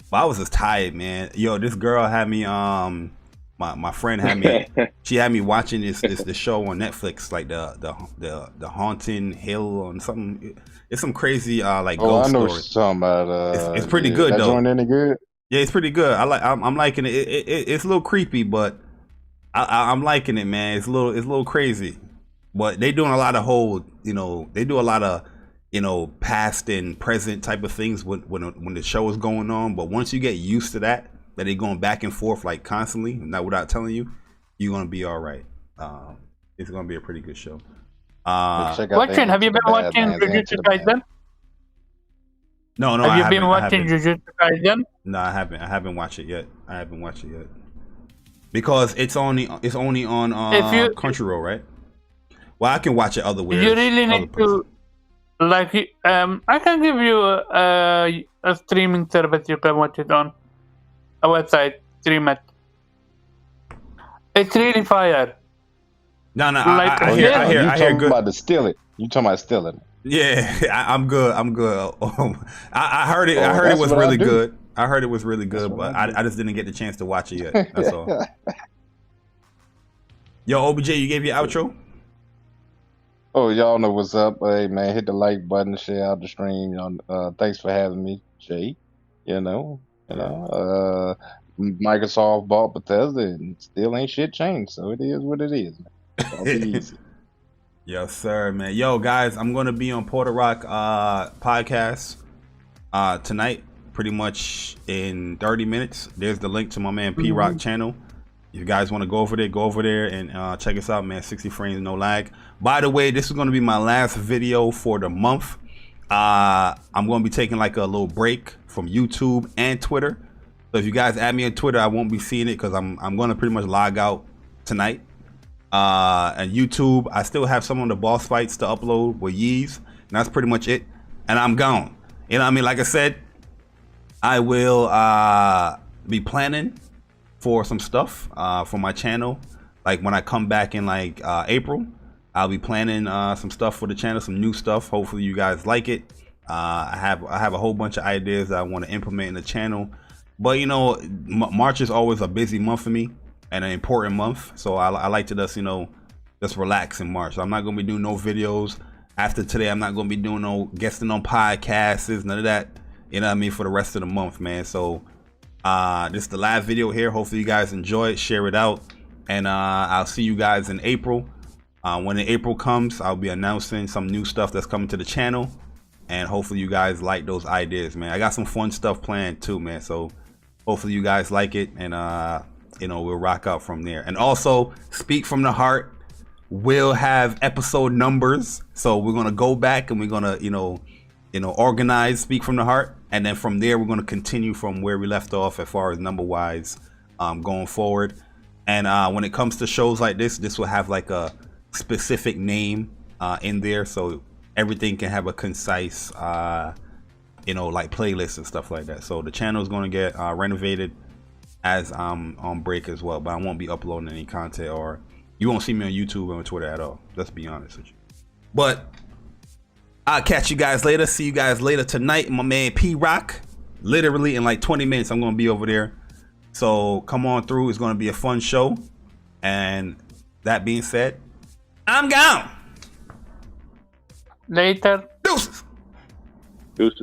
but I was just tired, man. Yo, this girl had me my friend had me she had me watching this show on Netflix, like the Haunting Hill or something. It's some crazy like ghost I know story. what you're talking about. It's pretty good that though. Joint any good? Yeah, it's pretty good. I'm liking it. It's a little creepy, but I'm liking it, man. It's a little crazy. But they doing a lot of they do a lot of, past and present type of things when the show is going on. But once you get used to that they're going back and forth like constantly, not without telling you, you're gonna be all right. It's gonna be a pretty good show. Watching? Have you been watching Jujutsu Kaisen? No. Have you been watching Jujutsu Kaisen? No, I haven't. I haven't watched it yet. Because it's only on Crunchyroll, right? Well, I can watch it other ways. You really need to, like, I can give you a streaming service you can watch it on. A website, stream it. It's really fire. No, Like, I hear good. About to steal it. You talking about stealing it? Yeah, I'm good. I heard it. I heard it was really good. I heard it was really good, but I just didn't get the chance to watch it yet. That's all. Yo, OBJ, you gave your outro? Oh, y'all know what's up. Hey, man, hit the like button, share out the stream. Thanks for having me, Jay. Microsoft bought Bethesda and still ain't shit changed, so it is what it is, man. It'll be easy. Yes, sir, man. Yo, guys, I'm going to be on Porter Rock podcast tonight, pretty much in 30 minutes. There's the link to my man P-Rock channel. If you guys want to go over there and check us out, man. 60 frames, no lag. By the way, this is going to be my last video for the month. I'm going to be taking like a little break from YouTube and Twitter. So if you guys add me on Twitter, I won't be seeing it because I'm going to pretty much log out tonight. And YouTube, I still have some of the boss fights to upload with Yeez. And that's pretty much it. And I'm gone. You know what I mean? Like I said, I will be planning for some stuff for my channel. Like when I come back in like April, I'll be planning some stuff for the channel, some new stuff. Hopefully you guys like it. I have a whole bunch of ideas that I want to implement in the channel. But March is always a busy month for me and an important month. So I like to just relax in March. So I'm not gonna be doing no videos after today. I'm not gonna be doing no guesting on podcasts, none of that. You know what I mean, for the rest of the month, man. So this is the live video here. Hopefully you guys enjoy it, share it out. And I'll see you guys in April. When April comes, I'll be announcing some new stuff that's coming to the channel. And hopefully you guys like those ideas, man. I got some fun stuff planned too, man. So hopefully you guys like it. And, you know, we'll rock out from there. And also, Speak From The Heart will have episode numbers. So we're going to go back and we're going to, you know, organize Speak From The Heart. And then from there, we're going to continue from where we left off as far as number-wise going forward. And when it comes to shows like this will have like a specific name in there, so everything can have a concise, you know, like playlist and stuff like that. So the channel is going to get renovated as I'm on break as well, but I won't be uploading any content, or you won't see me on YouTube or on Twitter at all. Let's be honest with you. But I'll catch you guys later. See you guys later tonight. My man P-Rock, literally in like 20 minutes, I'm going to be over there. So come on through. It's going to be a fun show. And that being said, I'm gone. Later. Deuces.